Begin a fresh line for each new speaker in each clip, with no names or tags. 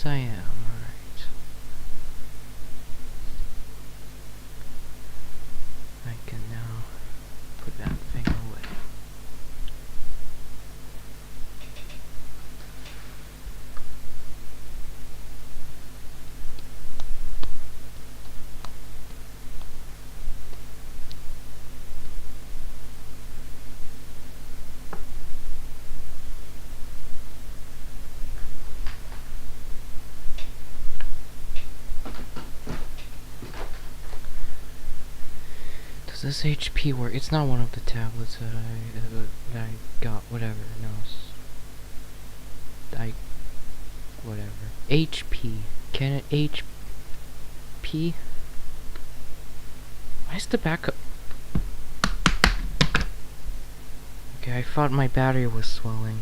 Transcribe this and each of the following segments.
Yes, I am. Alright. I can now put that thing away. Does this HP work? It's not one of the tablets that I got. Whatever. No. Whatever. HP. Can it HP? Why is the backup? Okay, I thought my battery was swelling.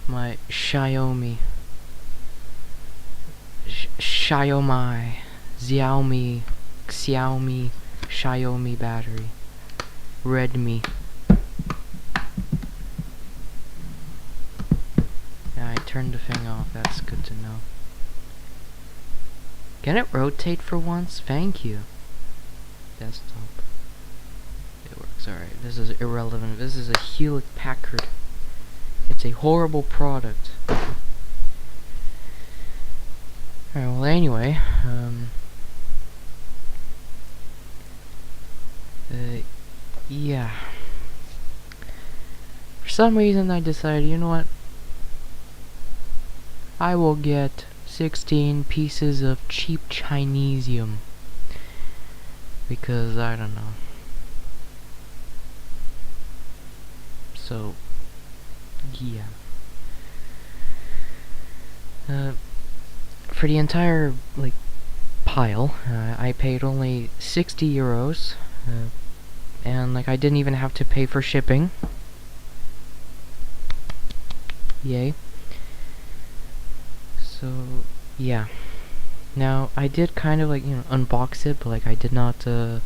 My Xiaomi. Xiaomi. Xiaomi battery. Redmi. Yeah, I turned the thing off. That's good to know. Can it rotate for once? Thank you. Desktop. It works. Alright, this is irrelevant. This is a Hewlett Packard. It's a horrible product. Alright, well anyway, yeah. For some reason I decided, you know what? I will get 16 pieces of cheap Chinesium. Because, I don't know. So, yeah. For the entire, like, pile, I paid only 60 euros. And, like, I didn't even have to pay for shipping. Yay. So, yeah. Now, I did kind of, like, you know, unbox it, but, like, I did not, you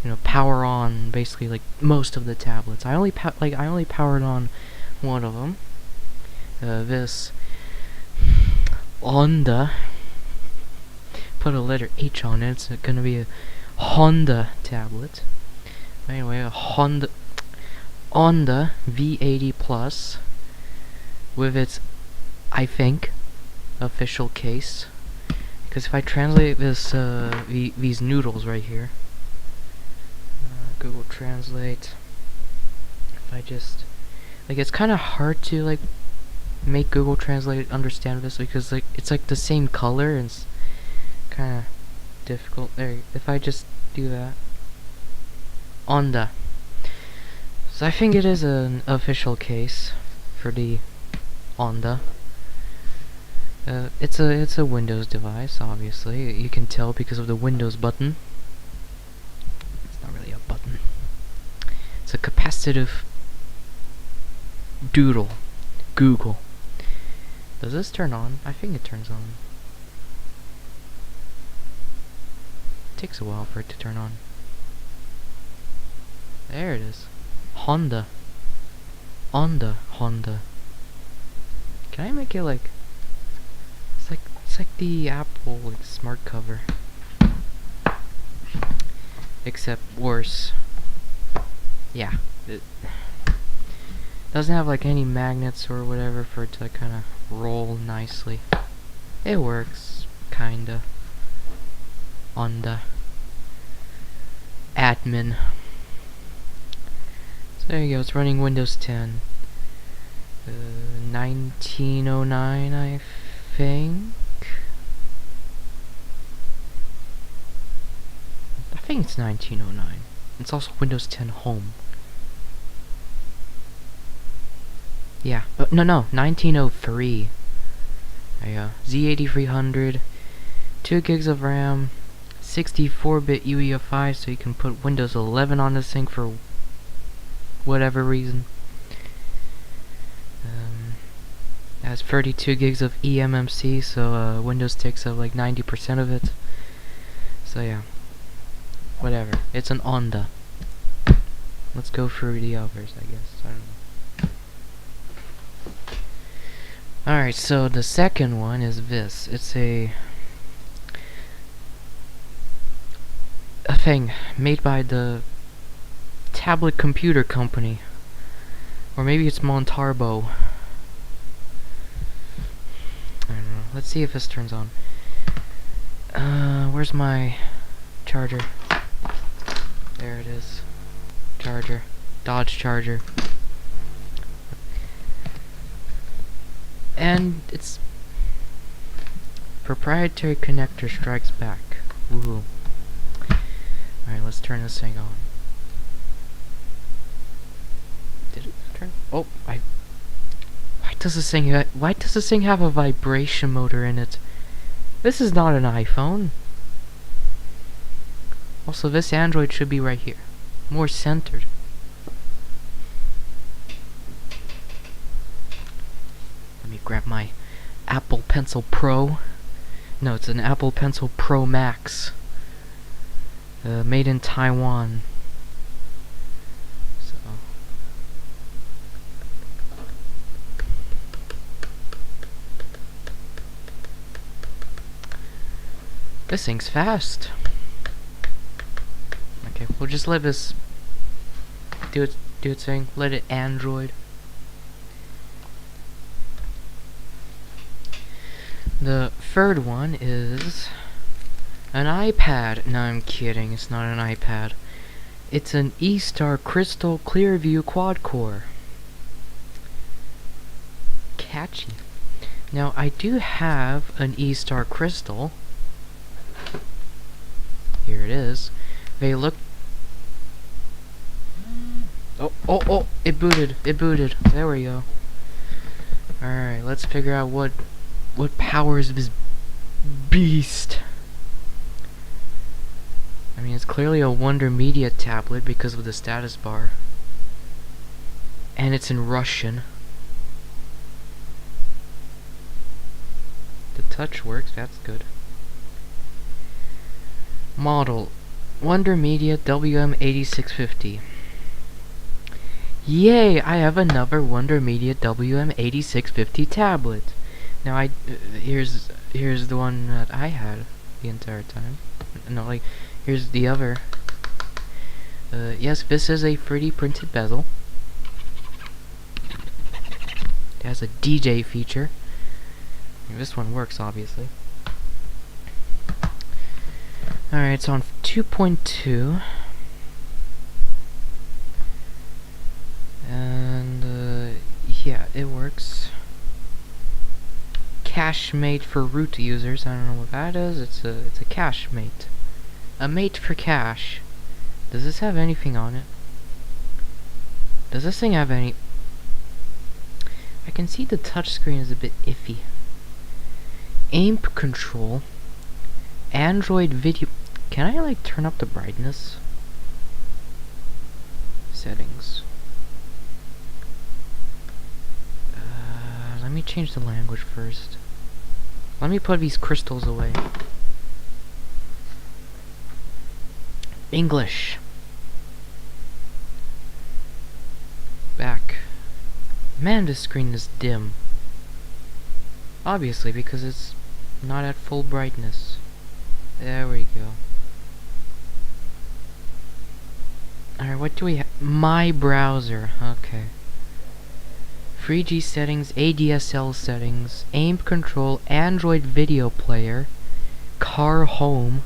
know, power on, basically, like, most of the tablets. I only powered on one of them. This Honda. Put a letter H on it. It's gonna be a Honda tablet. Anyway, a Honda V80 Plus with its, I think, official case. Because if I translate this, these noodles right here, Google Translate. If I just, like, it's kind of hard to, like, make Google Translate understand this because, like, it's like the same color and it's kind of difficult. There, if I just do that, Honda. So I think it is an official case for the Honda. It's a Windows device, obviously. You can tell because of the Windows button. It's not really a button. It's a capacitive doodle. Google. Does this turn on? I think it turns on. It takes a while for it to turn on. There it is. Honda. Honda. Can I make it like... It's like the Apple, like, smart cover. Except worse. Yeah. It doesn't have, like, any magnets or whatever for it to kind of roll nicely. It works, kinda. Honda. Admin. So there you go, it's running Windows 10. 1909, I think. I think it's 1909. It's also Windows 10 Home. Yeah, no, 1903. Z8300, 2 gigs of RAM, 64-bit UEFI, so you can put Windows 11 on this thing for whatever reason. Has 32 gigs of eMMC, so Windows takes up like 90% of it. So yeah, whatever. It's an Honda. Let's go through the others, I guess. I don't know. Alright, so the second one is this. It's a thing made by the Tablet Computer Company. Or maybe it's Montarbo. I don't know. Let's see if this turns on. Where's my charger? There it is. Charger. Dodge Charger. And it's proprietary connector strikes back. Woohoo. Alright, let's turn this thing on. Did it turn? Oh, why does this thing have a vibration motor in it? This is not an iPhone. Also, this Android should be right here. More centered. Let me grab my Apple Pencil Pro. No, it's an Apple Pencil Pro Max. Made in Taiwan. So. This thing's fast. Okay, we'll just let this do its thing. Let it Android. The third one is an iPad. No, I'm kidding. It's not an iPad. It's an E-Star Crystal Clearview Quad Core. Catchy. Now, I do have an E-Star Crystal. Here it is. They look... Oh, it booted. It booted. There we go. Alright, let's figure out what powers this beast. I mean, it's clearly a Wonder Media tablet because of the status bar. And it's in Russian. The touch works, that's good. Model Wonder Media WM8650. Yay! I have another Wonder Media WM8650 tablet. Now here's the one that I had the entire time. No, like here's the other. Yes, this is a 3D printed bezel. It has a DJ feature. This one works, obviously. Alright, it's on 2.2. And, yeah, it works. Cache mate for root users. I don't know what that is. It's a cache mate. A mate for cache. Does this have anything on it? Does this thing have any... I can see the touchscreen is a bit iffy. AIMP control. Android video... Can I, like, turn up the brightness? Settings. Let me change the language first. Let me put these crystals away. English. Back. Man, this screen is dim. Obviously, because it's not at full brightness. There we go. Alright, what do we have? My browser. Okay. 3G settings, ADSL settings, AIMP control, Android video player, car home,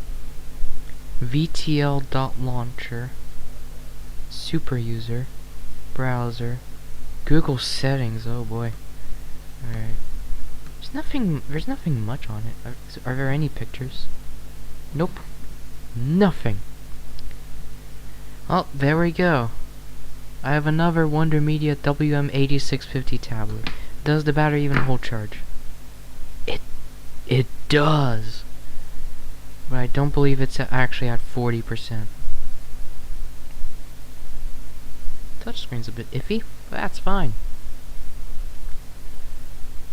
VTL.launcher, super user, browser, Google settings. Oh boy. Alright. There's nothing much on it. Are there any pictures? Nope. Nothing. Oh, there we go. I have another Wonder Media WM8650 tablet. Does the battery even hold charge? It does. But I don't believe it's actually at 40%. Touchscreen's a bit iffy, but that's fine.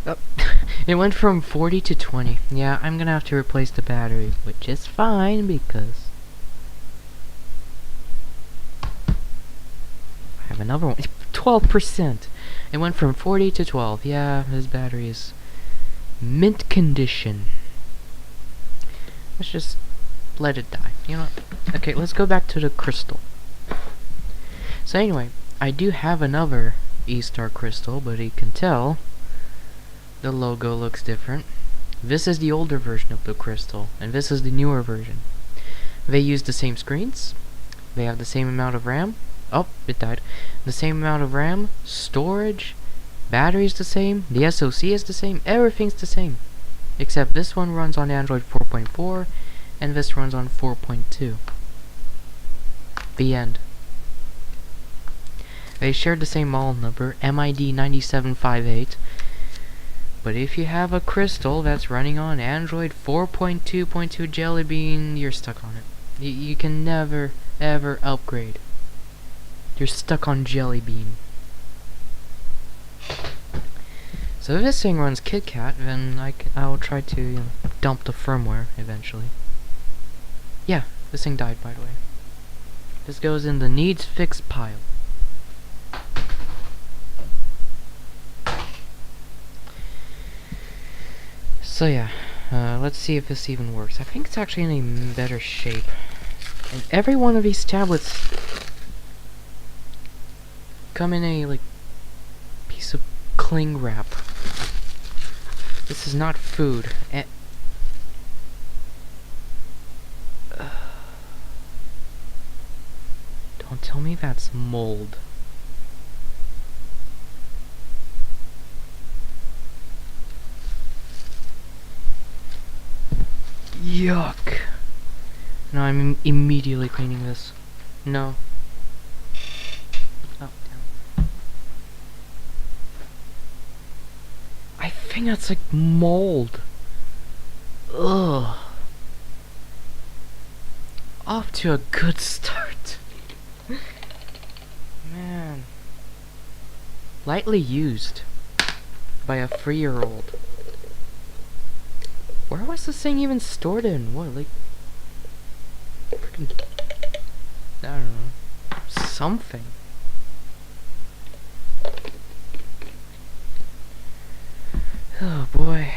Oh, it went from 40 to 20. Yeah, I'm gonna have to replace the battery, which is fine because I have another one. 12%. It went from 40 to 12. Yeah, this battery is mint condition. Let's just let it die. You know what? Okay, let's go back to the crystal. So anyway, I do have another E-Star crystal, but you can tell the logo looks different. This is the older version of the crystal, and this is the newer version. They use the same screens. They have the same amount of RAM. Oh, it died. The same amount of RAM, storage, battery's the same, the SoC is the same, everything's the same. Except this one runs on Android 4.4, and this runs on 4.2. The end. They share the same model number, MID 9758. But if you have a crystal that's running on Android 4.2.2 Jelly Bean, you're stuck on it. You can never, ever upgrade. You're stuck on Jelly Bean. So if this thing runs KitKat, then I'll try to dump the firmware eventually. Yeah, this thing died, by the way. This goes in the needs fixed pile. So yeah, let's see if this even works. I think it's actually in a better shape. And every one of these tablets come in a piece of cling wrap. This is not food. Don't tell me that's mold. Yuck. No, I'm immediately cleaning this. No. Oh, damn. I think that's like mold. Ugh. Off to a good start. Man. Lightly used by a 3-year-old. Where was this thing even stored in? What, like... freaking... I don't know. Something. Oh boy.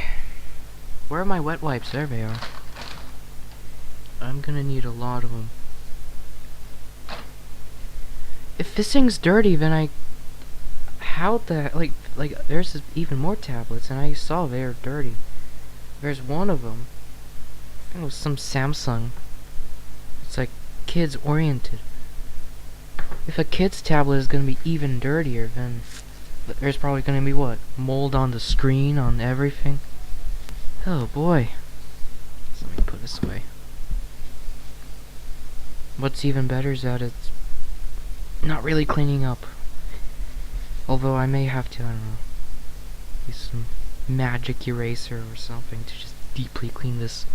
Where are my wet wipes? There they are. I'm gonna need a lot of them. If this thing's dirty, then how the... Like, there's even more tablets, and I saw they're dirty. There's one of them. I think it was some Samsung. It's like kids oriented. If a kid's tablet is gonna be even dirtier, then there's probably gonna be what? Mold on the screen, on everything. Oh boy. So let me put this away. What's even better is that it's not really cleaning up. Although I may have to, I don't know, use some magic eraser or something to just deeply clean this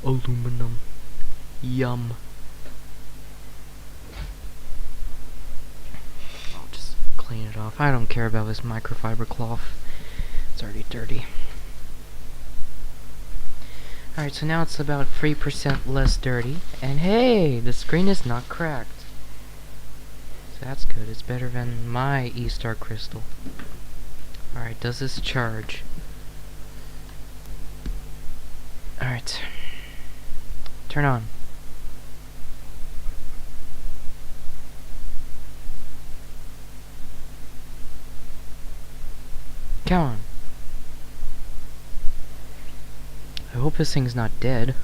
aluminum. Yum. I'll just clean it off. I don't care about this microfiber cloth. It's already dirty. Alright, so now it's about 3% less dirty. And hey, the screen is not cracked. So that's good. It's better than my E-Star crystal. Alright, does this charge? Alright. Turn on. Come on. I hope this thing's not dead.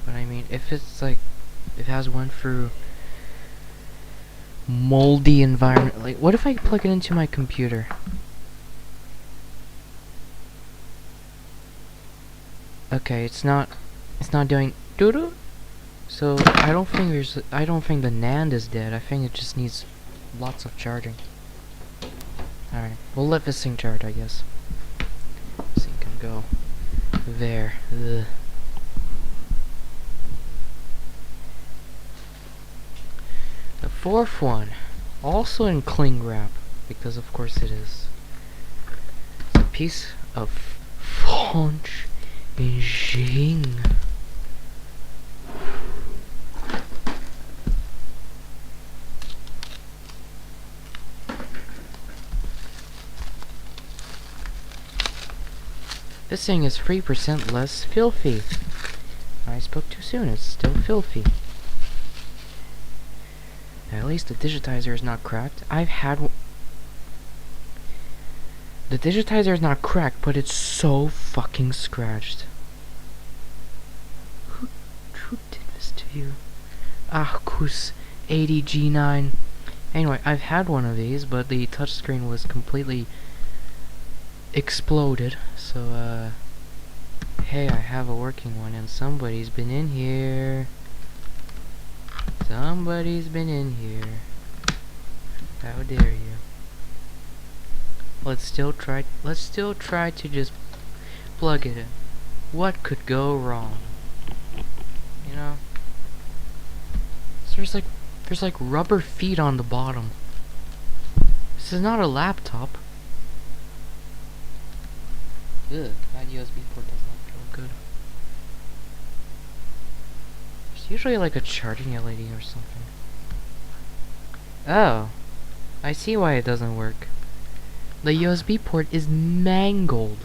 But I mean, if it's like, if it has went through moldy environment, like, what if I plug it into my computer? Okay, it's not doing doo-doo. So I don't think the NAND is dead. I think it just needs lots of charging. Alright, we'll let this thing charge, I guess. This thing can go there. Ugh. The fourth one, also in cling wrap, because of course it is. It's a piece of French Beijing. This thing is 3% less filthy. I spoke too soon, it's still filthy. At least the digitizer is not cracked. I've had the digitizer is not cracked, but it's so fucking scratched. Who did this to you? Arcus 80G9. Anyway, I've had one of these, but the touchscreen was completely exploded. So, hey, I have a working one, and somebody's been in here. Somebody's been in here. How dare you? Let's still try to just plug it in. What could go wrong? You know? So there's like rubber feet on the bottom. This is not a laptop. Ugh, that USB port does not feel good. There's usually like a charging LED or something. Oh, I see why it doesn't work. The USB port is mangled.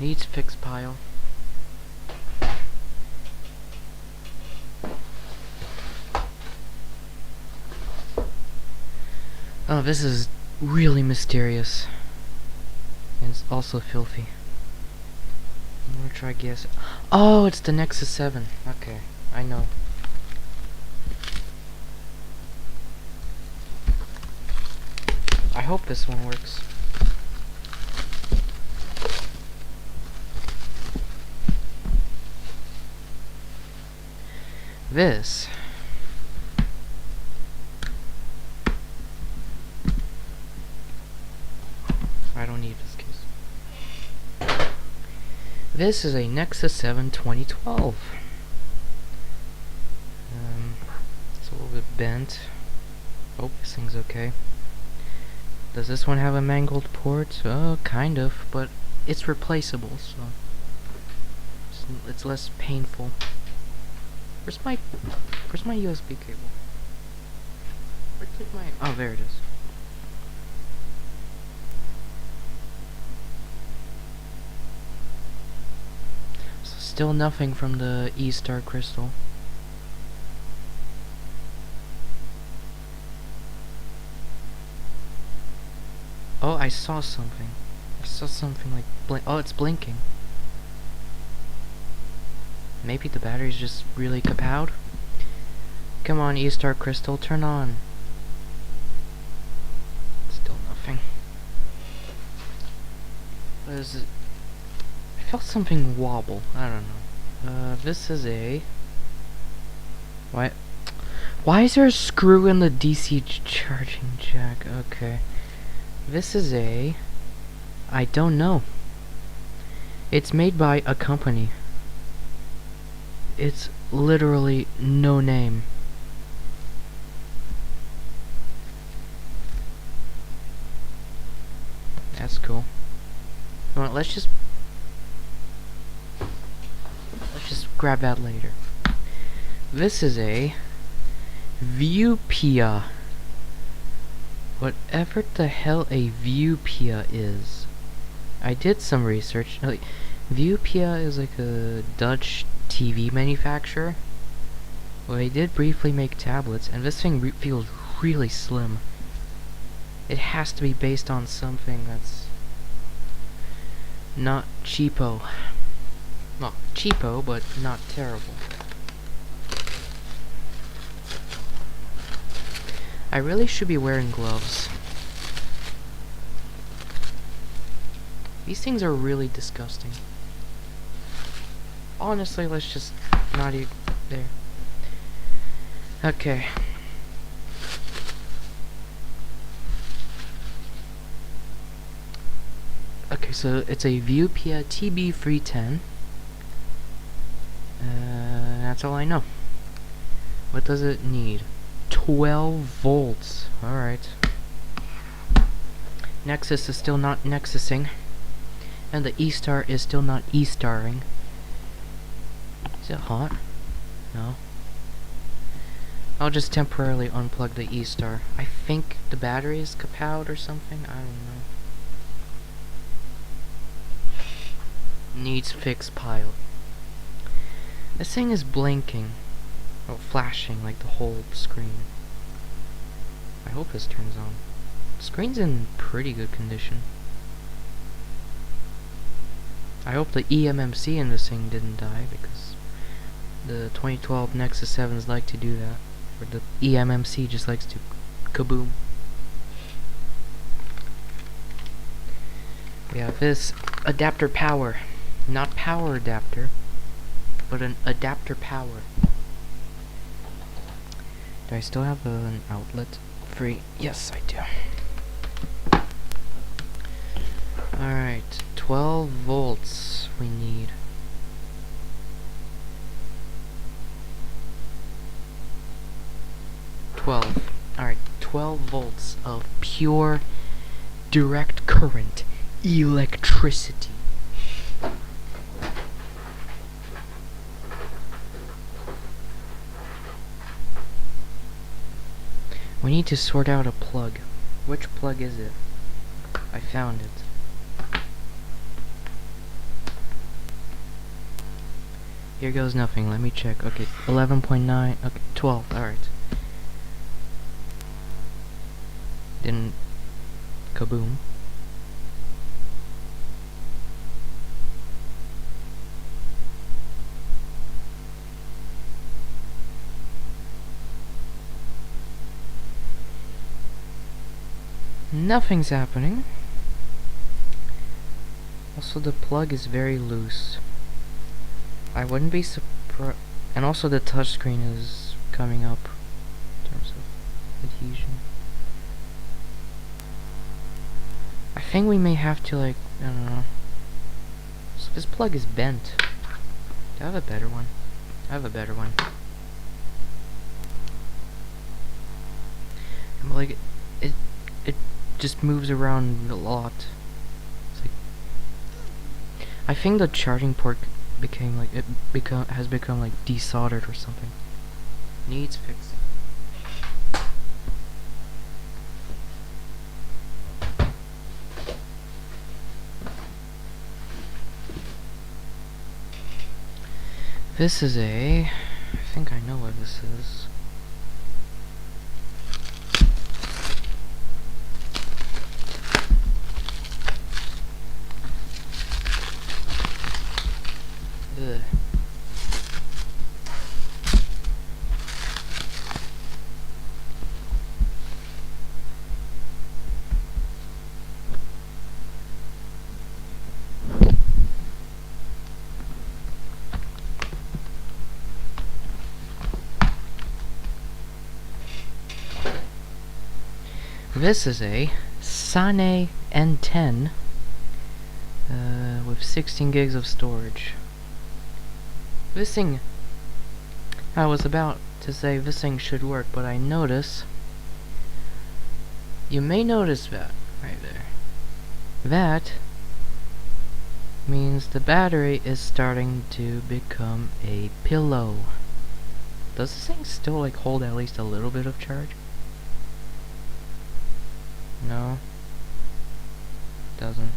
Needs fix pile. Oh, this is really mysterious. And it's also filthy. I'm gonna try guess. Oh, it's the Nexus 7. Okay, I know. I hope this one works. This I don't need this case. This is a Nexus 7 2012. It's a little bit bent. Oh, this thing's okay. Does this one have a mangled port? Oh, kind of, but it's replaceable, so it's less painful. Where's my USB cable? Where did my... Oh, there it is. So still nothing from the E-Star crystal. Oh, I saw something. I saw something like oh, it's blinking. Maybe the battery's just really kapowed? Come on, E-Star crystal, turn on. Still nothing. What is it? I felt something wobble. I don't know. This is a... Why is there a screw in the DC charging jack? Okay. This is a... I don't know. It's made by a company. It's literally no name. That's cool. Well, let's just grab that later. This is a Viewpia. Whatever the hell a Viewpia is. I did some research. Like, Viewpia is like a Dutch TV manufacturer. Well, they did briefly make tablets, and this thing feels really slim. It has to be based on something that's not cheapo. Well, cheapo, but not terrible. I really should be wearing gloves. These things are really disgusting. Honestly, let's just not eat there. Okay. Okay, so it's a Viewpia TB310. That's all I know. What does it need? 12 volts. Alright. Nexus is still not nexusing. And the E-Star is still not E-starring. Is it hot? No. I'll just temporarily unplug the E-Star. I think the battery is kapow or something. I don't know. Needs fix pile. This thing is blinking. Or flashing like the whole screen. I hope this turns on. The screen's in pretty good condition. I hope the eMMC in this thing didn't die, because the 2012 Nexus 7s like to do that. Or the eMMC just likes to kaboom. We have this adapter power. Not power adapter, but an adapter power. Do I still have an outlet free? Yes, I do. Alright, 12 volts we need. Alright, 12 volts of pure direct current electricity. We need to sort out a plug. Which plug is it? I found it. Here goes nothing. Let me check. Okay, 11.9. Okay, 12. Alright. Didn't kaboom. Nothing's happening. Also, the plug is very loose. I wouldn't be surprised. And also, the touchscreen is coming up in terms of adhesion. I think we may have to, like, I don't know. So this plug is bent. Do I have a better one? I have a better one. And, like, it just moves around a lot. It's like, I think the charging port became like has become like desoldered or something. Needs fixing. This is I think I know what this is. Ugh. This is a Sane N10 with 16 gigs of storage. This thing, I was about to say this thing should work, but I notice, you may notice that, right there. That means the battery is starting to become a pillow. Does this thing still like hold at least a little bit of charge? No. Doesn't.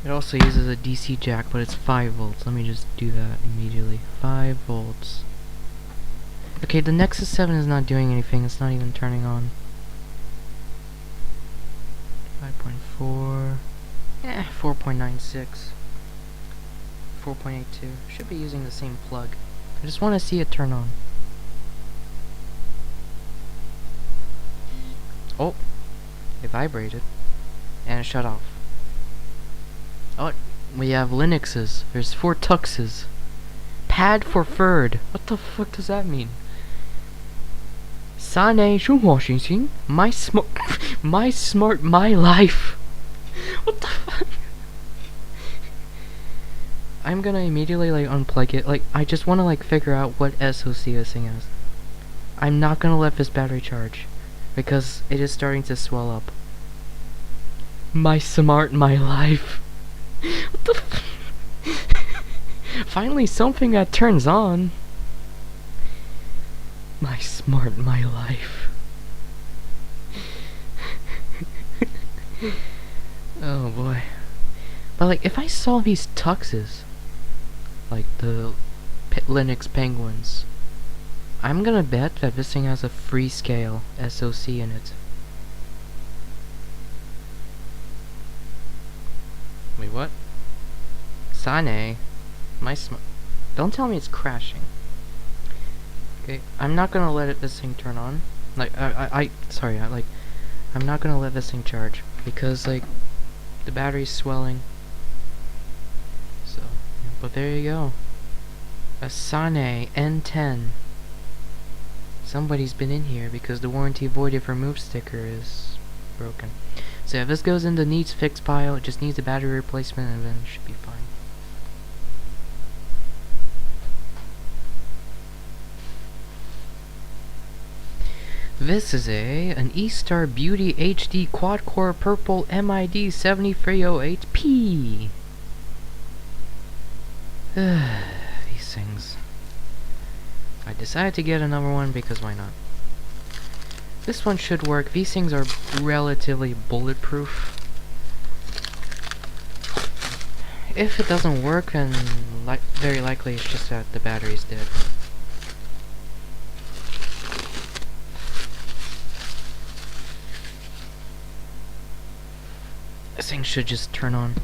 It also uses a DC jack, but it's 5 volts. Let me just do that immediately. 5 volts. Okay, the Nexus 7 is not doing anything. It's not even turning on. 5.4. 4.96. 4.82. Should be using the same plug. I just want to see it turn on. Oh, it vibrated. And it shut off. Oh, we have Linuxes. There's 4 tuxes. Pad for third. What the fuck does that mean? Sane Shunhuoxinxin. My smart, my life. What the fuck? I'm gonna immediately like unplug it. Like, I just wanna like figure out what SoC this thing is. I'm not gonna let this battery charge, because it is starting to swell up. My smart, my life. What the f- Finally something that turns on. My smart, my life. Oh boy. But like, if I saw these tuxes, like the Linux penguins, I'm gonna bet that this thing has a Freescale SoC in it. Wait, what? Sane? Don't tell me it's crashing. Okay, I'm not gonna let this thing turn on. Like, sorry, I'm not gonna let this thing charge. Because, like, the battery's swelling. So, but there you go. A Sane N10. Somebody's been in here because the warranty void if removed sticker is broken. So if this goes in the needs fixed pile, it just needs a battery replacement and then it should be fine. This is an E-Star Beauty HD quad-core purple MID 7308P. These things. I decided to get another one because why not? This one should work. These things are relatively bulletproof. If it doesn't work, then very likely it's just that the battery's dead. This thing should just turn on.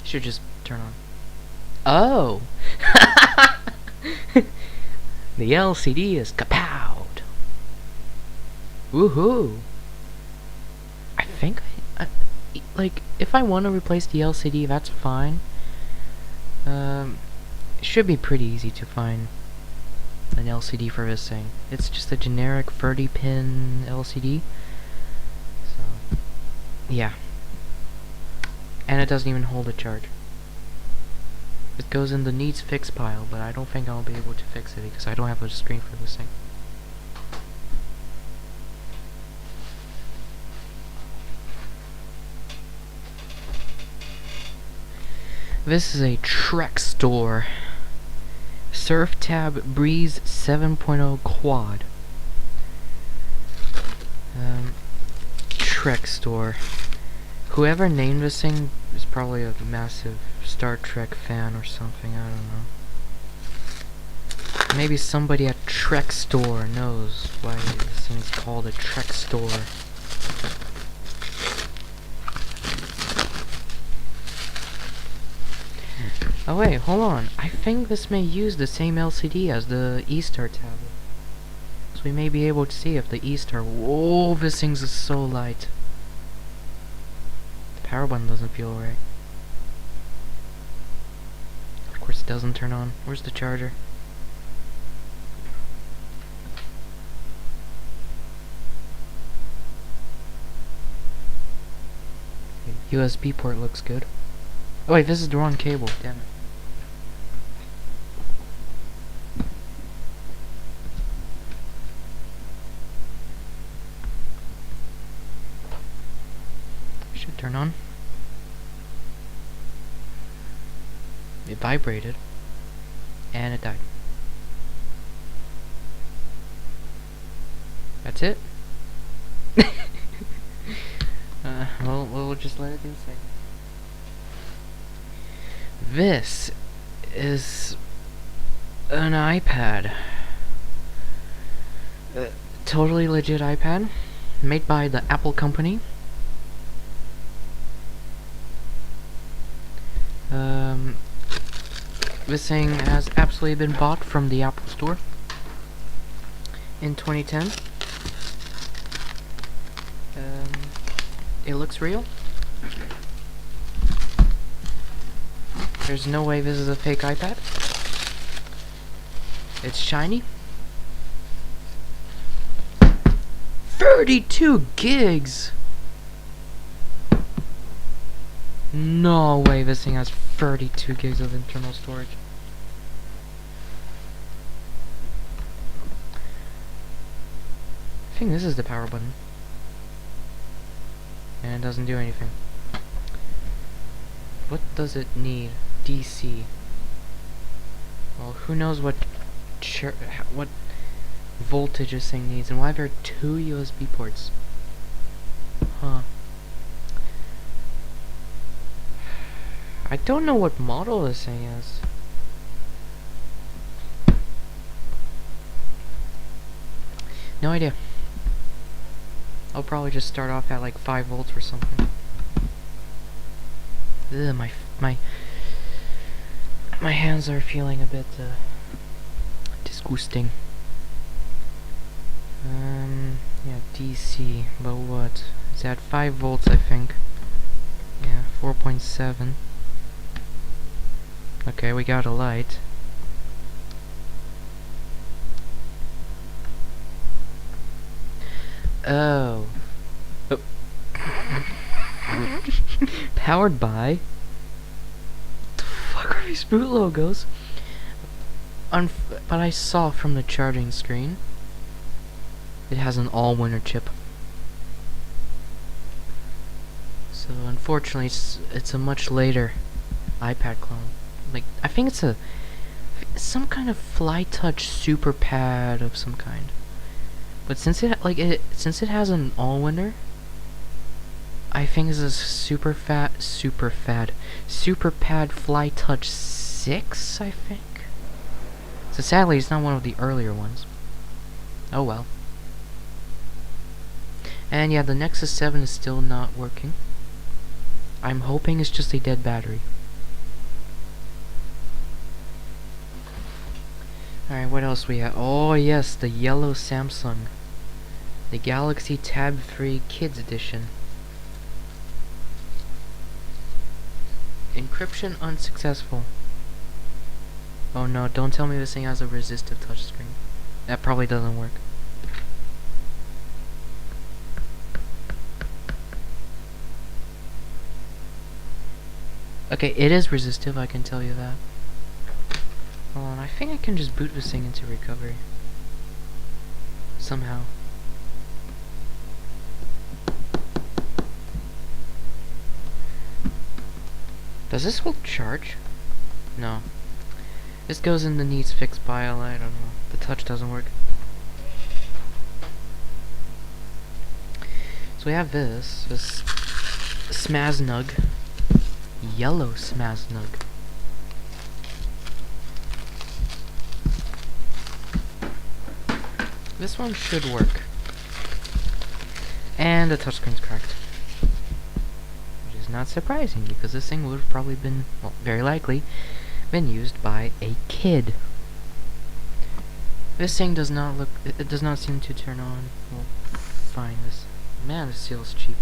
Should just turn on. Oh! The LCD is kapowed. Woohoo! I think like, if I want to replace the LCD, that's fine. It should be pretty easy to find an LCD for this thing. It's just a generic 30-pin LCD. So, yeah. And it doesn't even hold a charge. It goes in the needs fix pile, but I don't think I'll be able to fix it because I don't have a screen for this thing. This is a Trek Store SurfTab Breeze 7.0 Quad. Trek Store. Whoever named this thing is probably a massive Star Trek fan or something, I don't know. Maybe somebody at Trek Store knows why this thing's called a Trek Store. Oh wait, hold on. I think this may use the same LCD as the E-Star tablet. So we may be able to see if the E-Star... Whoa, this thing's so light. The power button doesn't feel right. Of course it doesn't turn on. Where's the charger? Okay, USB port looks good. Oh wait, this is the wrong cable. Damn it. Should turn on. It vibrated. And it died. That's it? Well, we'll just let it be safe. This is an iPad. Totally legit iPad. Made by the Apple company. This thing has absolutely been bought from the Apple Store in 2010. It looks real. There's no way this is a fake iPad. It's shiny. 32 gigs! No way this thing has 32 gigs of internal storage. I think this is the power button. And it doesn't do anything. What does it need? DC. Well, who knows what voltage this thing needs, and why are there 2 USB ports? Huh. I don't know what model this thing is. No idea. I'll probably just start off at like 5 volts or something. Ugh, my hands are feeling a bit disgusting. Yeah, DC, but what? It's at 5 volts, I think. Yeah, 4.7. Okay, we got a light. Oh. Powered by? What the fuck are these boot logos? But I saw from the charging screen, it has an all-winner chip. So unfortunately, it's a much later iPad clone. Like, I think it's some kind of FlyTouch super pad of some kind. But since it has an all-winner, I think this is super pad FlyTouch 6, I think. So sadly, it's not one of the earlier ones. Oh well. And yeah, the Nexus 7 is still not working. I'm hoping it's just a dead battery. Alright, what else we have? Oh yes, the yellow Samsung. The Galaxy Tab 3 Kids Edition. Encryption unsuccessful. Oh no, don't tell me this thing has a resistive touchscreen. That probably doesn't work. Okay, it is resistive, I can tell you that. Hold on, I think I can just boot this thing into recovery. Somehow. Does this hold charge? No. This goes in the needs fixed pile, I don't know. The touch doesn't work. So we have this Smaznug. Yellow Smaznug. This one should work. And the touchscreen's cracked. Which is not surprising, because this thing would have probably been, well, very likely, been used by a kid. This thing does not look, it does not seem to turn on. We'll find this. Man, this seal's cheap.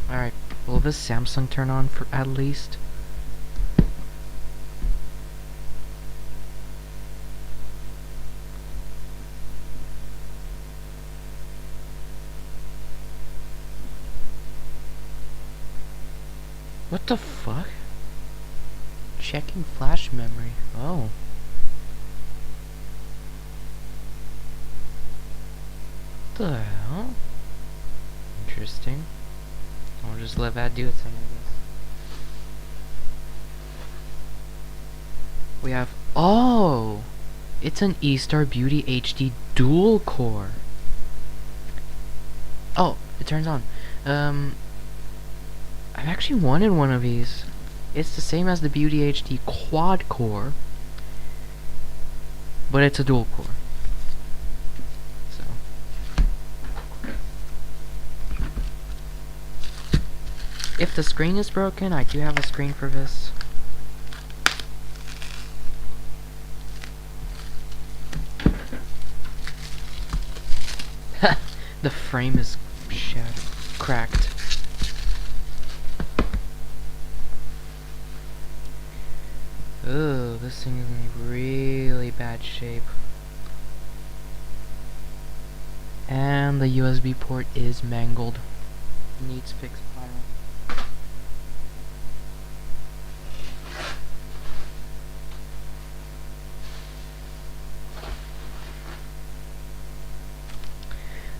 Alright, will this Samsung turn on for at least? What the fuck? Checking flash memory. Oh. What the hell? Interesting. I'll just let that do its thing, I guess. We have... Oh! It's an E-Star Beauty HD dual core. Oh, it turns on. I've actually wanted one of these. It's the same as the Beauty HD quad core, but it's a dual core. So if the screen is broken, I do have a screen for this. The frame is shattered, cracked. Ugh, this thing is in really bad shape. And the USB port is mangled. Needs fixed pile.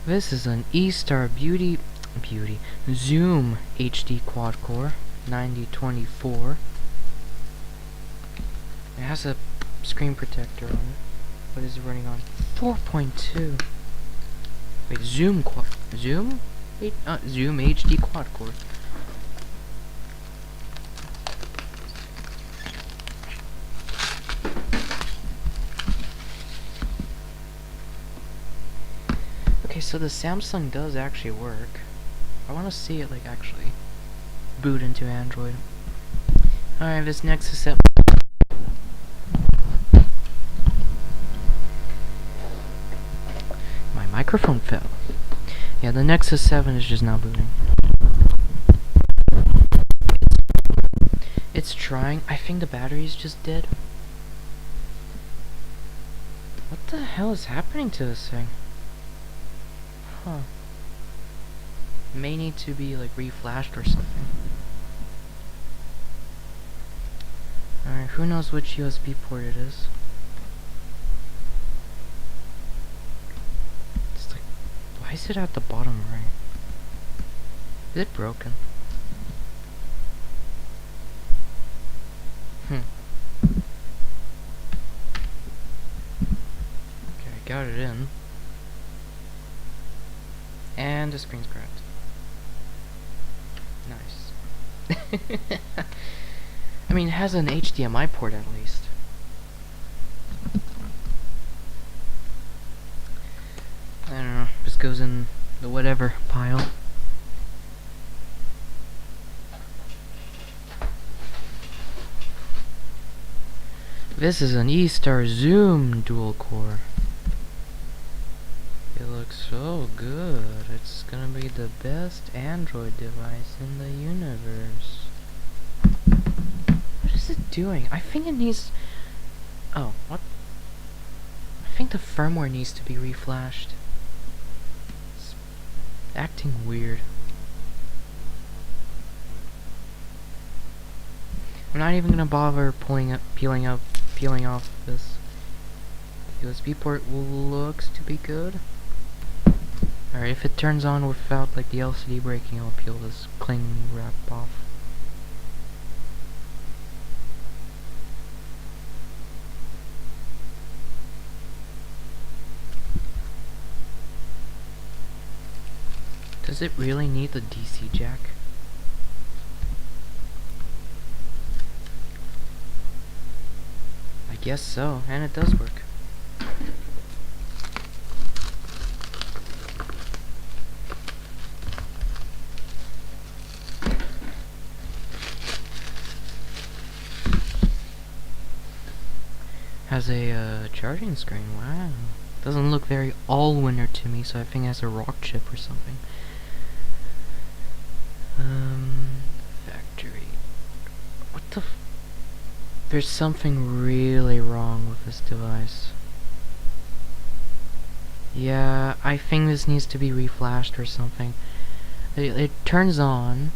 This is an E-Star Beauty beauty. Zoom HD quad core 9024. It has a screen protector on it. What is it running on? 4.2. Wait, Zoom Zoom HD quad core. Okay, so the Samsung does actually work. I want to see it like actually boot into Android. Alright, this Nexus 7. My microphone fell. Yeah, the Nexus 7 is just now booting. It's trying. I think the battery is just dead. What the hell is happening to this thing? Huh. May need to be like reflashed or something. Alright, who knows which USB port it is? It's like, why is it at the bottom right? Is it broken? Okay, I got it in. And the screen's cracked. Nice. I mean, it has an HDMI port at least. I don't know. This goes in the whatever pile. This is an E-Star Zoom dual core. It looks so good. It's gonna be the best Android device in the universe. What is it doing? I think it needs... Oh, what? I think the firmware needs to be reflashed. It's acting weird. I'm not even gonna bother peeling off this. USB port looks to be good. Alright, if it turns on without like the LCD breaking, I'll peel this cling wrap off. Does it really need the DC jack? I guess so, and it does work. Has a charging screen. Wow. Doesn't look very all-winner to me, so I think it has a rock chip or something. Factory. What the There's something really wrong with this device. Yeah, I think this needs to be reflashed or something. It turns on,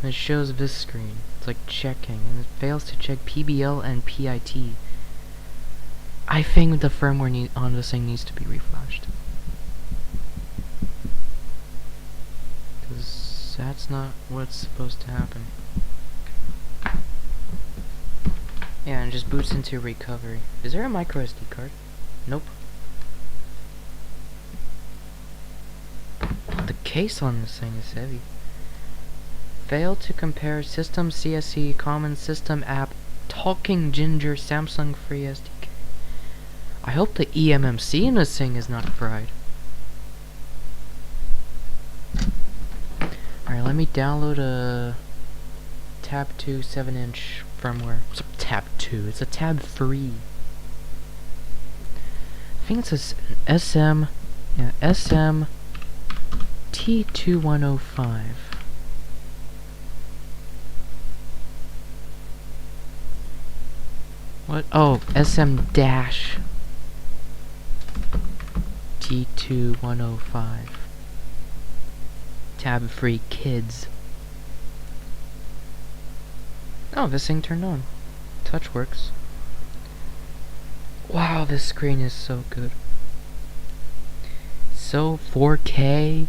and it shows this screen. It's like checking, and it fails to check PBL and PIT. I think the firmware on this thing needs to be reflashed. Because that's not what's supposed to happen. Yeah, and it just boots into recovery. Is there a micro SD card? Nope. The case on this thing is heavy. Failed to compare System CSE Common System App Talking Ginger Samsung Free SDK. I hope the eMMC in this thing is not fried. Alright, let me download a Tab 2 7-inch firmware. What's a Tab 2? It's a Tab 3. I think it's a SM T2105. What? Oh, SM dash T2105. Tab free kids. Oh, this thing turned on. Touch works. Wow, this screen is so good. So 4K.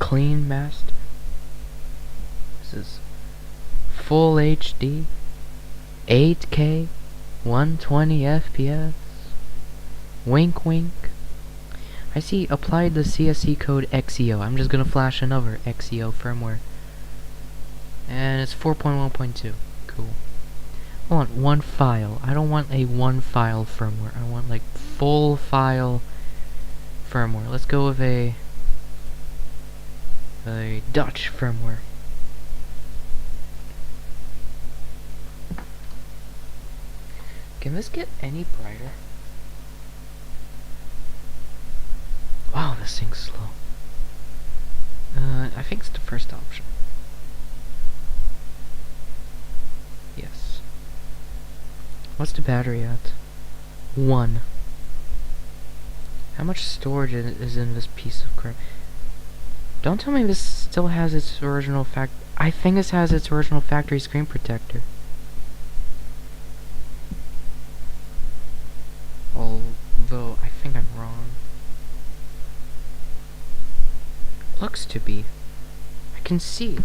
Clean Master. This is full HD, 8K, 120 FPS. Wink wink. I see applied the CSC code XEO. I'm just gonna flash another XEO firmware. And it's 4.1.2. Cool. I want one file. I don't want a one file firmware. I want like full file firmware. Let's go with a Dutch firmware. Can this get any brighter? Wow, this thing's slow. I think it's the first option. Yes. What's the battery at? 1. How much storage is in this piece of crap? Don't tell me this still has its original I think this has its original factory screen protector. Although, I think I'm wrong. Looks to be. I can see.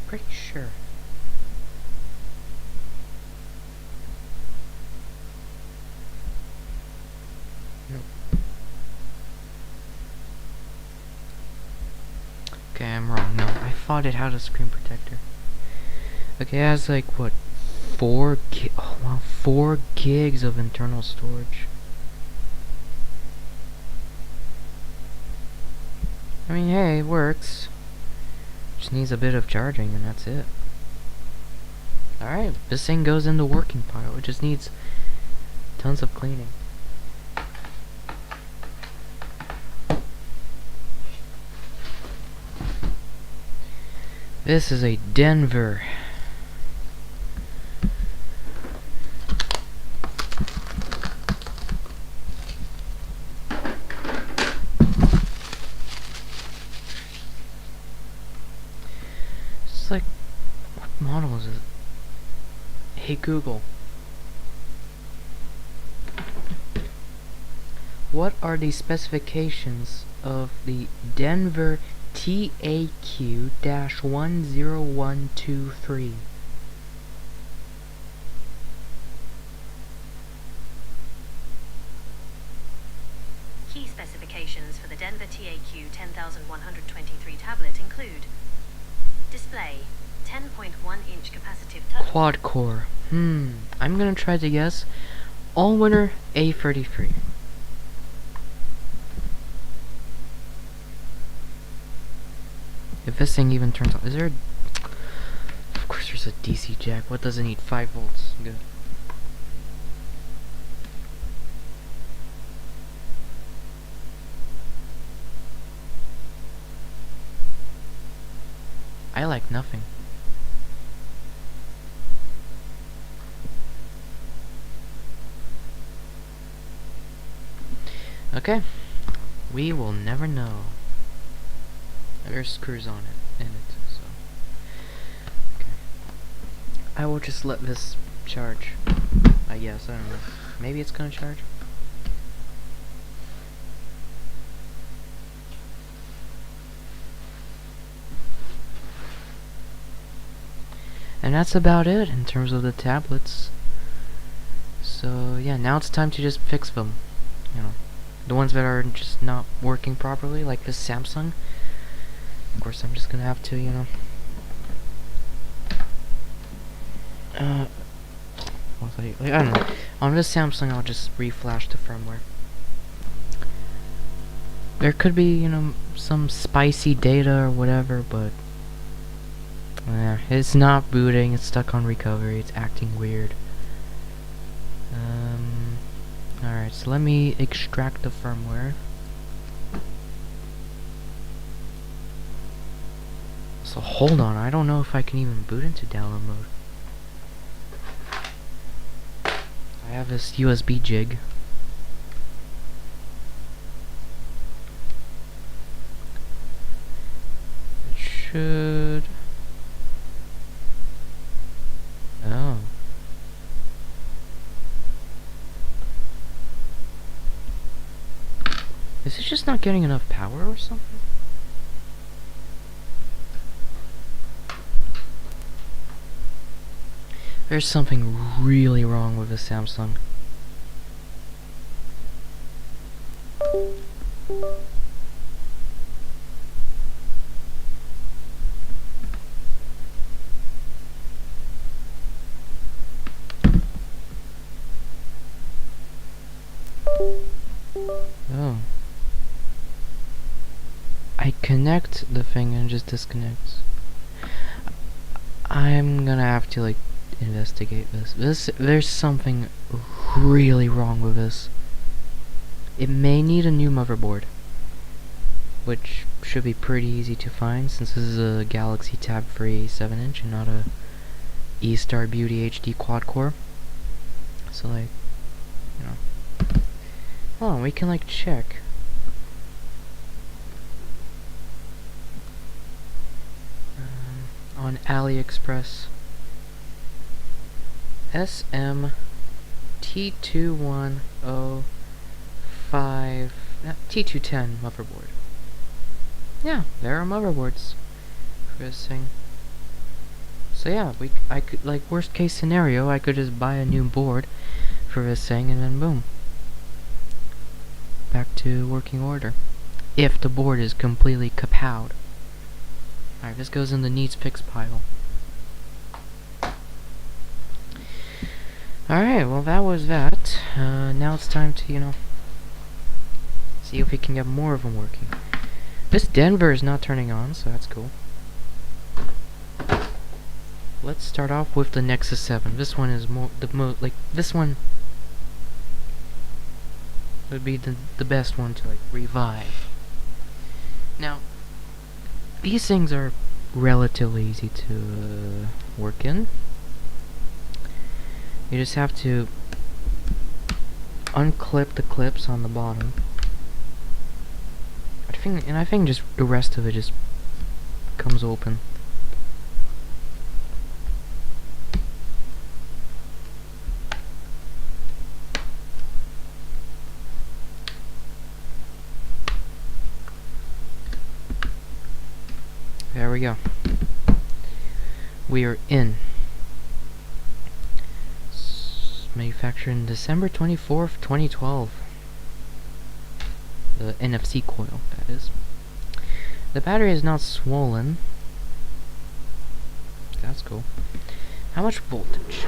Pretty sure. Nope. Okay, I'm wrong. No, I thought it had a screen protector. Okay, it has like what? 4 gigs of internal storage. I mean, hey, it works. Just needs a bit of charging and that's it. Alright, this thing goes in the working pile. It just needs tons of cleaning. This is a Denver. It's like, what model is it? Hey Google, what are the specifications of the Denver TAQ-10123?
Key specifications for the Denver TAQ 10123 tablet include display, 10.1-inch capacitive touch
Quad core. I'm gonna try to guess Allwinner A33. If this thing even turns on, is there of course there's a DC jack. What does it need? 5 volts. Good. I like nothing. Okay. We will never know. There's screws on it, in it, so. Okay. I will just let this charge. I guess, I don't know. Maybe it's gonna charge? And that's about it in terms of the tablets. So yeah, now it's time to just fix them. You know, the ones that are just not working properly, like this Samsung. Of course, I'm just gonna have to, you know. I don't know. On this Samsung, I'll just reflash the firmware. There could be, you know, some spicy data or whatever, but it's not booting. It's stuck on recovery. It's acting weird. Alright, so let me extract the firmware. So hold on, I don't know if I can even boot into download mode. I have this USB jig. It should... Oh. Is it just not getting enough power or something? There's something really wrong with the Samsung. Oh. I connect the thing and it just disconnects. I'm gonna have to, like, investigate this. There's something really wrong with this. It may need a new motherboard, which should be pretty easy to find since this is a Galaxy Tab 3 7-inch and not a E-Star Beauty HD quad-core. So, like, you know. Oh, we can, like, check. On AliExpress. SM T2105 T210 motherboard. Yeah, there are motherboards for this thing. So yeah, I could, like, worst case scenario, I could just buy a new board for this thing and then boom. Back to working order. If the board is completely kapowed. Alright, this goes in the needs fix pile. Alright, well that was that. Now it's time to, you know, see if we can get more of them working. This Denver is not turning on, so that's cool. Let's start off with the Nexus 7. This one is like, this one would be the best one to, like, revive. Now, these things are relatively easy to work in. You just have to unclip the clips on the bottom. I think just the rest of it just comes open. There we go. We are in. Manufactured in December 24th, 2012. The NFC coil, that is. The battery is not swollen. That's cool. How much voltage?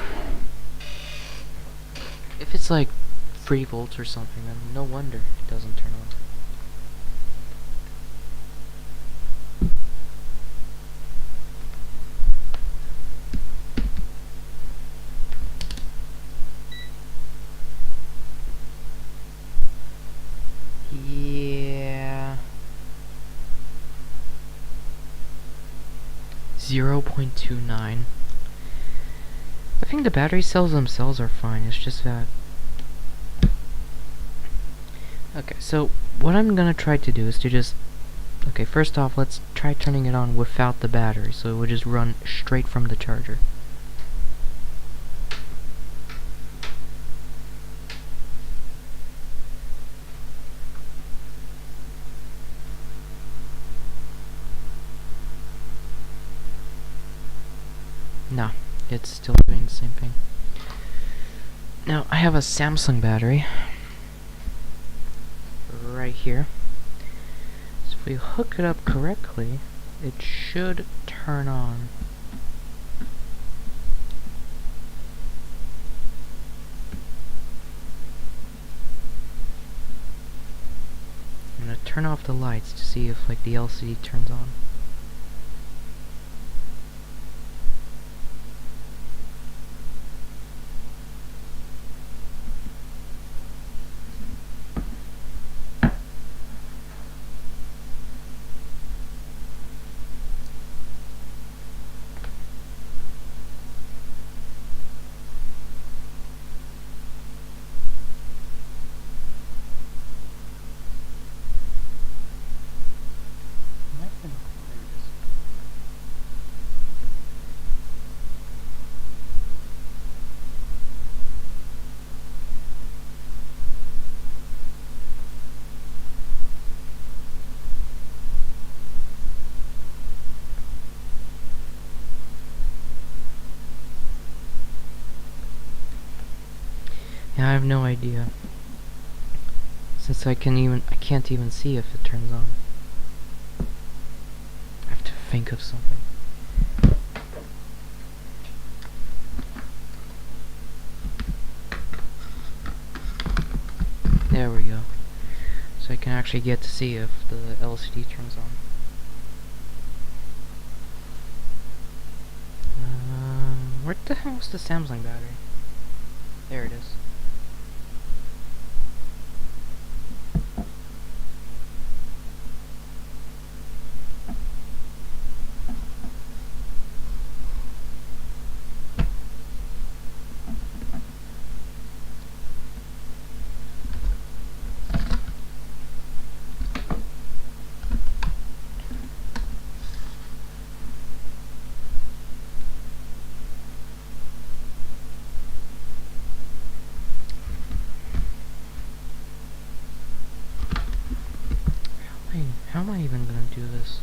If it's like 3 volts or something, then no wonder it doesn't turn on. Yeah. 0.29. I think the battery cells themselves are fine, it's just that... Okay, so what I'm gonna try to do is to just... Okay, first off, let's try turning it on without the battery, so it would just run straight from the charger. No, it's still doing the same thing. Now, I have a Samsung battery right here. So if we hook it up correctly, it should turn on. I'm gonna turn off the lights to see if, like, the LCD turns on. I have no idea. Since I can't even see if it turns on. I have to think of something. There we go. So I can actually get to see if the LCD turns on. Where the hell is the Samsung battery? There it is. How am I even gonna do this?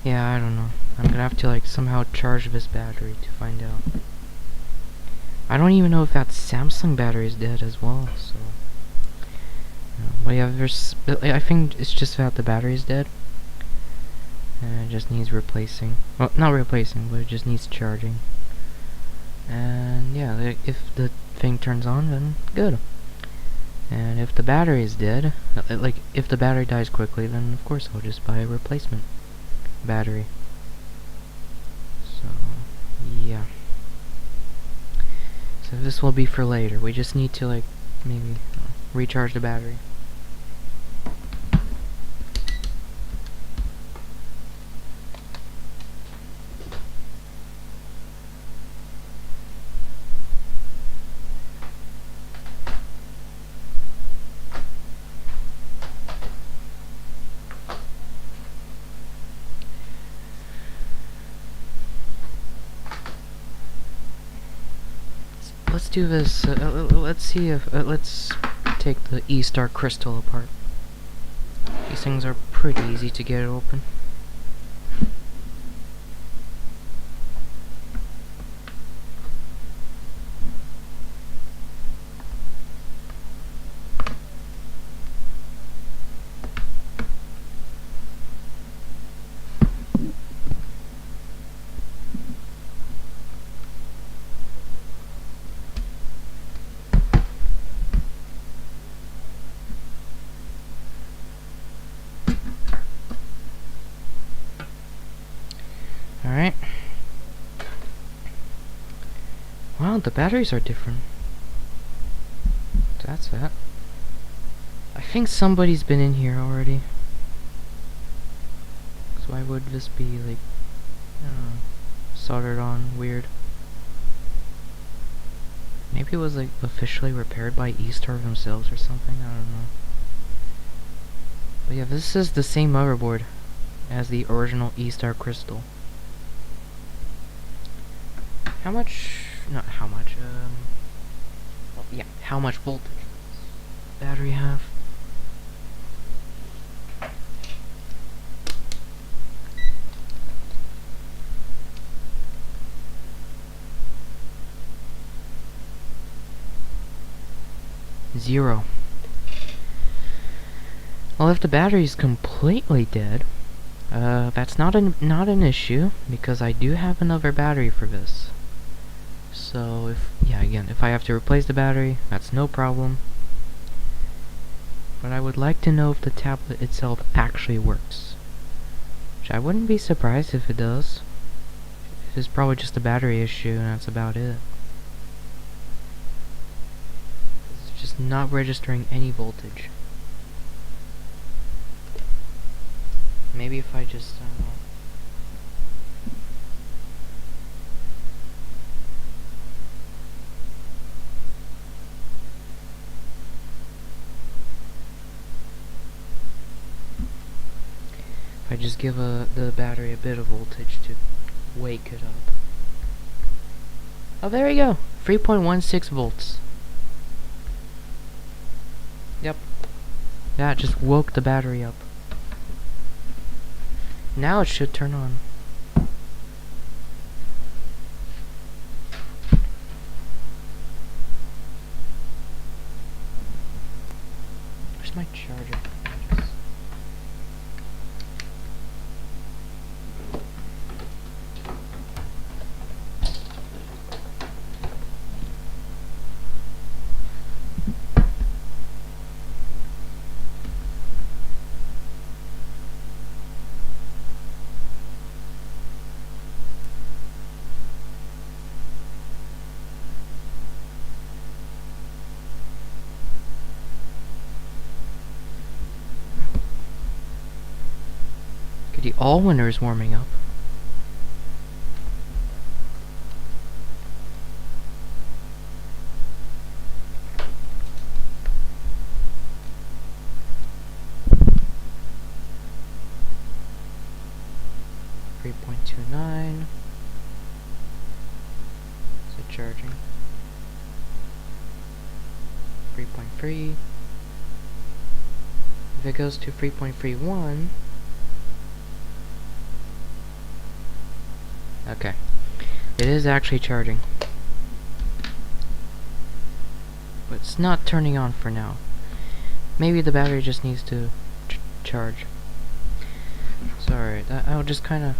Yeah, I don't know. I'm gonna have to like somehow charge this battery to find out. I don't even know if that Samsung battery is dead as well, so... But yeah, I think it's just that the battery is dead. And it just needs replacing. Well, not replacing, but it just needs charging. And yeah, if the thing turns on, then good. And if the battery is dead, like if the battery dies quickly, then of course I'll just buy a replacement battery. So yeah. So this will be for later. We just need to like maybe recharge the battery. Let's do this. Let's see if let's take the E-Star crystal apart. These things are pretty easy to get open. Alright. Wow, the batteries are different. That's that. I think somebody's been in here already. So why would this be like, I don't know, soldered on weird? Maybe it was like officially repaired by E-Star themselves or something, I don't know. But yeah, this is the same motherboard as the original E-Star crystal. How much, not how much, well, yeah, how much voltage does the battery have? Zero. Well, if the battery is completely dead, that's not an issue, because I do have another battery for this. So if I have to replace the battery, that's no problem. But I would like to know if the tablet itself actually works. Which I wouldn't be surprised if it does. It's probably just a battery issue and that's about it. It's just not registering any voltage. Maybe if I just, I don't know. If I just give the battery a bit of voltage to wake it up. Oh, there you go. 3.16 volts. Yep. That just woke the battery up. Now it should turn on. Where's my charger? The Allwinner is warming up. .29. Is it charging? 3.3. If it goes to 3.31. Okay. It is actually charging. But it's not turning on for now. Maybe the battery just needs to charge. Sorry, I'll just kind of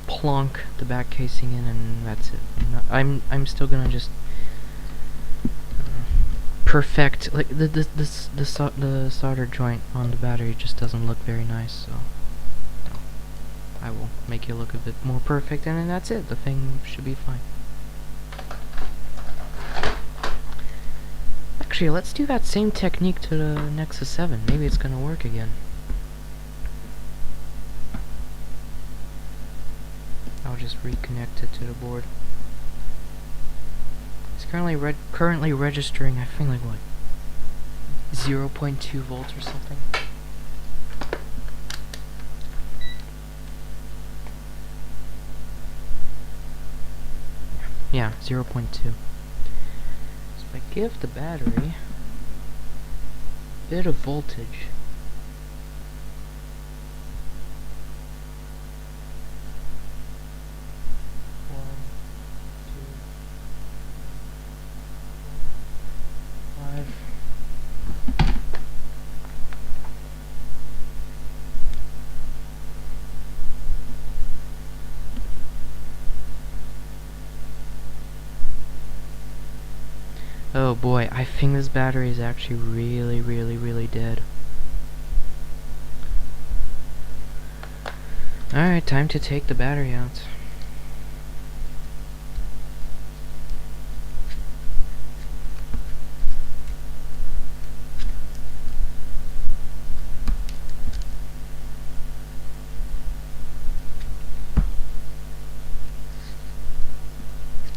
plonk the back casing in, and that's it. I'm still gonna just perfect, like the solder joint on the battery just doesn't look very nice, so I will make it look a bit more perfect, and then that's it. The thing should be fine. Actually, let's do that same technique to the Nexus 7. Maybe it's gonna work again. I'll just reconnect it to the board. It's currently registering, I think, like what, 0.2 volts or something. Yeah, 0.2. So if I give the battery a bit of voltage, oh boy, I think this battery is actually really dead. Alright, time to take the battery out.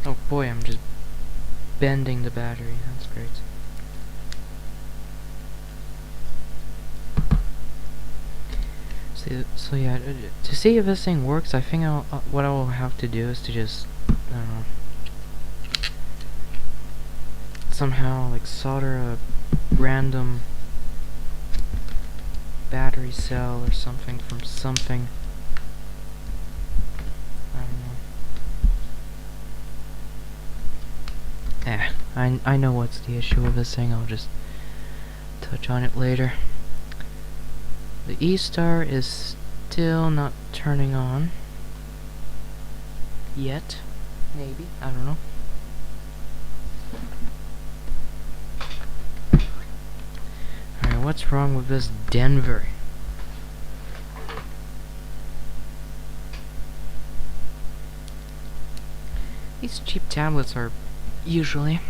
Oh boy, I'm just bending the battery. That's great. So yeah, to see if this thing works, I think what I will have to do is to just, I don't know, somehow like solder a random battery cell or something from something. I don't know. I know what's the issue with this thing. I'll just touch on it later. The E-star is still not turning on. Yet. Maybe. I don't know. Alright, what's wrong with this Denver? These cheap tablets are usually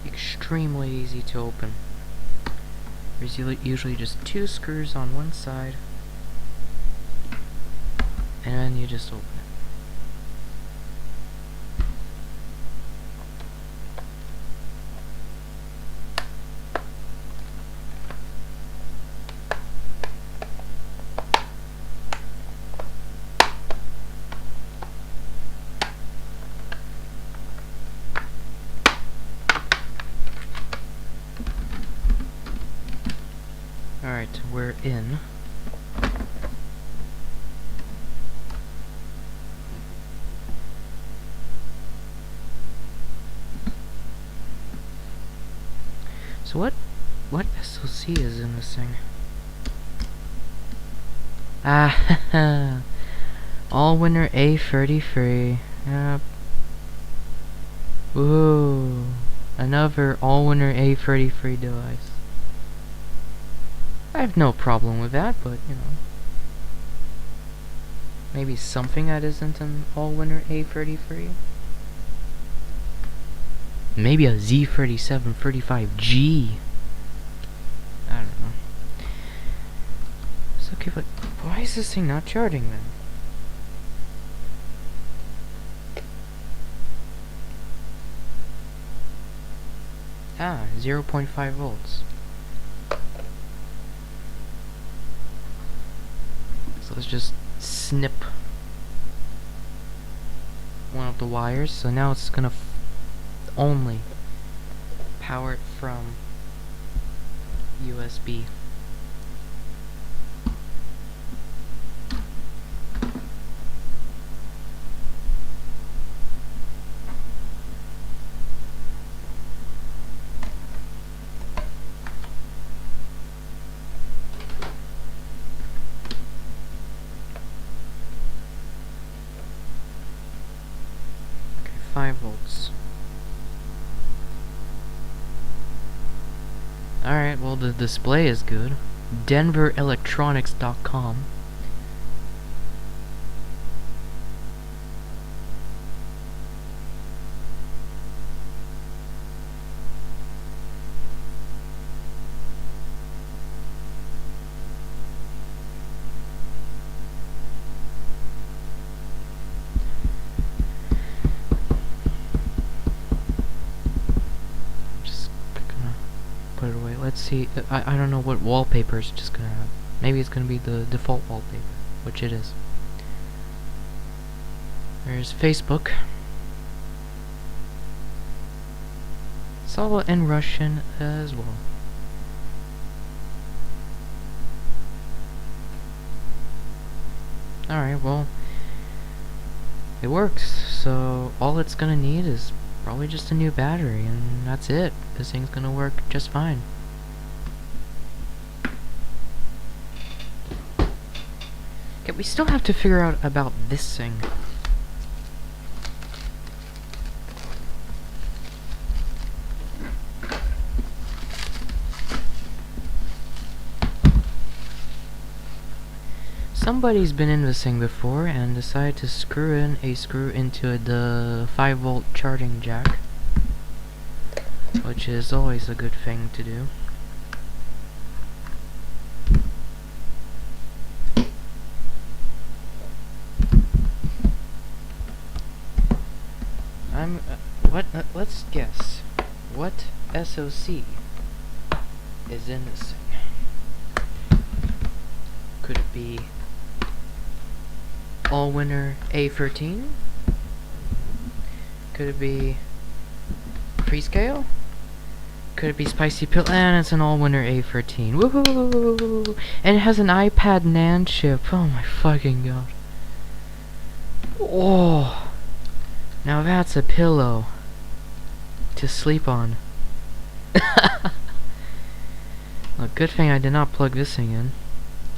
extremely easy to open. There's usually just 2 screws on one side, and then you just open it. Alright, we're in. So what SoC is in this thing? Ah, Allwinner A33. Yep. Ooh, another Allwinner A33 device. I have no problem with that, but you know, maybe something that isn't an Allwinner A33. Maybe a Z37 35G. I don't know. It's okay, but why is this thing not charging then? Ah, 0.5 volts. So let's just snip one of the wires. So now it's gonna only power it from USB. Okay, 5 volts. Alright, well the display is good. DenverElectronics.com. Just gonna put it away. Let's see. I don't know what wallpaper it's just gonna have. Maybe it's gonna be the default wallpaper, which it is. There's Facebook. It's all in Russian as well. Alright, well, it works. So all it's gonna need is probably just a new battery, and that's it. This thing's gonna work just fine. Okay, we still have to figure out about this thing. Somebody's been in this thing before and decided to screw in a screw into the 5-volt charging jack, which is always a good thing to do. Let's guess. What SoC is in this thing? Could it be Allwinner A13? Could it be Freescale? Could it be Spicy Pill? And it's an Allwinner A13. Woohoo! And it has an iPad NAND chip. Oh my fucking god. Oh! Now that's a pillow to sleep on. Well, good thing I did not plug this thing in.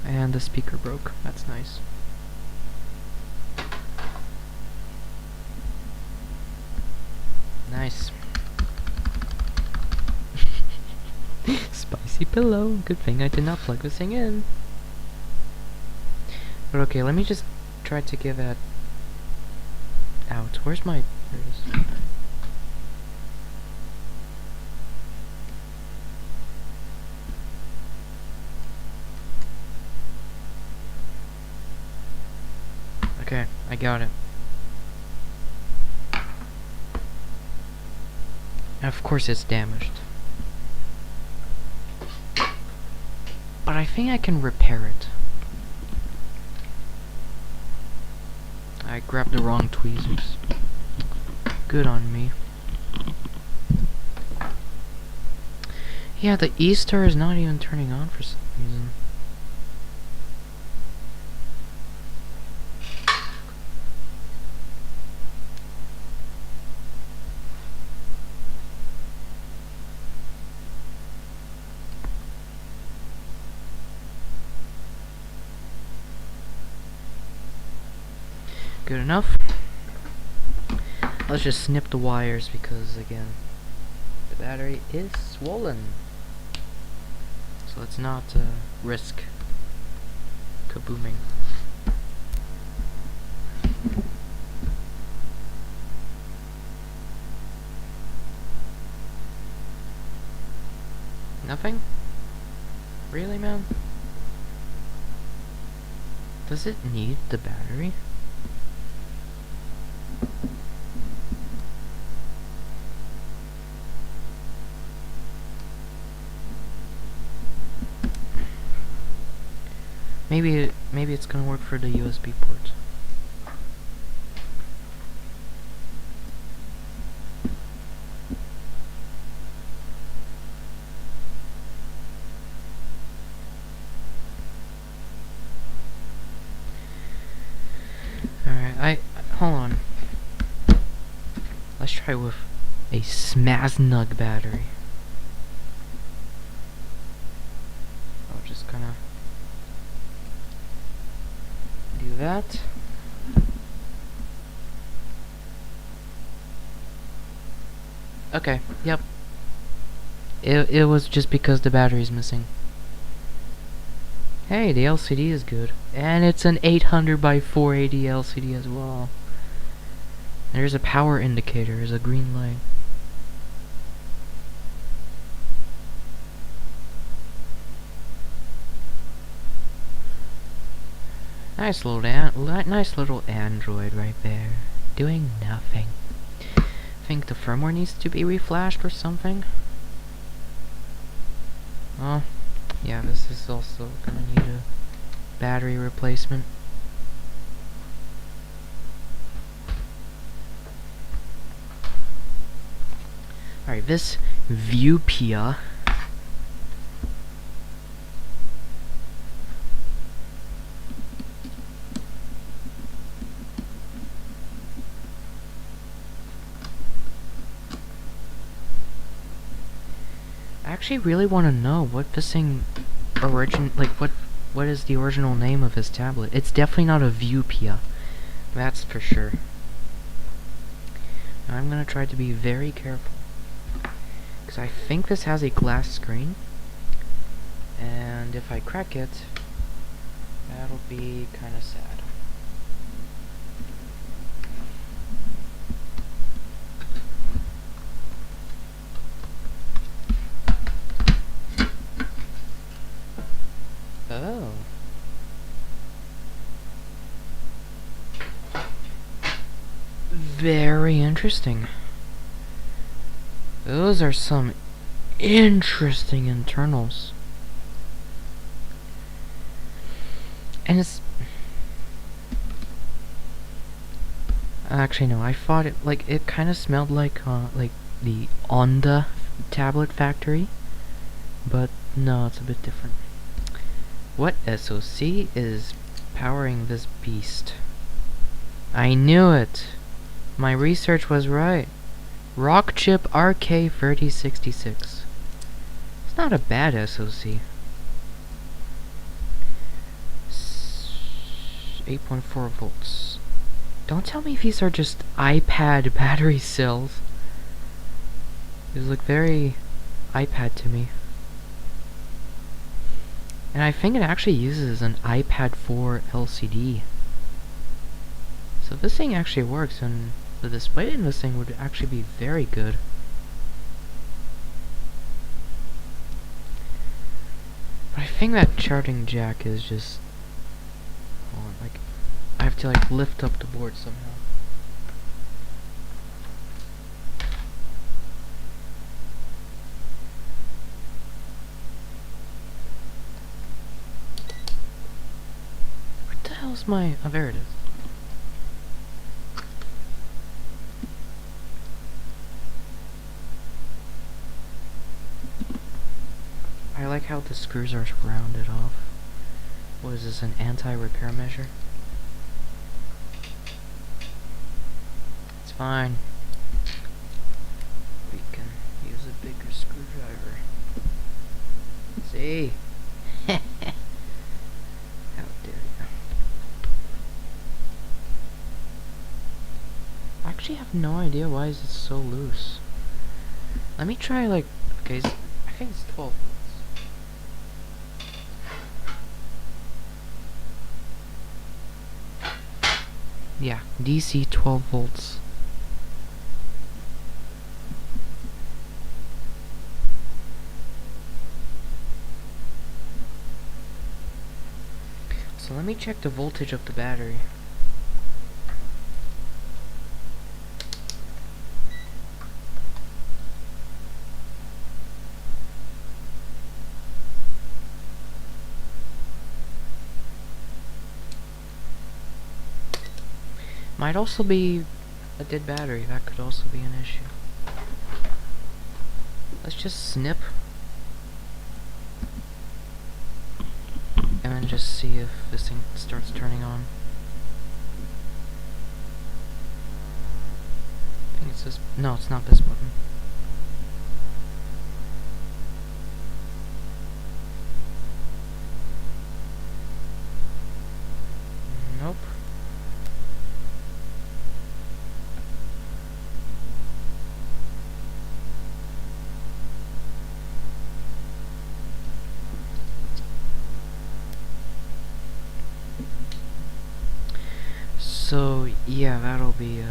And the speaker broke. That's nice. Nice. Spicy pillow. Good thing I did not plug this thing in. But okay, let me just try to give that out. Where's my... There it is. Okay, I got it. Of course it's damaged. But I think I can repair it. I grabbed the wrong tweezers. Good on me. Yeah, the E-star is not even turning on for some reason. Good enough. Let's just snip the wires because, again, the battery is swollen. So let's not risk kabooming. Nothing? Really, man? Does it need the battery? Maybe it's gonna work for the USB port. Alright, hold on. Let's try with a Smaznug battery. I'll just kinda do that. Okay, yep. It was just because the battery's missing. Hey, the LCD is good. And it's an 800 by 480 LCD as well. There's a power indicator, there's a green light. Nice little Android right there, doing nothing. Think the firmware needs to be reflashed or something? Oh, yeah, this is also gonna need a battery replacement. Alright, this Viewpia I actually really want to know what this thing what is the original name of his tablet. It's definitely not a Viewpia. That's for sure. Now I'm gonna try to be very careful. Because I think this has a glass screen. And if I crack it, that'll be kinda sad. Oh. Very interesting. Those are some interesting internals. And it's... Actually, no, I thought it kind of smelled like the Onda tablet factory. But no, it's a bit different. What SoC is powering this beast? I knew it! My research was right. Rockchip RK3066. It's not a bad SoC. 8.4 volts. Don't tell me these are just iPad battery cells. These look very iPad to me. And I think it actually uses an iPad 4 LCD. So this thing actually works, and the display in this thing would actually be very good. But I think that charging jack is just... Hold on, like... I have to like lift up the board somehow. What the hell's my... Oh, there it is. I like how the screws are rounded off. What is this, an anti-repair measure? It's fine. We can use a bigger screwdriver. See? How dare you. I actually have no idea why is it so loose. Let me try like... Okay, I think it's 12 volts. Yeah, DC 12 volts. So let me check the voltage of the battery. Might also be a dead battery. That could also be an issue. Let's just snip. And then just see if this thing starts turning on. I think it's this... No, it's not this button. Nope. So, yeah, that'll be,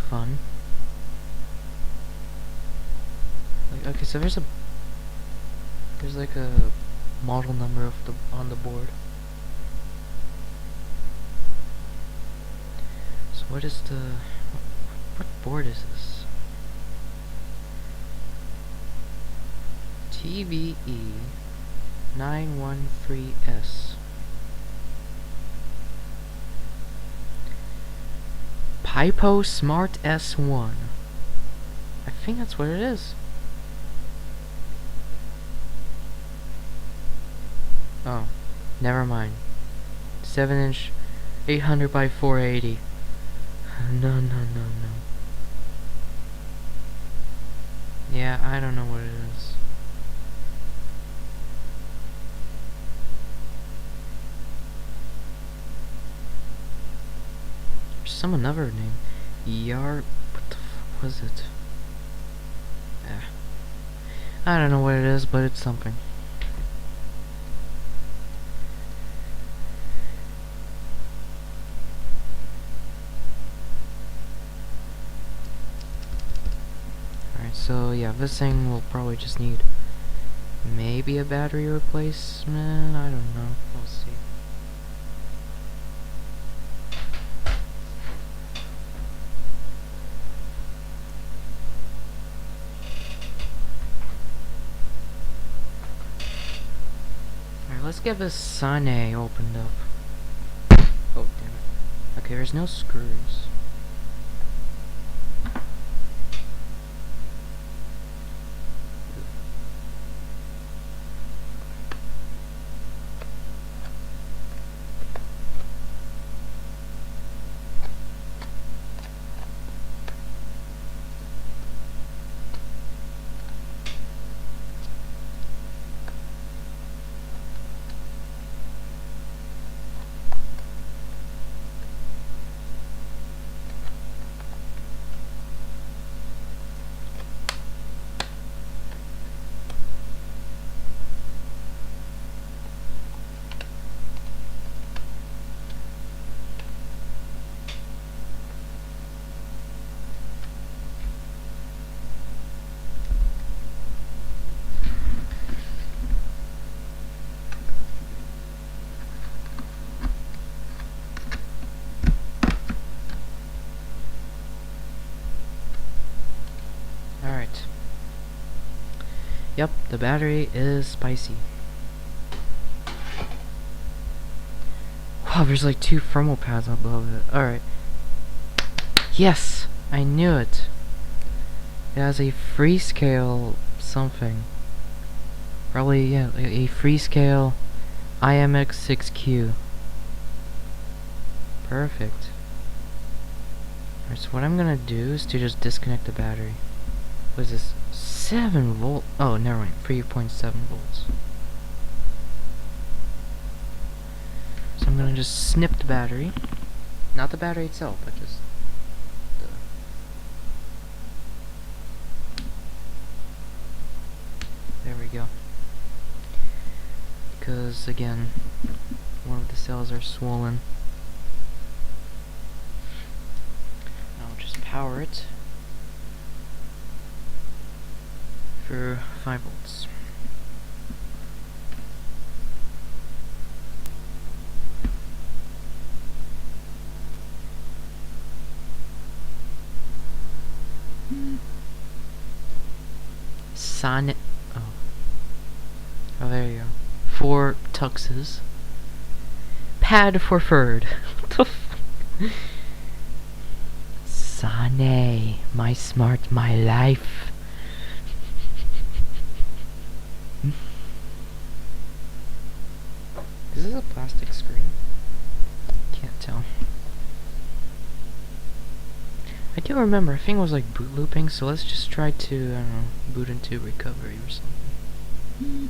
fun. Like, okay, so there's like a model number on the board. So what is what board is this? TVE 913S. Pipo Smart S1. I think that's what it is. Oh, never mind. 7-inch, 800 by 480. No. Yeah, I don't know what it is. There's another name. What the fuck was it? I don't know what it is, but it's something. Alright, so yeah, this thing will probably just need maybe a battery replacement. I don't know. We'll see. Let's get this Sane opened up. Oh, damn it. Okay, there's no screws. Yep, the battery is spicy. Wow, there's like 2 thermal pads above it. Alright. Yes! I knew it! It has a Freescale something. Probably, yeah, a Freescale IMX6Q. Perfect. Alright, so what I'm gonna do is to just disconnect the battery. What is this? 7 volt? Oh, never mind. 3.7 volts. So I'm gonna just snip the battery. Not the battery itself, but just the... There we go. Because, again, one of the cells are swollen. I'll just power it for 5 volts. Sonnet. Oh. Oh, there you go. 4 tuxes. Pad for third. What the f... Sane, my smart, my life. Is this a plastic screen? Can't tell. I do remember, I think it was like boot looping, so let's just try to, I don't know, boot into recovery or something.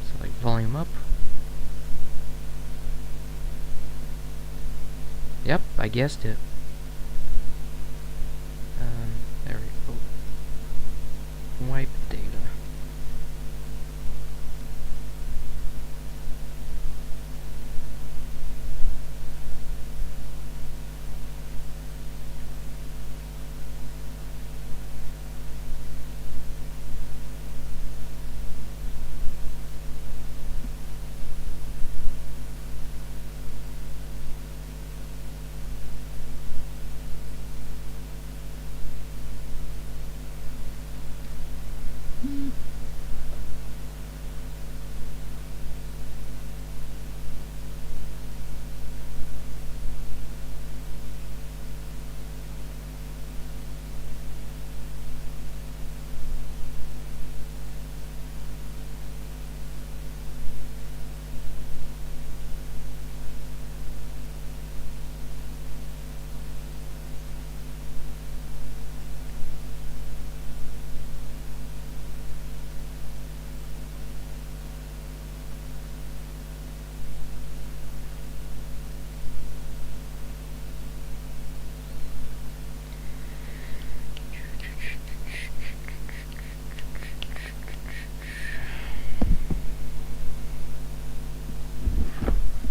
So like volume up. Yep, I guessed it. There we go. Wipe data.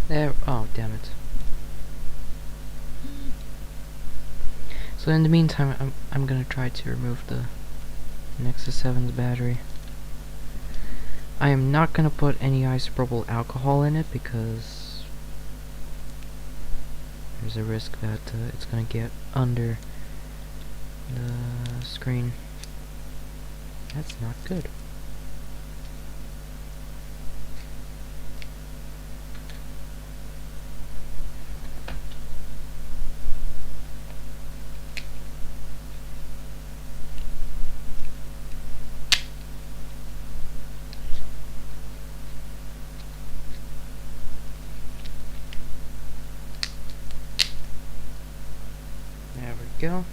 There, oh damn it. So in the meantime, I'm gonna try to remove the Nexus 7's battery. I am not gonna put any isopropyl alcohol in it because there's a risk that it's gonna get under the screen. That's not good. There we go.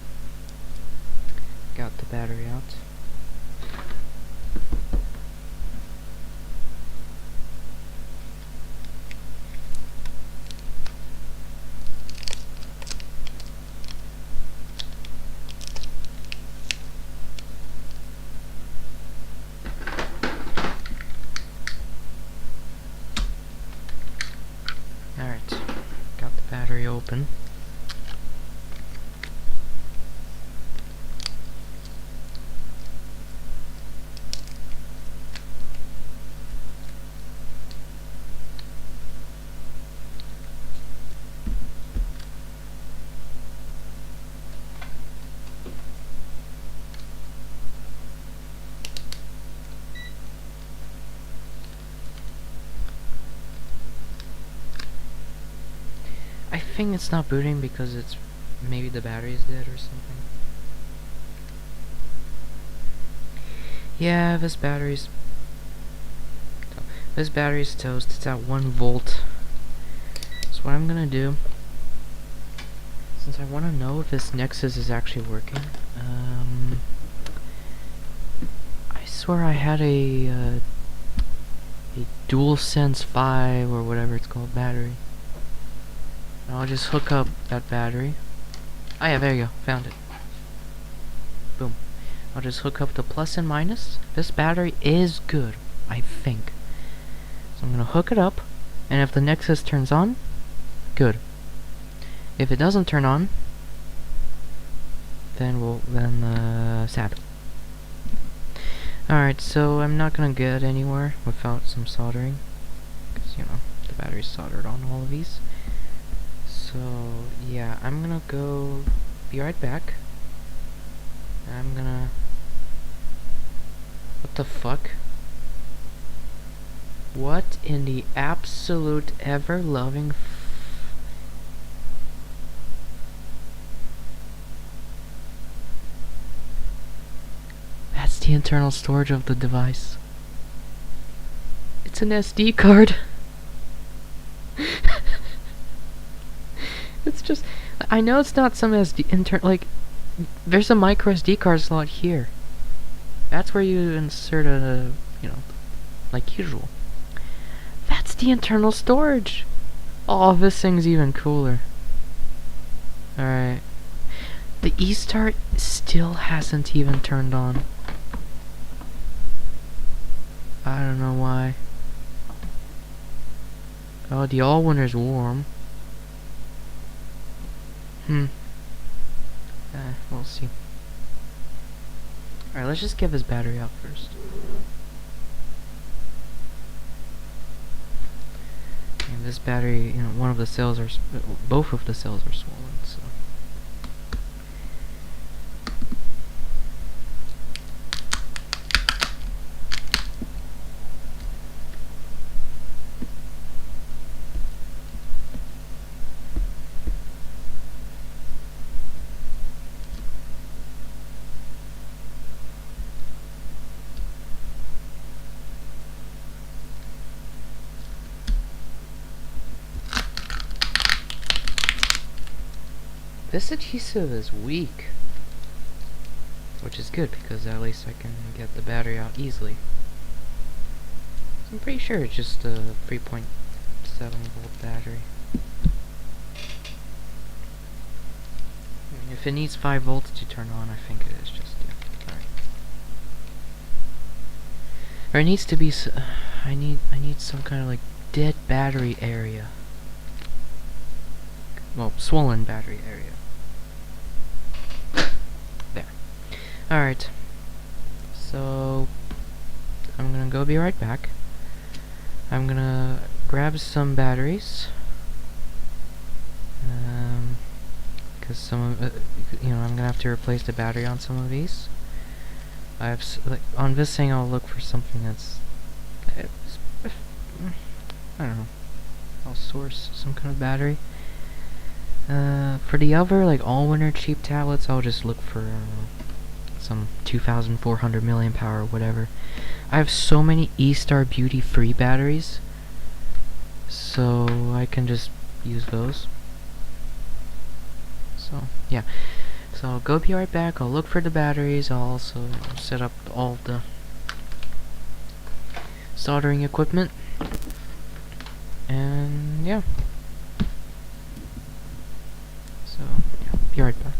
Got the battery out. Alright, got the battery open. I think it's not booting because it's maybe the battery is dead or something. Yeah, this battery's toast. It's at 1 volt. So what I'm gonna do, since I want to know if this Nexus is actually working, I swear I had a DualSense 5 or whatever it's called battery. And I'll just hook up that battery. Oh yeah, there you go, found it. Boom. I'll just hook up the plus and minus. This battery is good, I think. So I'm gonna hook it up, and if the Nexus turns on, good. If it doesn't turn on, then sad. Alright, so I'm not gonna get anywhere without some soldering, because, you know, the battery's soldered on all of these. So, yeah, I'm gonna go be right back. I'm gonna... What the fuck? What in the absolute ever-loving That's the internal storage of the device. It's an SD card. It's just... I know it's not some SD like... There's a micro SD card slot here. That's where you insert a... you know, like usual. That's the internal storage. Oh, this thing's even cooler. Alright. The eStart still hasn't even turned on. I don't know why. Oh, the Allwinner's warm. We'll see. Alright, let's just get this battery out first. And this battery, you know, one of the cells are... both of the cells are swollen, so... This adhesive is weak, which is good because at least I can get the battery out easily. I'm pretty sure it's just a 3.7 volt battery. I mean, if it needs 5 volts to turn on, I think it is just, yeah. Alright. Or it needs to be, I need some kind of like dead battery area. Well, swollen battery area. There. Alright. So, I'm gonna go be right back. I'm gonna grab some batteries. Because some of, you know, I'm gonna have to replace the battery on some of these. I have, like, on this thing I'll look for something that's, I don't know. I'll source some kind of battery. For the other, like, Allwinner cheap tablets, I'll just look for, some 2,400 milliamp hour or whatever. I have so many eStar Beauty free batteries, so I can just use those. So, yeah. So I'll go be right back, I'll look for the batteries, I'll also set up all the soldering equipment, and yeah. So, yeah, be right back.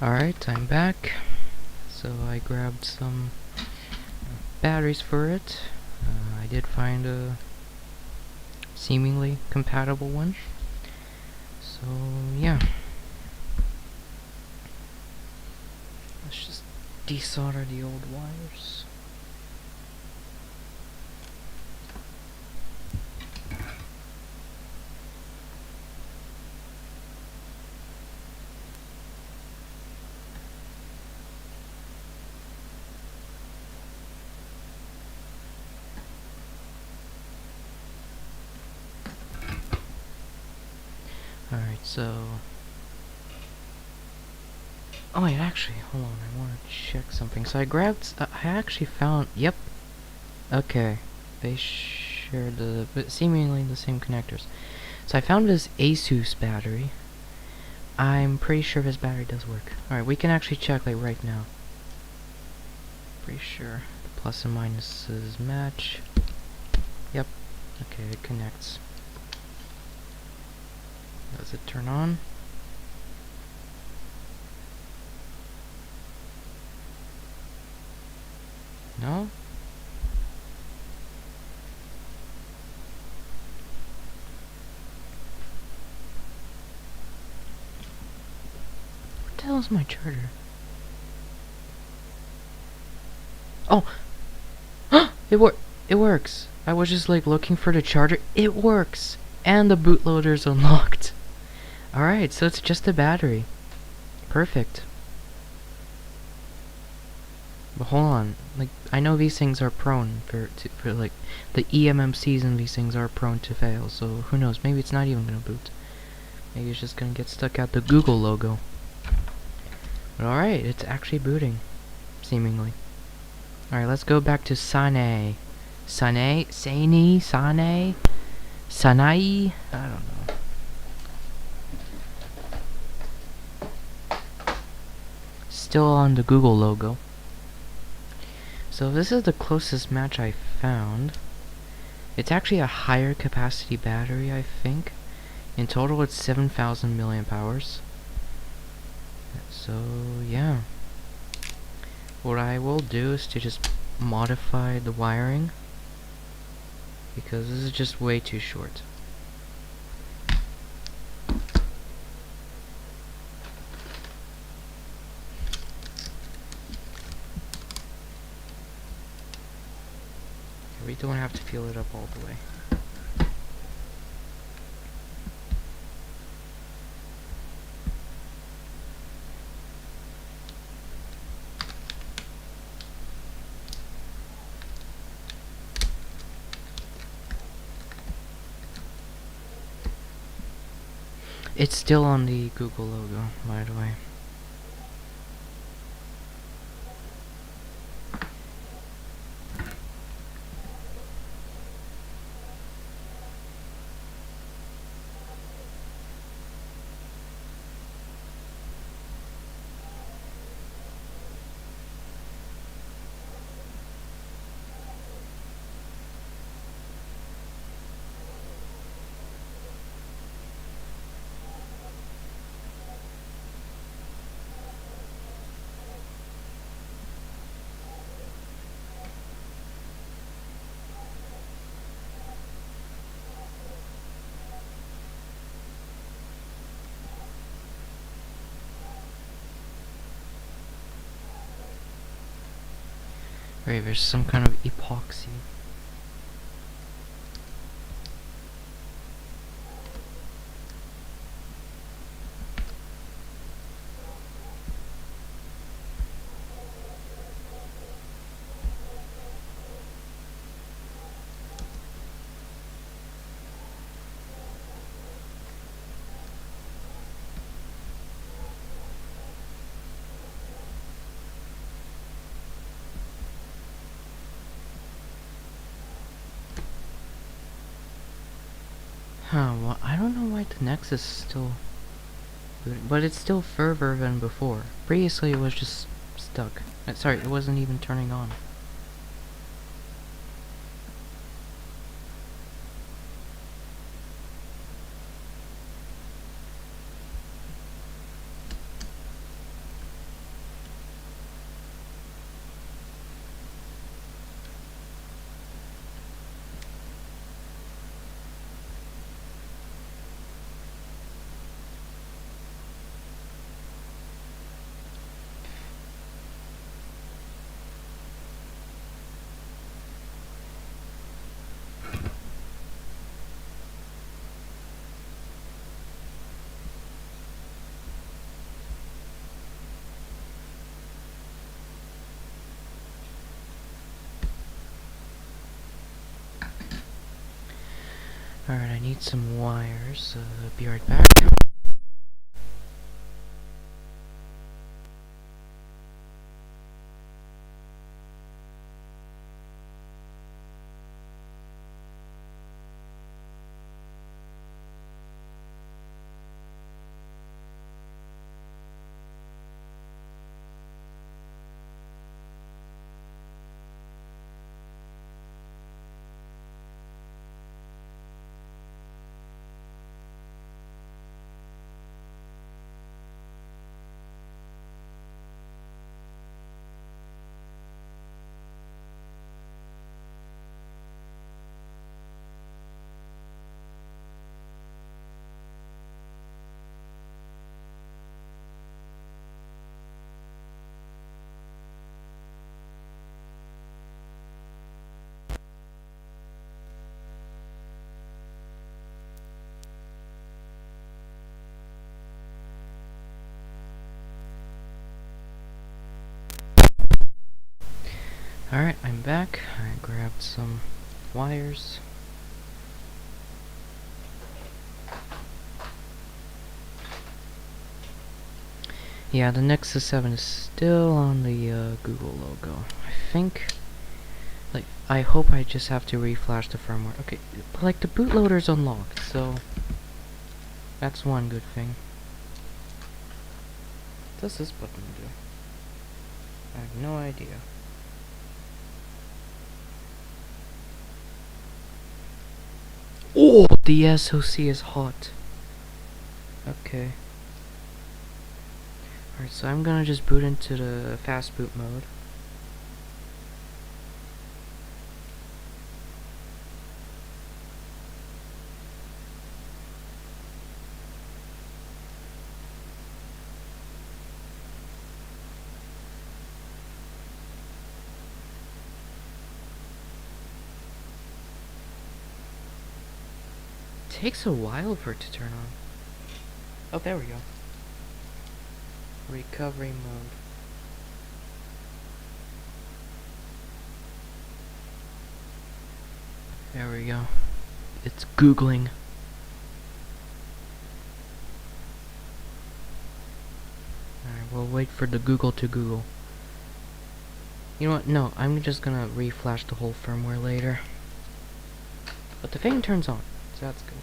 Alright, I'm back. So I grabbed some batteries for it. I did find a seemingly compatible one. So yeah. Let's just desolder the old wires. Alright, so... Oh wait, actually, hold on, I want to check something. So I grabbed... I actually found... Yep. Okay. They share but seemingly the same connectors. So I found this ASUS battery. I'm pretty sure this battery does work. Alright, we can actually check like right now. Pretty sure the plus and minuses match. Yep. Okay, it connects. Does it turn on? No? What the hell is my charger? Oh! It works! I was just like looking for the charger. It works! And the bootloader's unlocked. Alright, so it's just a battery. Perfect. But hold on, like, I know these things are prone for like, the eMMCs and these things are prone to fail, so who knows, maybe it's not even gonna boot. Maybe it's just gonna get stuck at the Google logo. But alright, it's actually booting. Seemingly. Alright, let's go back to Sane. Sanai? I don't know. Still on the Google logo. So this is the closest match I found. It's actually a higher capacity battery, I think. In total it's 7,000 milliamp hours. So yeah. What I will do is to just modify the wiring, because this is just way too short. We don't have to fill it up all the way. It's still on the Google logo, by the way. Right, there's some kind of epoxy. Huh, well, I don't know why the Nexus is still booting, but it's still further than before. Previously it was just stuck. Sorry, it wasn't even turning on. Alright, I need some wires. Be right back. Alright, I'm back. I grabbed some wires. Yeah, the Nexus 7 is still on the Google logo. I think, like, I hope I just have to reflash the firmware. Okay, but like the bootloader's unlocked, so that's one good thing. What does this button do? I have no idea. Oh, the SoC is hot. Okay. Alright, so I'm gonna just boot into the fast boot mode. Takes a while for it to turn on. Oh, there we go. Recovery mode. There we go. It's Googling. Alright, we'll wait for the Google to Google. You know what? No, I'm just gonna reflash the whole firmware later. But the thing turns on, so that's good.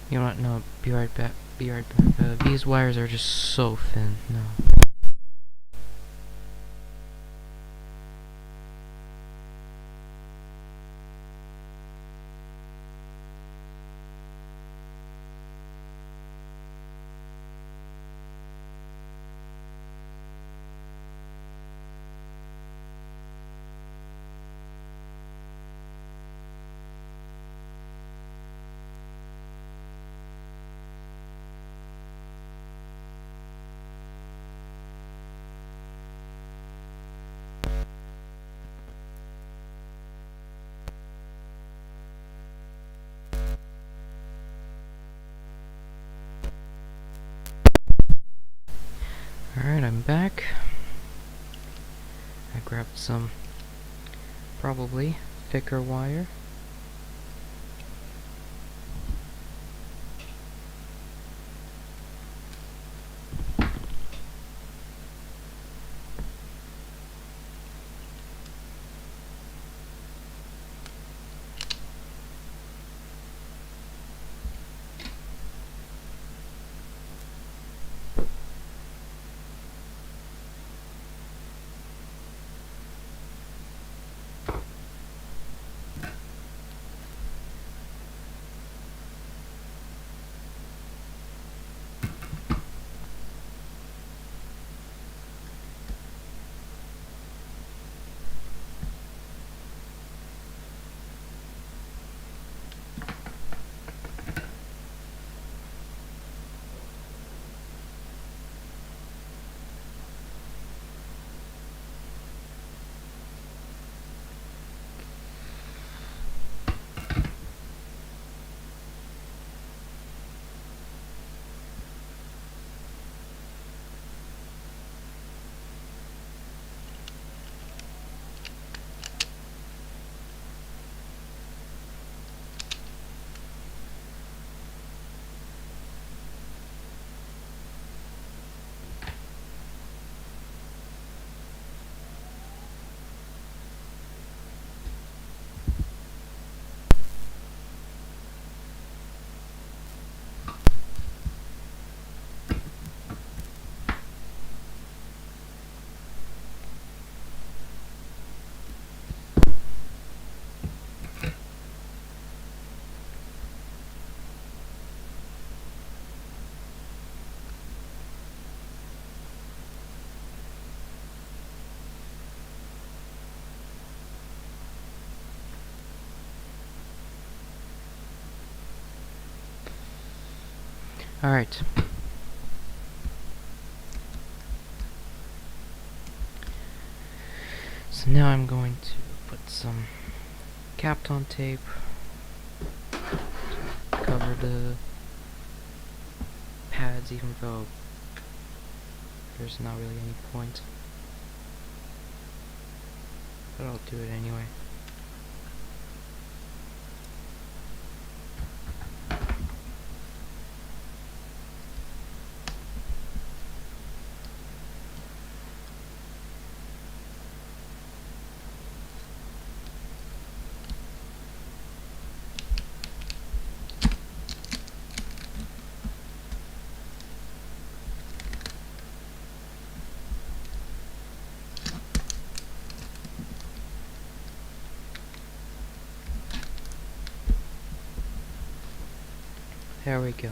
You know what? No, be right back. Be right back. These wires are just so thin. No. Alright, I'm back. I grabbed some probably thicker wire. Alright. So now I'm going to put some Kapton tape to cover the pads, even though there's not really any point. But I'll do it anyway. There we go.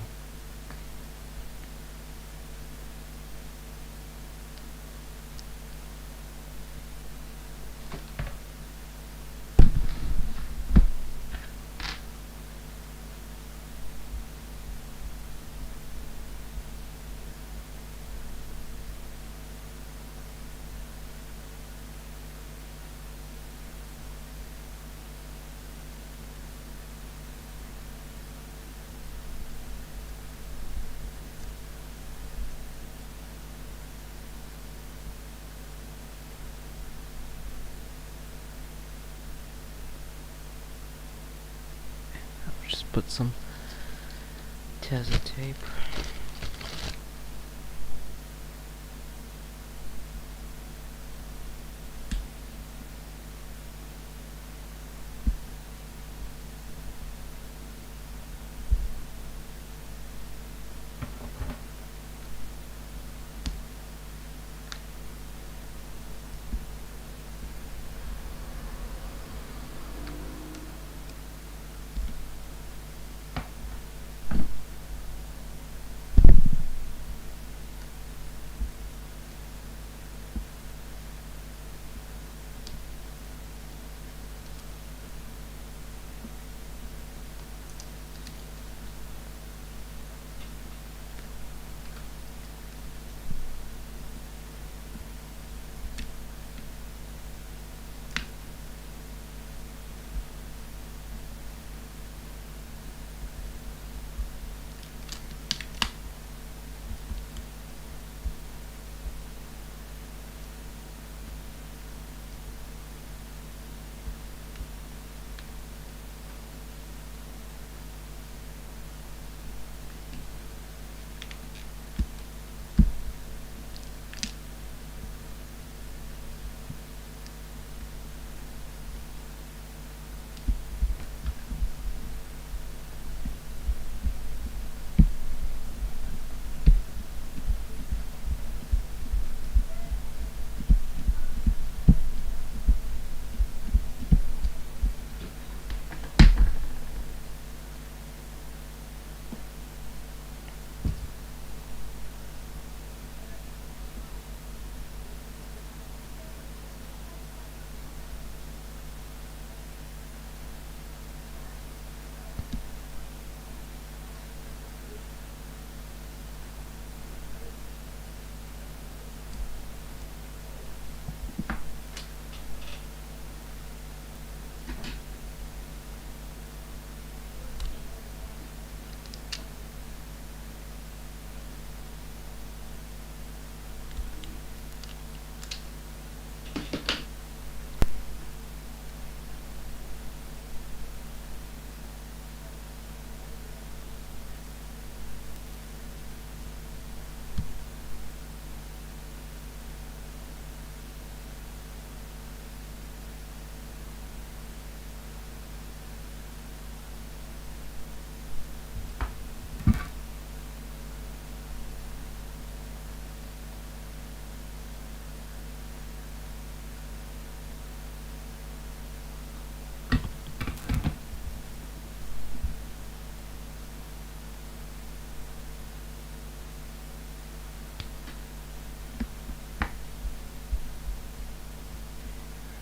I'll just put some Teza tape.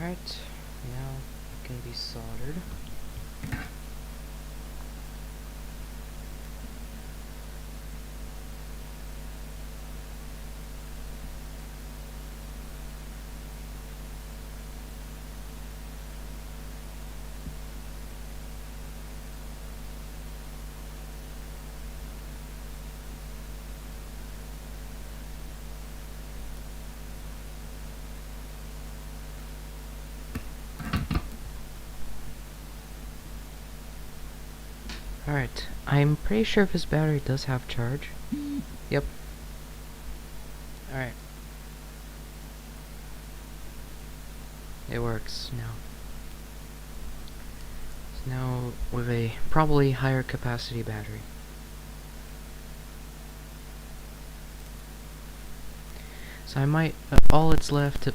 Alright, now it can be soldered. Alright, I'm pretty sure this battery does have charge. Yep. Alright. It works now. It's now with a probably higher capacity battery. So I might, all it's left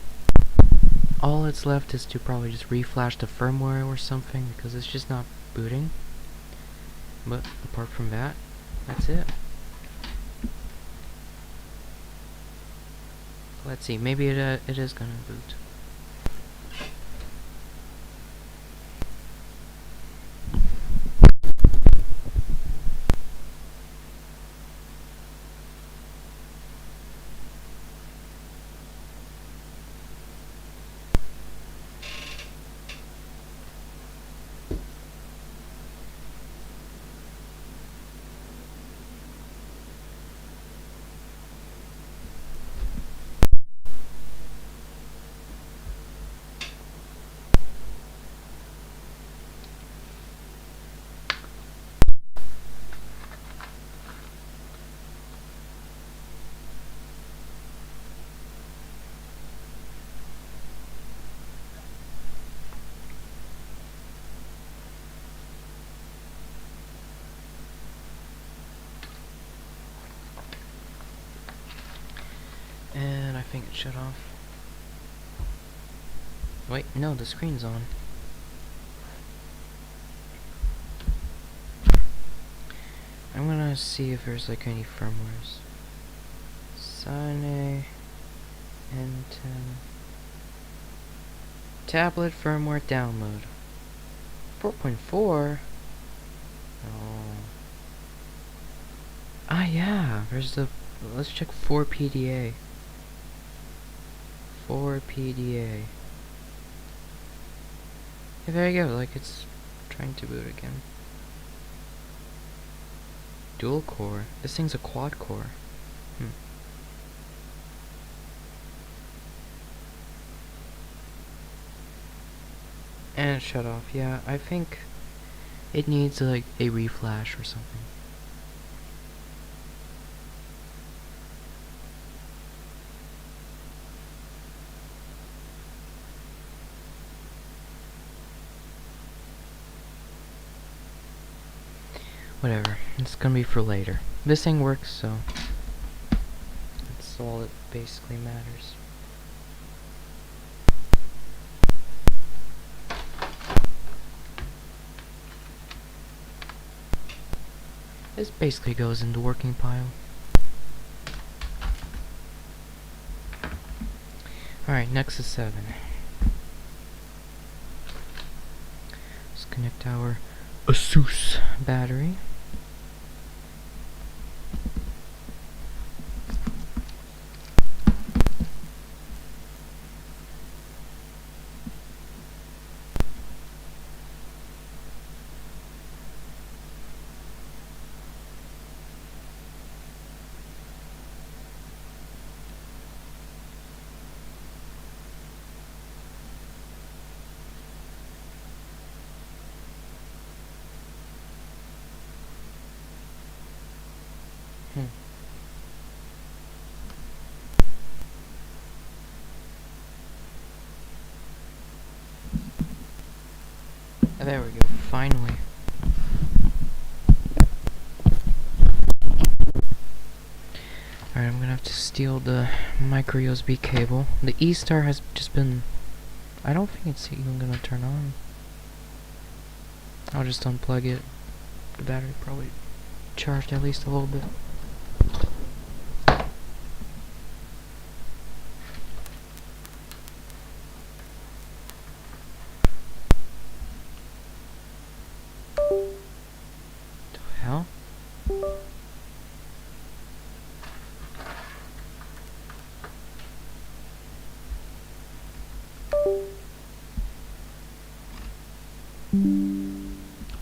is to probably just reflash the firmware or something, because it's just not booting. But apart from that, that's it. Let's see, maybe it is gonna boot. And I think it shut off. Wait, no, the screen's on. I'm gonna see if there's like any firmwares. Sine N10 tablet firmware download. 4.4. Oh. Ah yeah, there's the. Let's check 4PDA. 4PDA. Yeah, there you go. Like it's trying to boot again. Dual core. This thing's a quad core. And it shut off. Yeah, I think it needs like a reflash or something. Whatever. It's gonna be for later. This thing works, so that's all that basically matters. This basically goes in the working pile. Alright, Nexus 7. Let's connect our Asus battery. There we go, finally. Alright, I'm gonna have to steal the micro USB cable. The E-Star has just been... I don't think it's even gonna turn on. I'll just unplug it. The battery probably charged at least a little bit. The hell?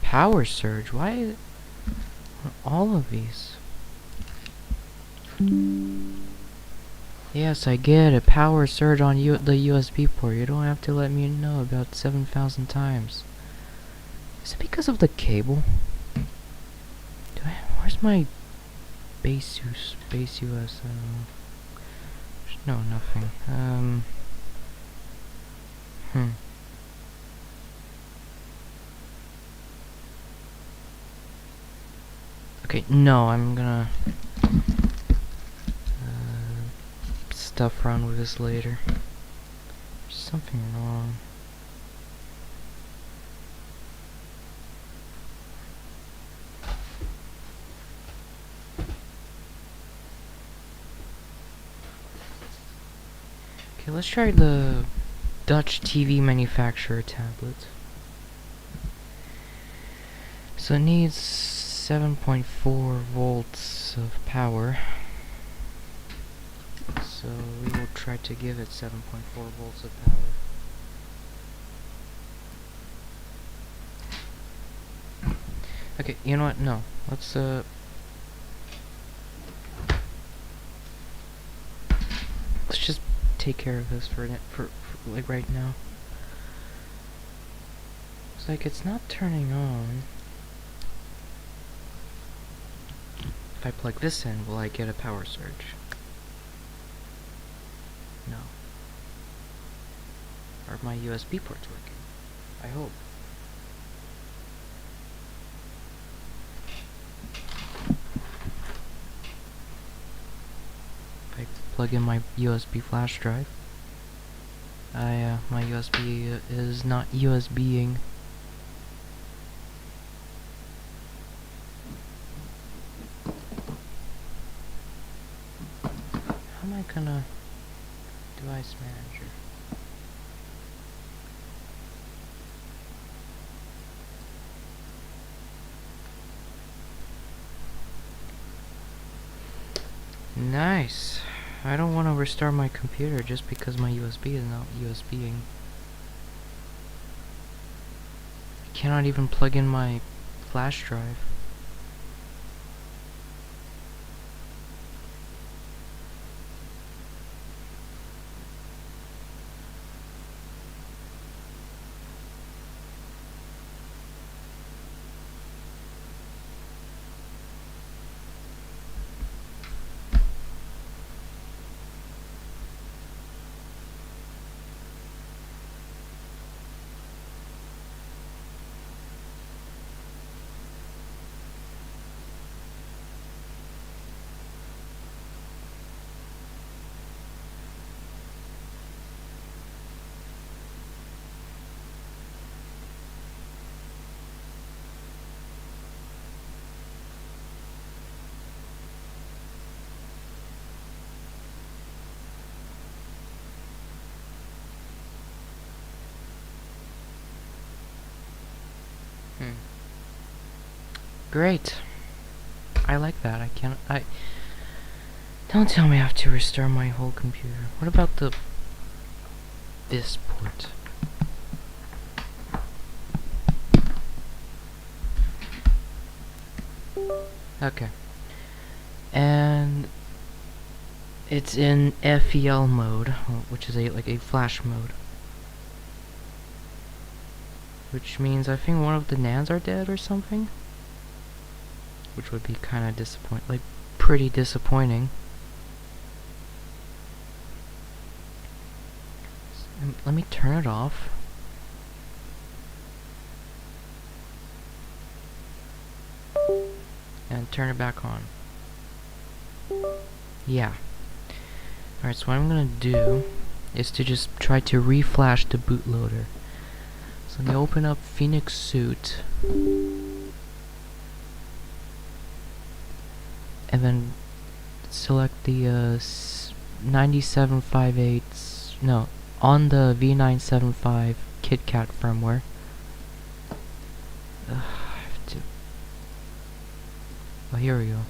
Power surge? Why all of these? Yes, I get it. Power surge on the USB port. You don't have to let me know about 7,000 times. Is it because of the cable? Where's my base US? No, nothing. Hmm. Okay, no, I'm gonna stuff around with this later. There's something wrong. Okay, let's try the Dutch TV manufacturer tablet. So it needs 7.4 volts of power. So we will try to give it 7.4 volts of power. Okay, you know what? No. Let's just take care of this for like right now. It's like it's not turning on. If I plug this in, will I get a power surge? No. Are my USB ports working? I hope. If I plug in my USB flash drive, my USB is not USBing. How am I gonna device manager? Nice. I don't want to restart my computer just because my USB is not USBing. I cannot even plug in my flash drive. Great. I like that. I don't tell me I have to restart my whole computer. What about this port? Okay. And it's in FEL mode, which is like a flash mode. Which means I think one of the NANDs are dead or something. Which would be kind of pretty disappointing. Let me turn it off. And turn it back on. Yeah. Alright, so what I'm gonna do is to just try to reflash the bootloader. So let me open up Phoenix Suite. And then select the 9758, no, on the V975 KitKat firmware. I have to. Oh, here we go.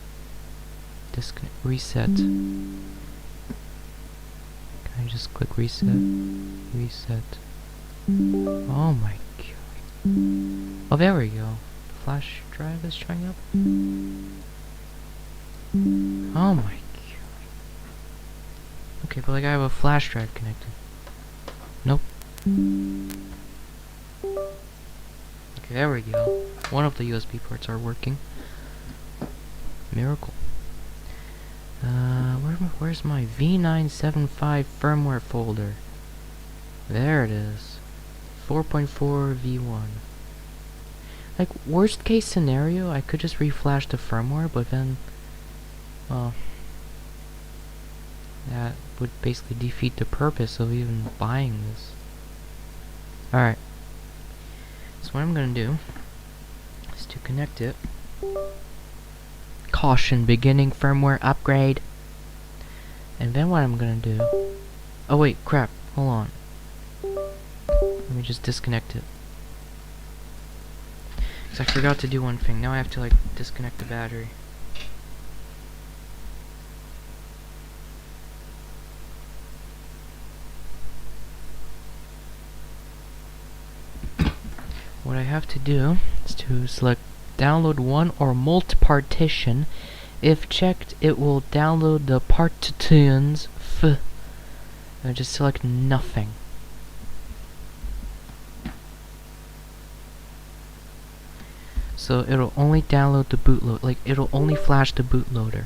Disconnect, reset. Can I just click reset? Reset. Oh my god. Oh, there we go. Flash drive is showing up. Oh my god. Okay, but like I have a flash drive connected. Nope. Okay, there we go. One of the USB ports are working. Miracle. Where's my V975 firmware folder? There it is. 4.4 V1. Like, worst case scenario, I could just reflash the firmware, but then, well, that would basically defeat the purpose of even buying this. Alright. So what I'm gonna do is to connect it. Caution, beginning firmware upgrade. And then what I'm gonna do... Oh wait, crap, hold on. Let me just disconnect it. Cause I forgot to do one thing. Now I have to, like, disconnect the battery. What I have to do is to select download one or multi-partition. If checked, it will download the partitions. And just select nothing. So it'll only download the bootloader, like it'll only flash the bootloader.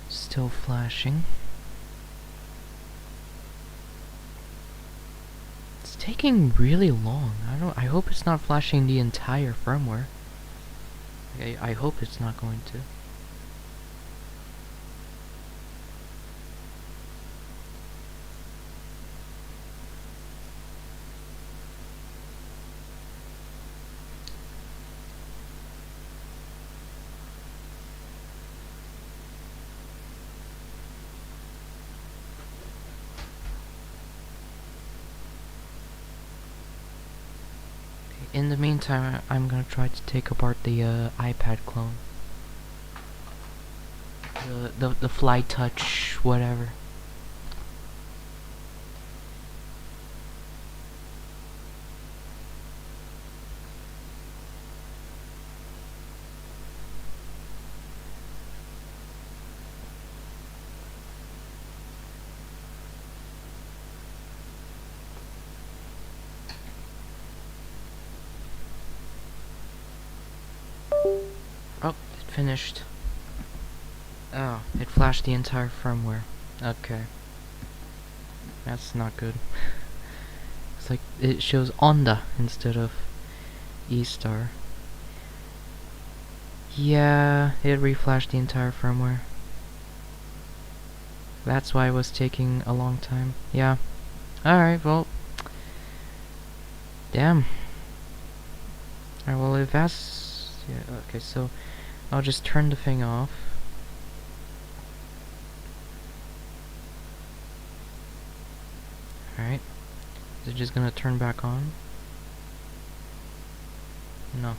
Still flashing. It's taking really long. I hope it's not flashing the entire firmware. I hope it's not going to. In the meantime, I'm gonna try to take apart the iPad clone. The Fly Touch, whatever. Oh, it finished. Oh, it flashed the entire firmware. Okay. That's not good. It's like, it shows Onda instead of E-Star. Yeah, it reflashed the entire firmware. That's why it was taking a long time. Yeah. Alright, well. Damn. Alright, well, if that's... Yeah, okay, so I'll just turn the thing off. Alright. Is it just gonna turn back on? No.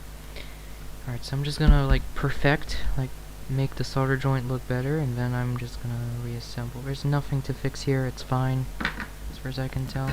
Alright, so I'm just gonna, like, perfect, like, make the solder joint look better, and then I'm just gonna reassemble. There's nothing to fix here, it's fine, as far as I can tell.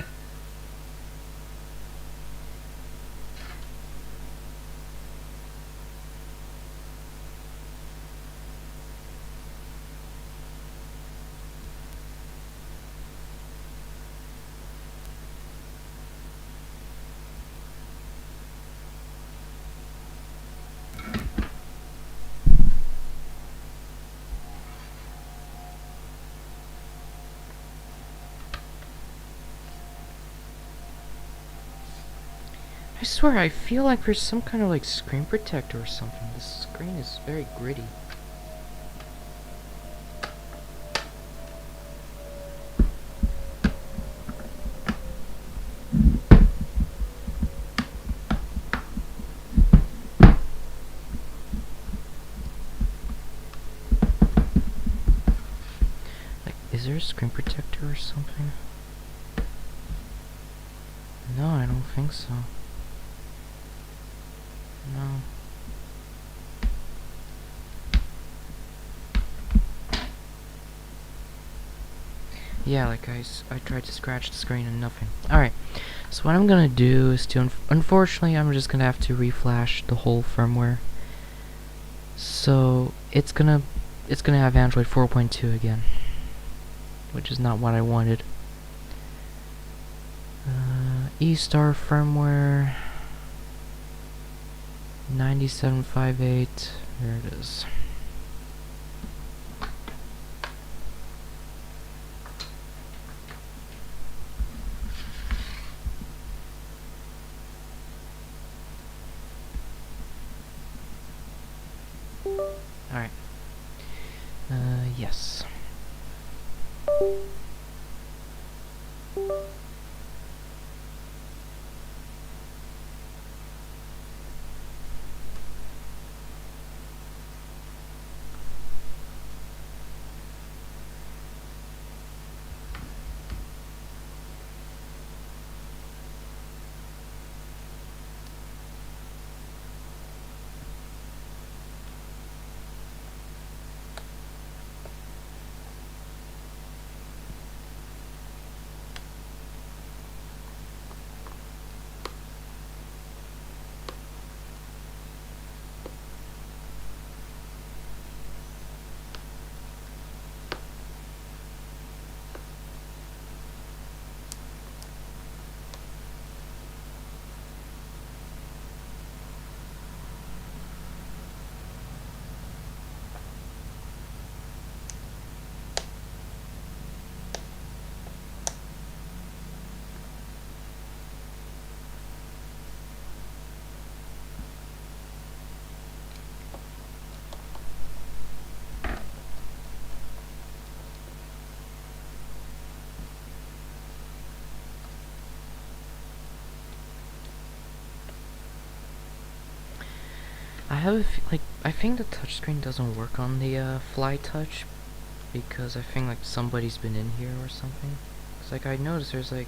I swear, I feel like there's some kind of like screen protector or something. This screen is very gritty. Like, is there a screen protector or something? No, I don't think so. No. Yeah, like I tried to scratch the screen and nothing. Alright, so what I'm gonna do is to, unfortunately, I'm just gonna have to reflash the whole firmware. So, it's gonna have Android 4.2 again, which is not what I wanted. E-Star firmware 9758, there it is. Alright. Yes. I think the touchscreen doesn't work on the Fly Touch because I think like somebody's been in here or something. Cause like I noticed there's like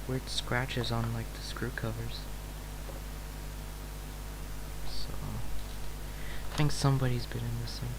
weird scratches on like the screw covers. So I think somebody's been in this thing.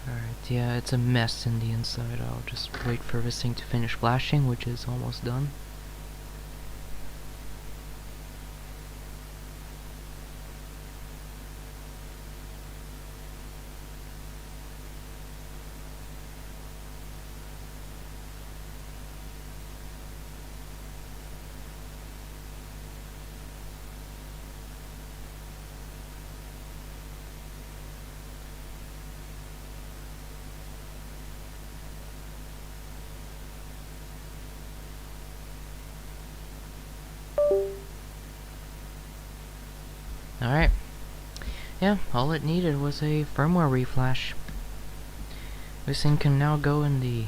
Alright, yeah, it's a mess in the inside. I'll just wait for this thing to finish flashing, which is almost done. Alright. Yeah, all it needed was a firmware reflash. This thing can now go in the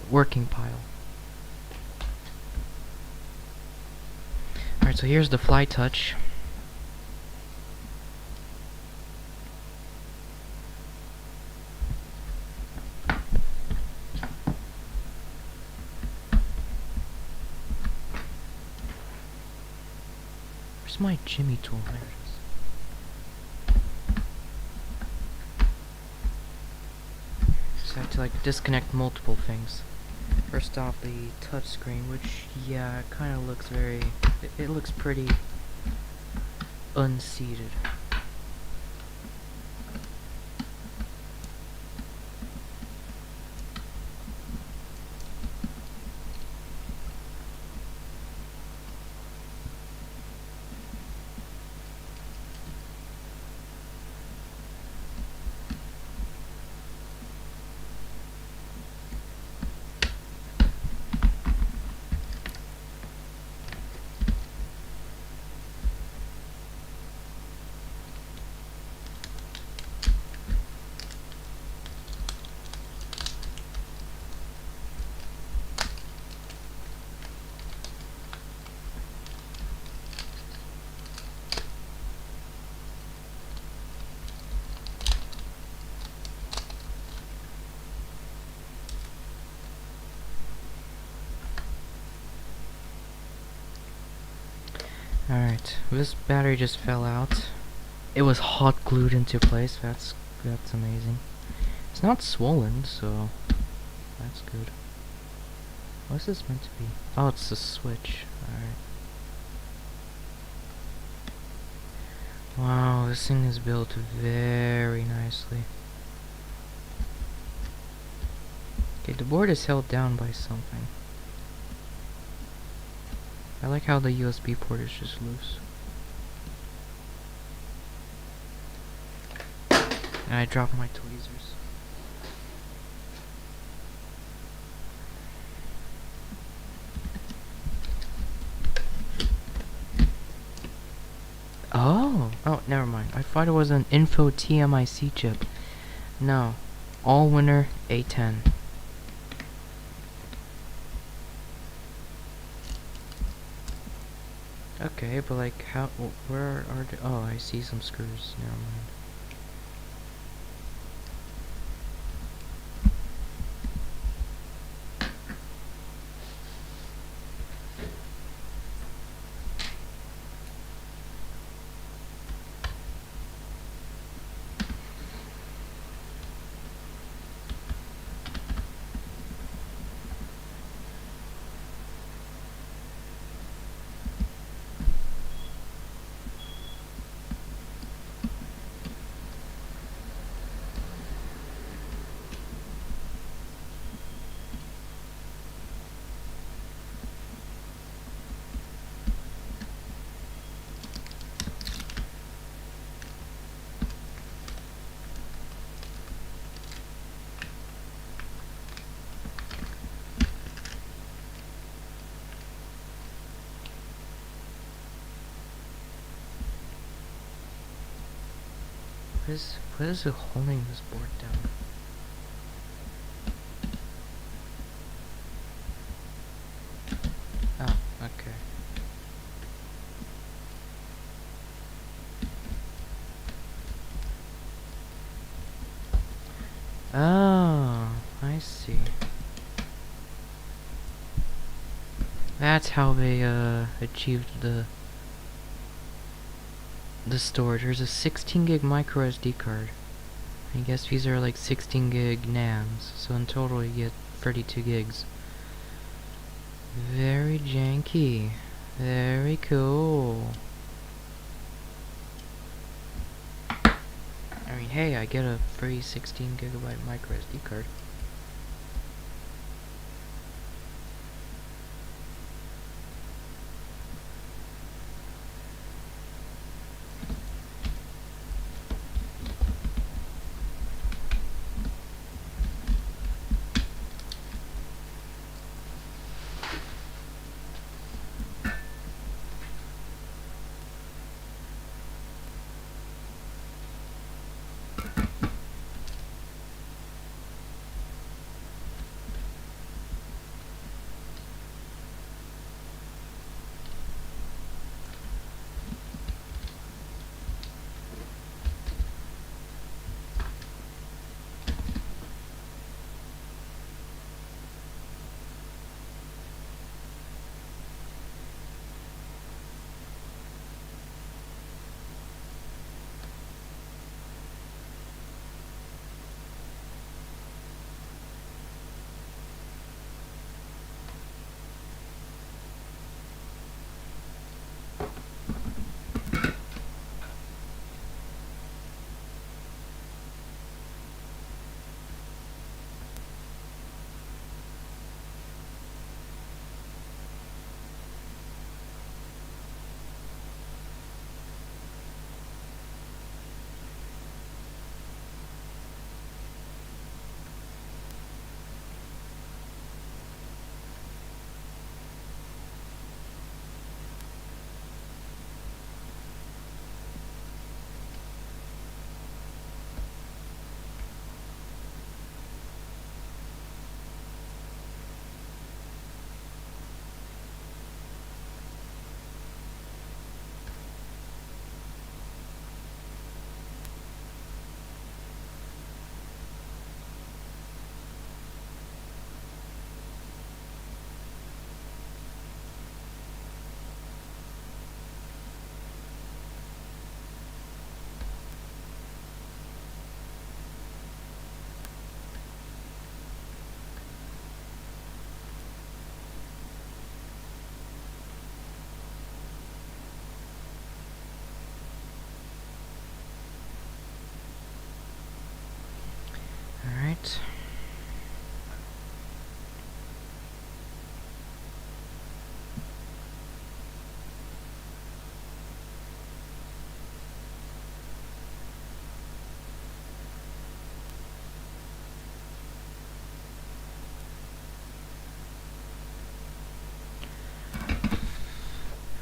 working pile. Alright, so here's the Fly Touch. Where's my Jimmy tool? There it is. So I have to like disconnect multiple things. First off, the touchscreen, which yeah, it kind of looks very. It looks pretty unseated. Alright, this battery just fell out. It was hot glued into place. That's amazing. It's not swollen, so that's good. What's this meant to be? Oh, it's a switch. Alright. Wow, this thing is built very nicely. Okay, the board is held down by something. I like how the USB port is just loose. And I dropped my tweezers. Oh, never mind. I thought it was an Info TMIC chip. No. Allwinner A10. Okay, but like, how, where are the, oh, I see some screws, never mind. What is it holding this board down? Oh, okay. Oh, I see. That's how they achieved the storage. There's a 16 gig micro SD card. I guess these are like 16 gig NANDs, so in total you get 32 gigs. Very janky. Very cool. I mean, hey, I get a free 16 gigabyte micro SD card.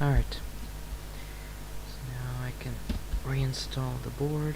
Alright. So now I can reinstall the board.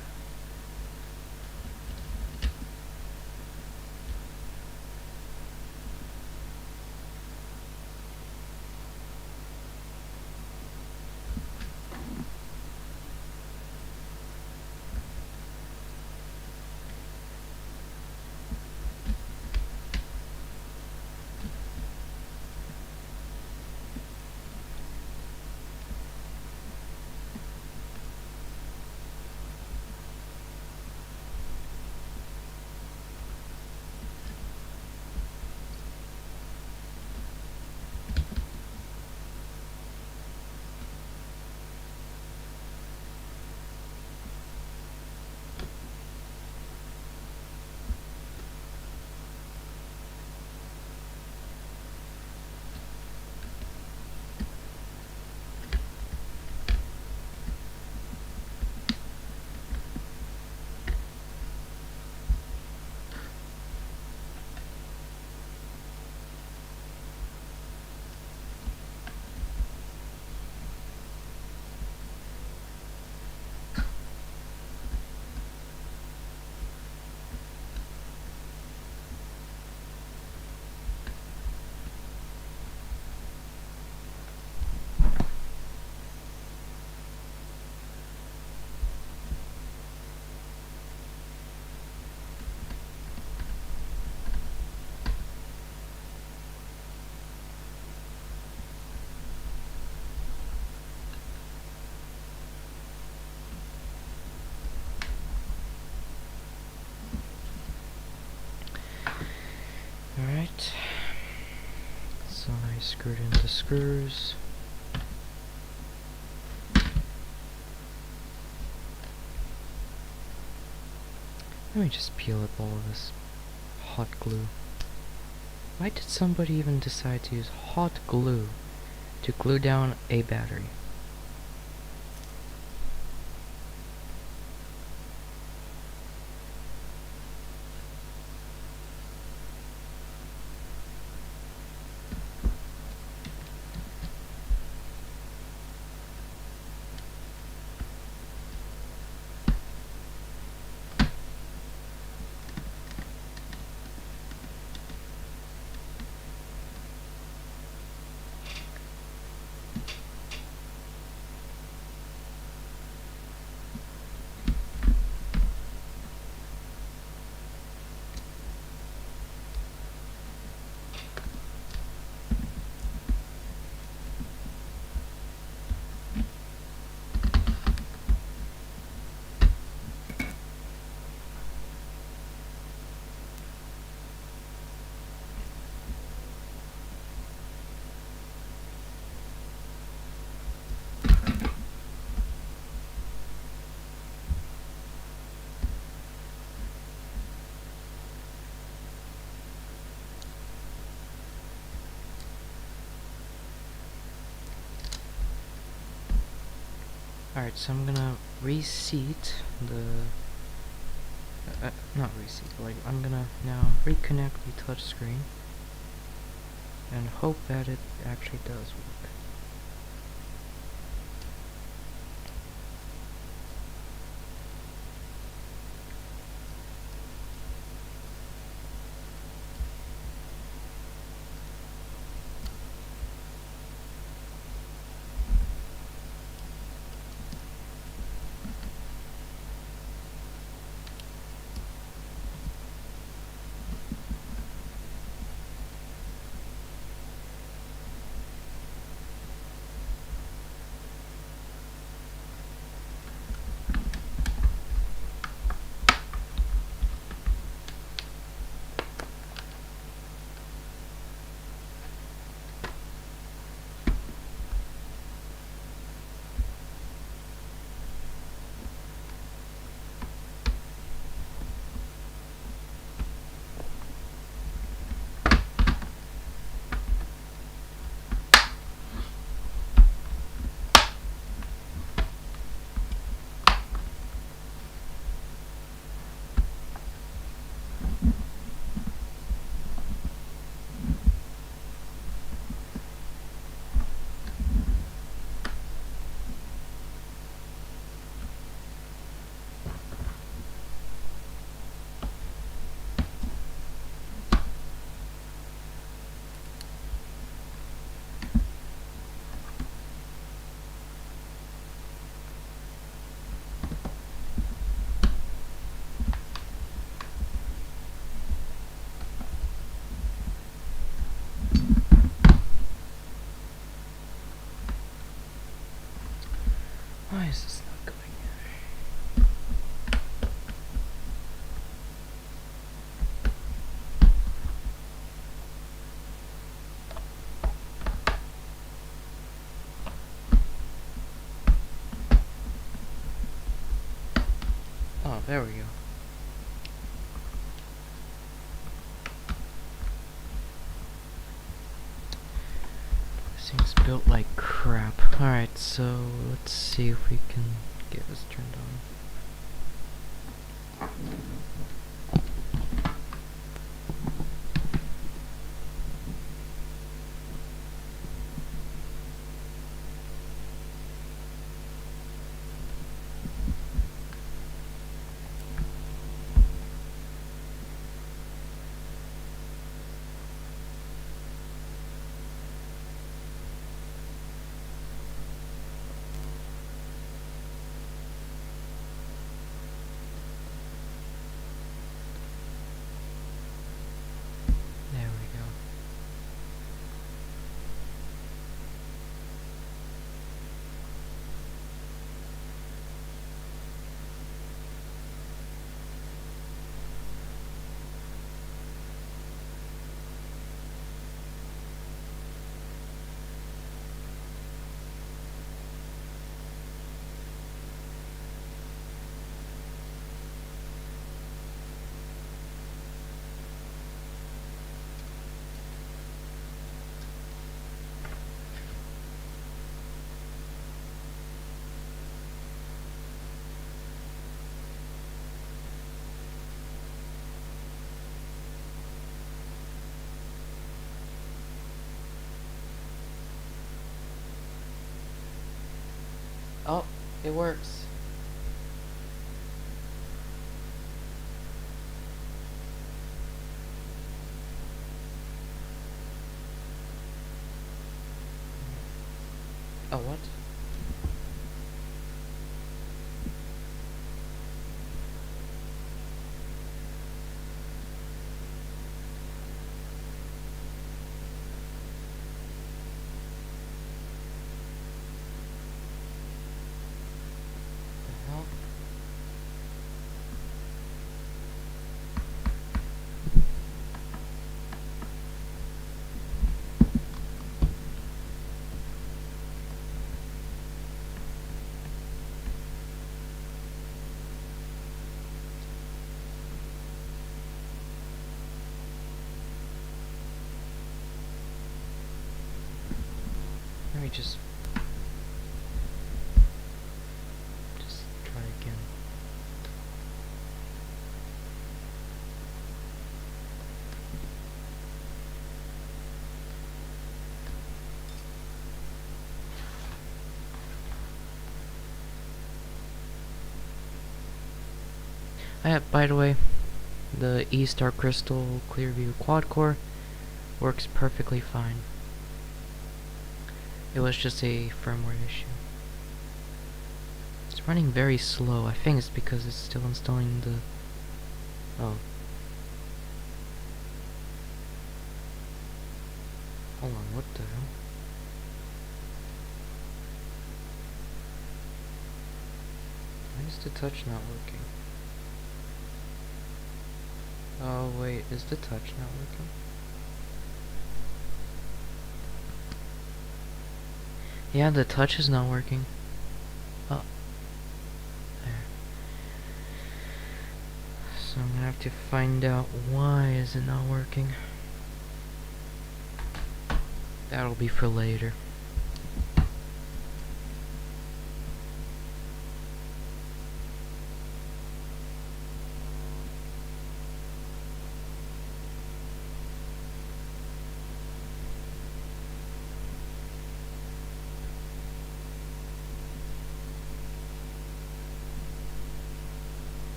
Alright. So I screwed in the screws. Let me just peel up all of this hot glue. Why did somebody even decide to use hot glue to glue down a battery? Alright, so I'm gonna reseat the... not reseat, like, I'm gonna now reconnect the touchscreen and hope that it actually does work. Why is this not going in? Oh, there we go. This thing's built like crap. Alright, so let's see if we can get this turned on. There we go. Oh, it works. Oh, what? The hell? Let me just try again. By the way, the E-Star Crystal Clearview quad core works perfectly fine. It was just a firmware issue. It's running very slow. I think it's because it's still installing the... Oh. Hold on, what the hell? Why is the touch not working? Oh wait, is the touch not working? Yeah, the touch is not working. Oh. There. So I'm gonna have to find out why is it not working. That'll be for later.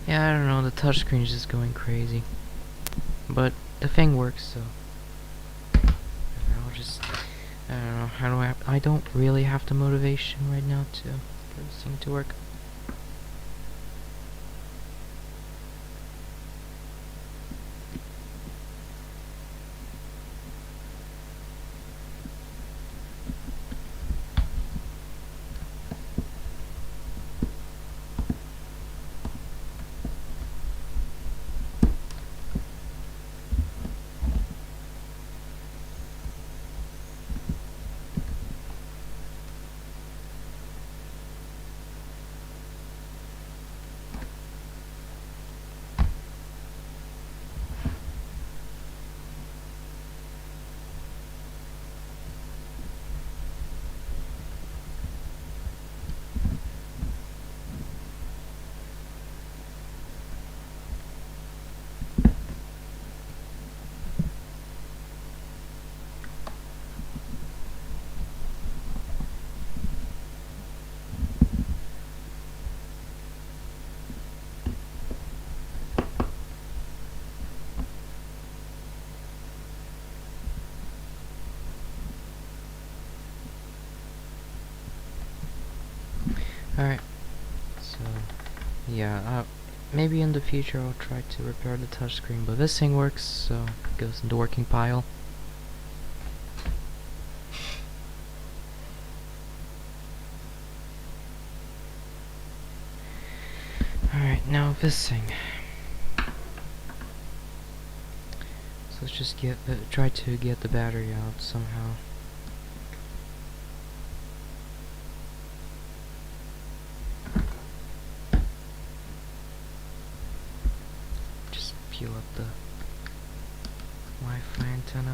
Yeah, I don't know, the touchscreen is just going crazy. But the thing works, so I'll just, I don't know, how do I don't really have the motivation right now for this thing to work. Alright, so yeah, maybe in the future I'll try to repair the touchscreen, but this thing works, so it goes in the working pile. Alright, now this thing. So let's just try to get the battery out somehow. Just peel up the Wi-Fi antenna.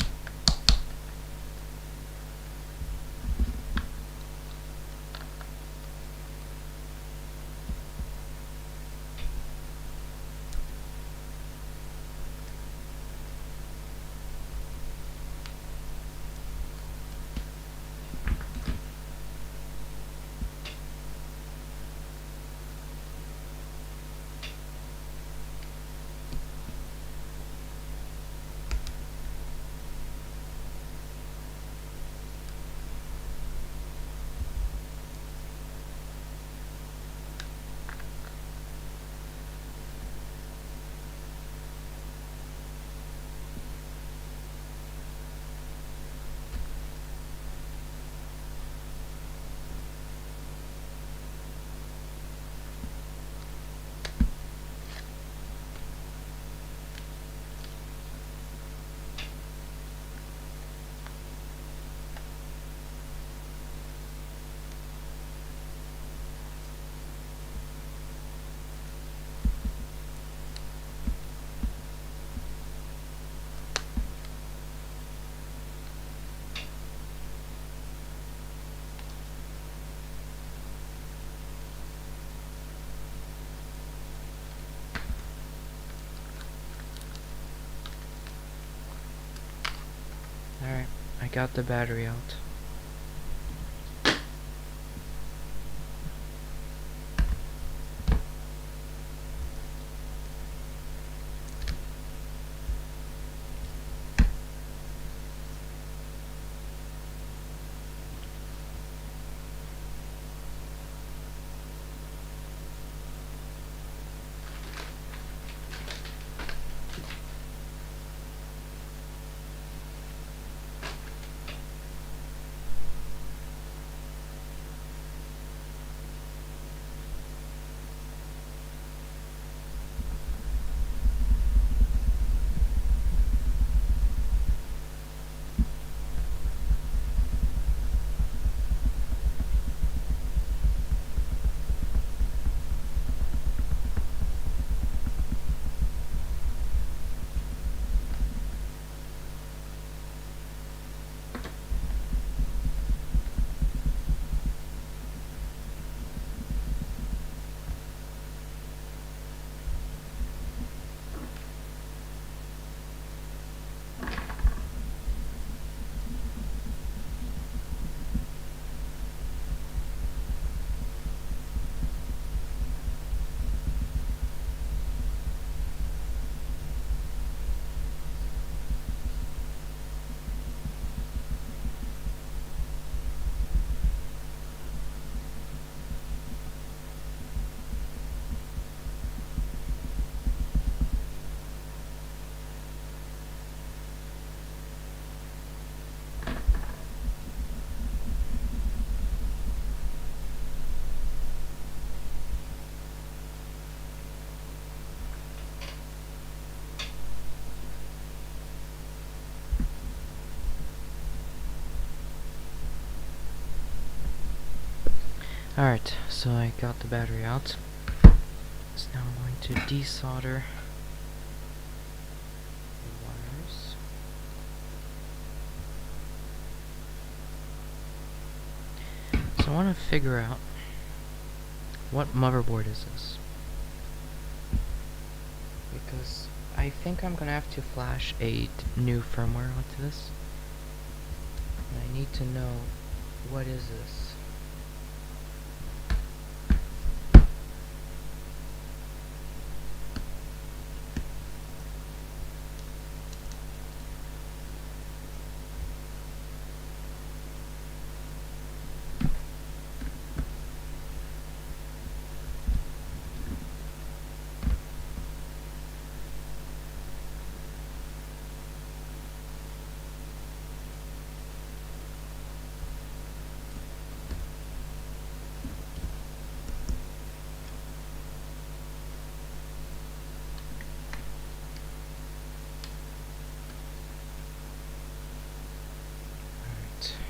Alright, I got the battery out. Alright, so I got the battery out. So now I'm going to desolder the wires. So I want to figure out what motherboard is this. Because I think I'm gonna have to flash a new firmware onto this. And I need to know what is this.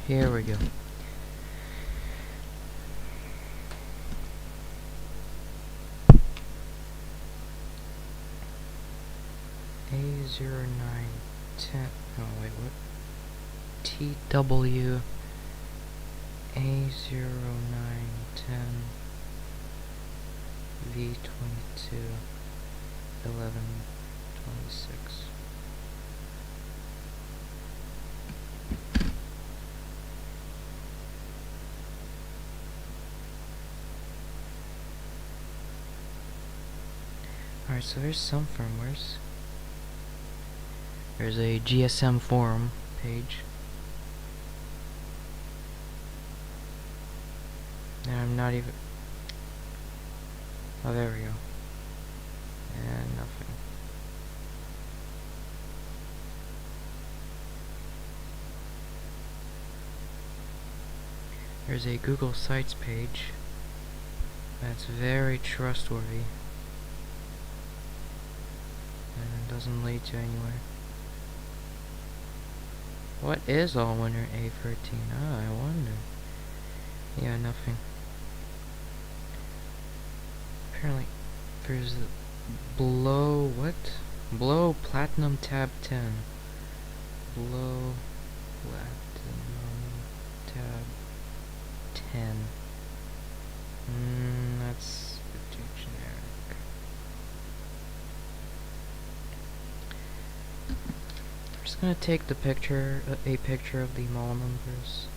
Here we go. A0910. Oh wait, what? TW A0910 V22 1126. Alright, so there's some firmwares. There's a GSM forum page. And I'm not even... Oh, there we go. And nothing. There's a Google Sites page. That's very trustworthy. And doesn't lead to anywhere. What is Allwinner A13? Ah, I wonder. Yeah, nothing. Apparently, there's a what? Below Platinum Tab 10. Below Platinum Tab 10. That's too generic. I'm just gonna take the picture, a picture of the mall numbers.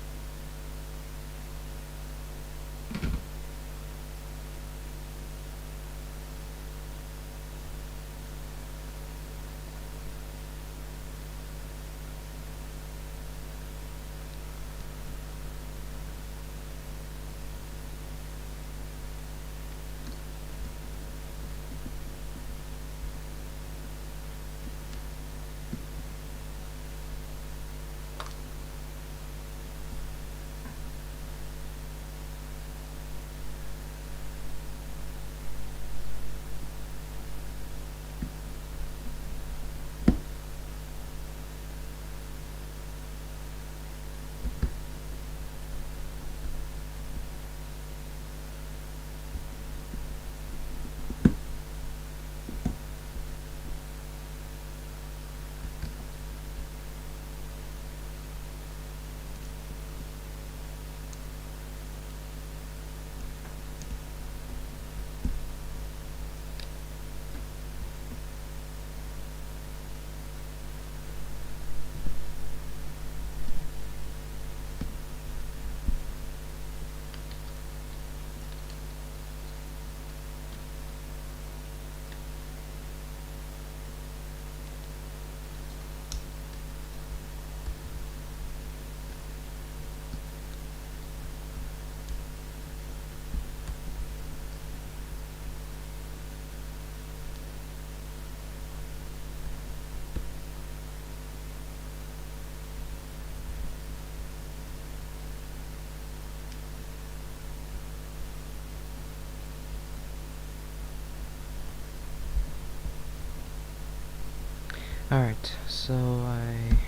Alright, so I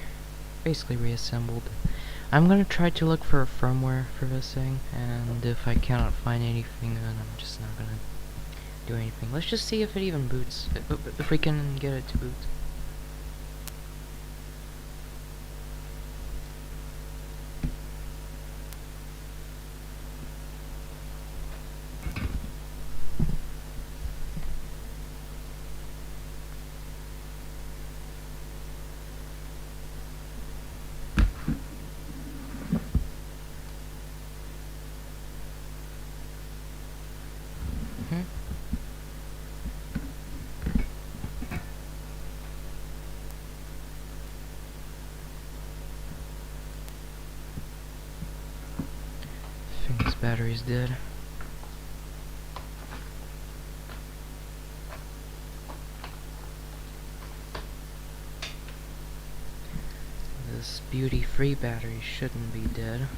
basically reassembled. I'm gonna try to look for a firmware for this thing, and if I cannot find anything, then I'm just not gonna do anything. Let's just see if it even boots. If we can get it to boot. I think this battery's dead. This beauty-free battery shouldn't be dead.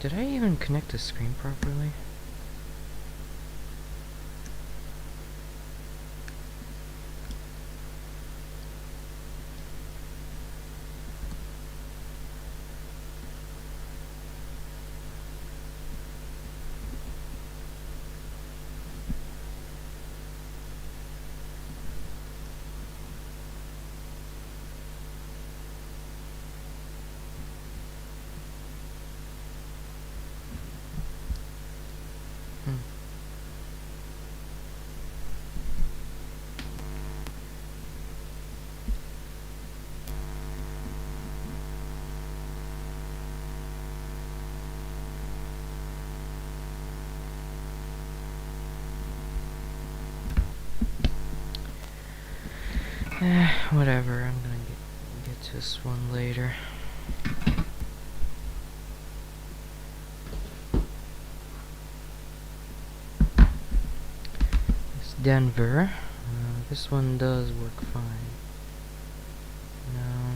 Did I even connect the screen properly? Hmm. Whatever, I'm gonna get to this one later. It's Denver. This one does work fine. No.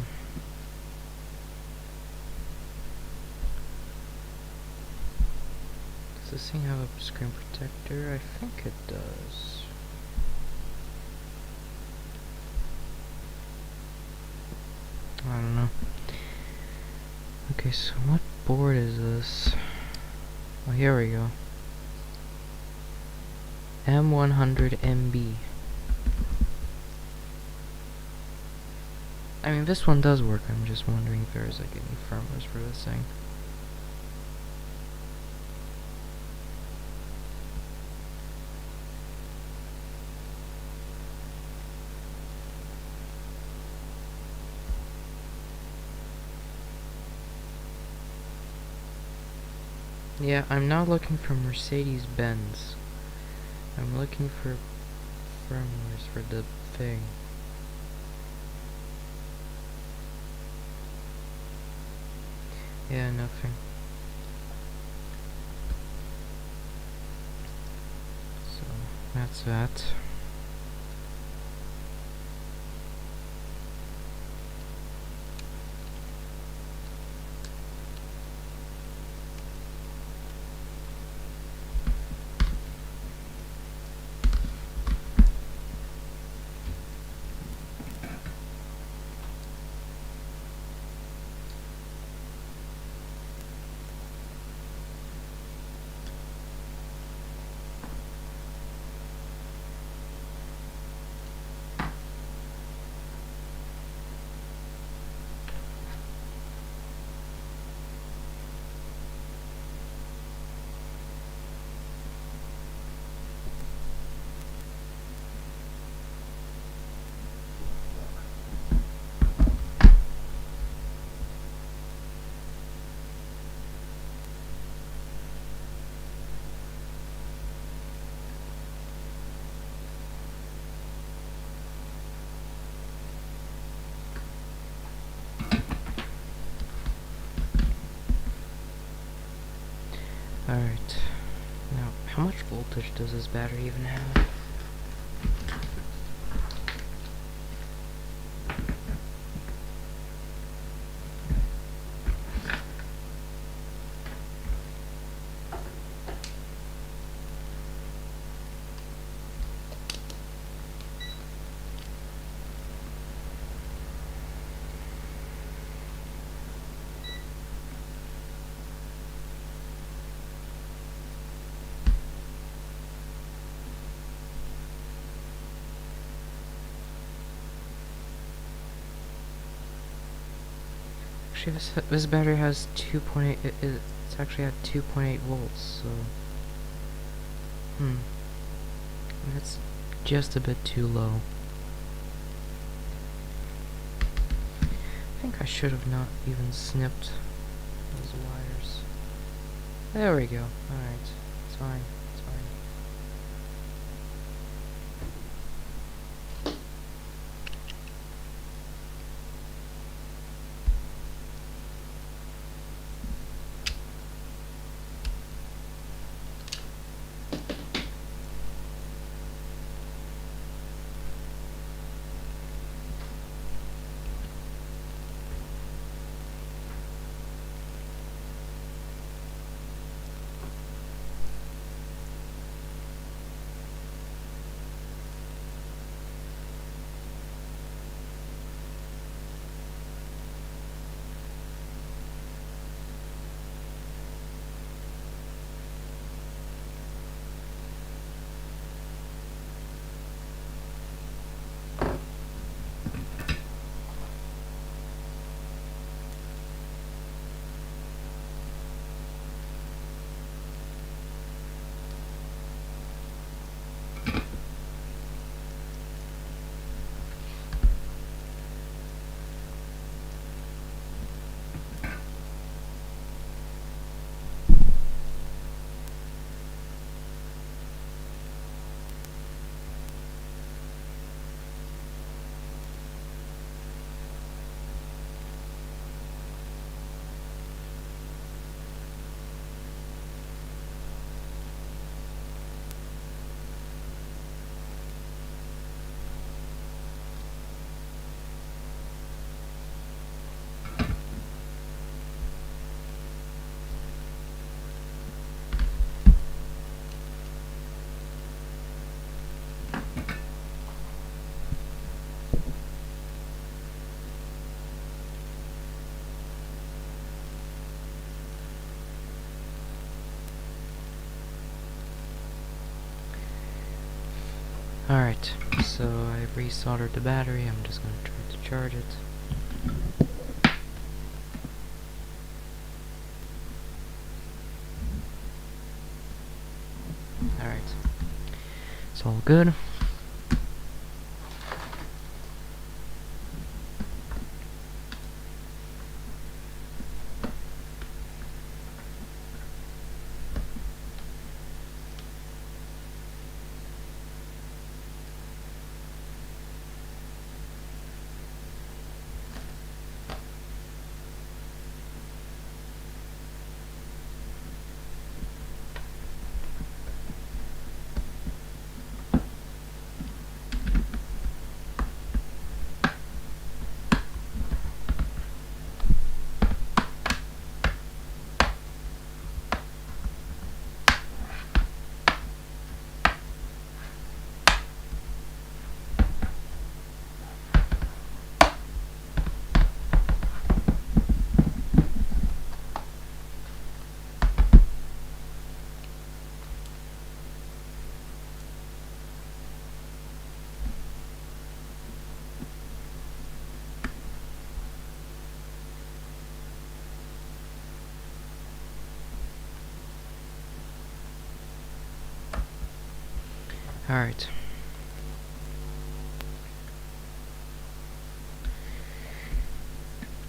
Does this thing have a screen protector? I think it does. I don't know. Okay, so what board is this? Oh, here we go. M100MB. I mean, this one does work. I'm just wondering if there's like any firmwares for this thing. Yeah, I'm not looking for Mercedes-Benz. I'm looking for firmwares for the thing. Yeah, nothing. So, that's that. Alright. Now, how much voltage does this battery even have? Actually, this battery has 2.8. It's actually at 2.8 volts. So, that's just a bit too low. I think I should have not even snipped those wires. There we go. Alright. It's fine. It's fine. Alright, so I resoldered the battery. I'm just gonna try to charge it. Alright, it's all good. Alright.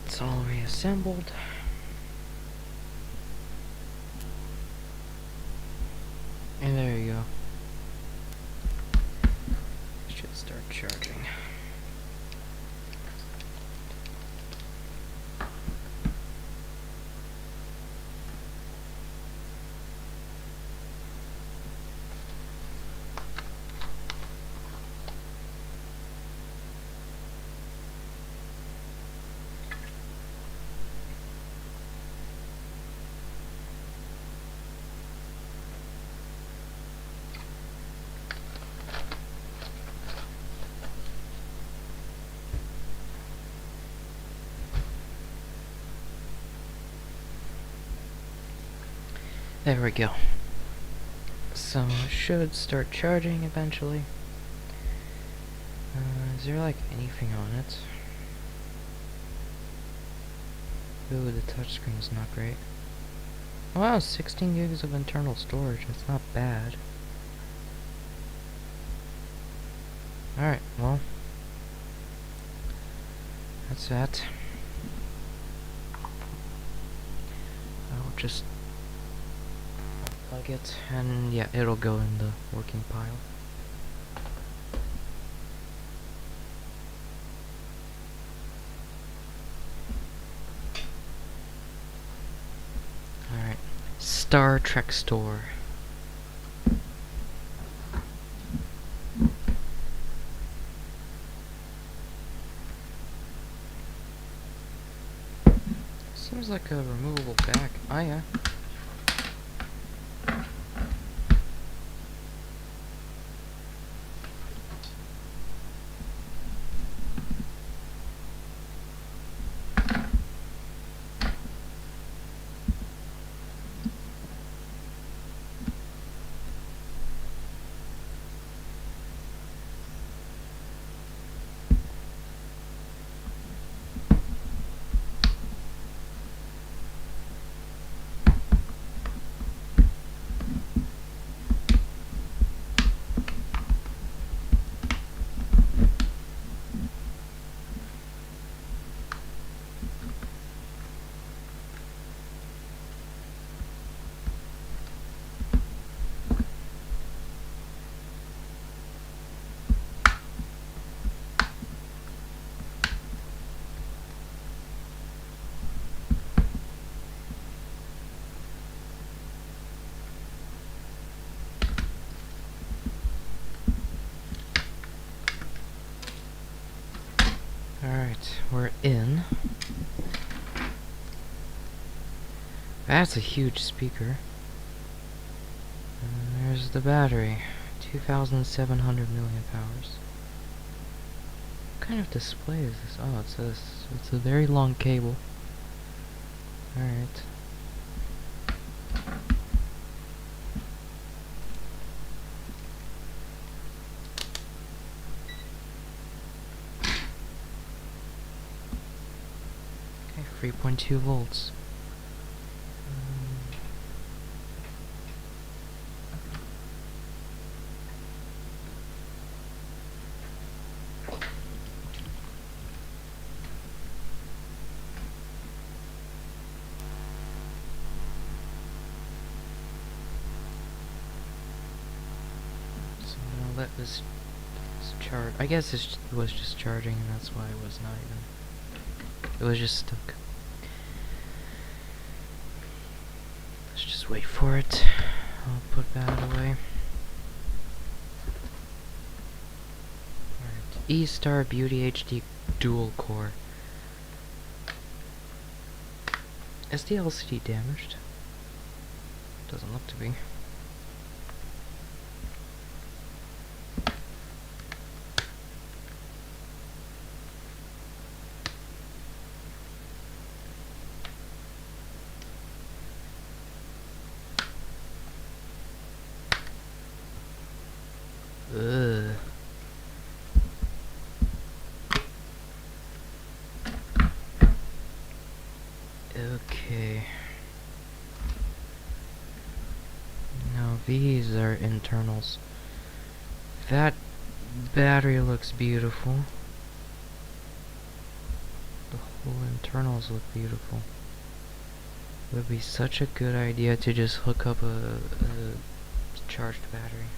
It's all reassembled. And there you go. Should start charging. There we go. So it should start charging eventually. Is there like anything on it? Ooh, the touchscreen is not great. Wow, 16 gigs of internal storage. That's not bad. Alright, well, that's that. I'll just plug it, and yeah, it'll go in the working pile. Alright, Star Trek Store. Seems like a removable back. Oh yeah. Alright, we're in. That's a huge speaker. And there's the battery. 2,700 milliamp hours. What kind of display is this? Oh, it's this. It's a very long cable. Alright. 3.2 volts. So now let this charge. I guess it was just charging, and that's why it was not even. It was just stuck. Let's just wait for it. I'll put that away. Alright. E-Star Beauty HD dual core. Is the LCD damaged? Doesn't look to be. Ugh. Okay. Now these are internals. That battery looks beautiful. The whole internals look beautiful. It would be such a good idea to just hook up a charged battery.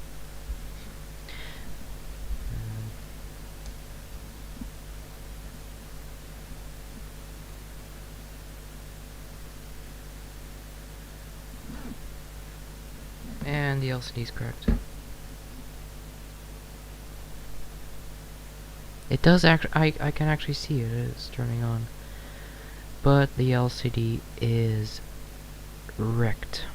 And the LCD's cracked. It does I can actually see it is turning on. But the LCD is wrecked.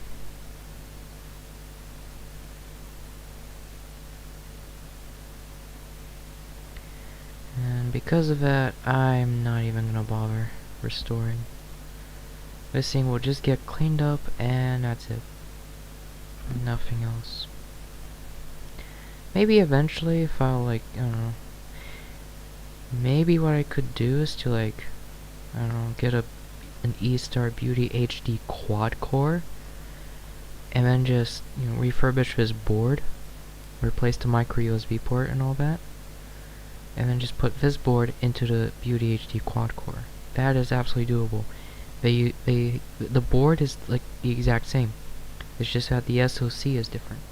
And because of that, I'm not even gonna bother restoring. This thing will just get cleaned up and that's it. Nothing else. Maybe eventually if I'll like, I don't know. Maybe what I could do is to like, I don't know, get an E-Star Beauty HD quad core and then just, you know, refurbish his board, replace the micro USB port and all that, and then just put this board into the Beauty HD quad core. That is absolutely doable. The board is like the exact same. It's just that the SoC is different.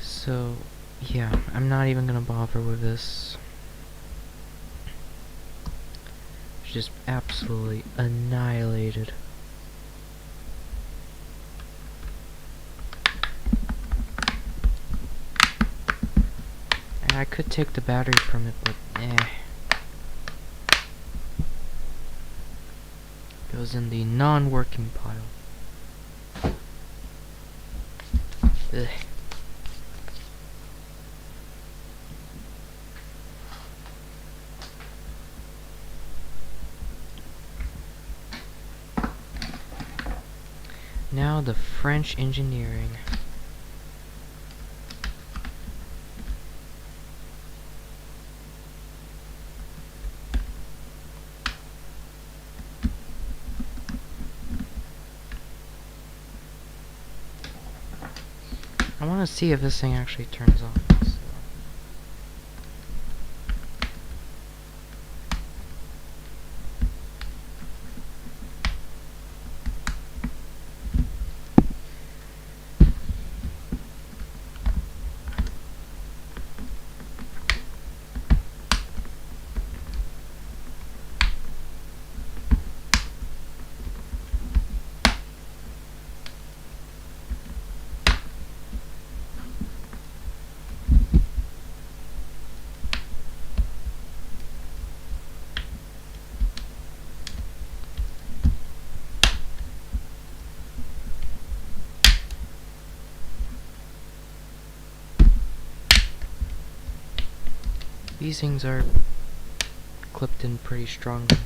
So, yeah, I'm not even gonna bother with this. It's just absolutely annihilated. And I could take the battery from it, but goes in the non-working pile. Ugh. Now the French engineering. I want to see if this thing actually turns on. So. These things are clipped in pretty strongly.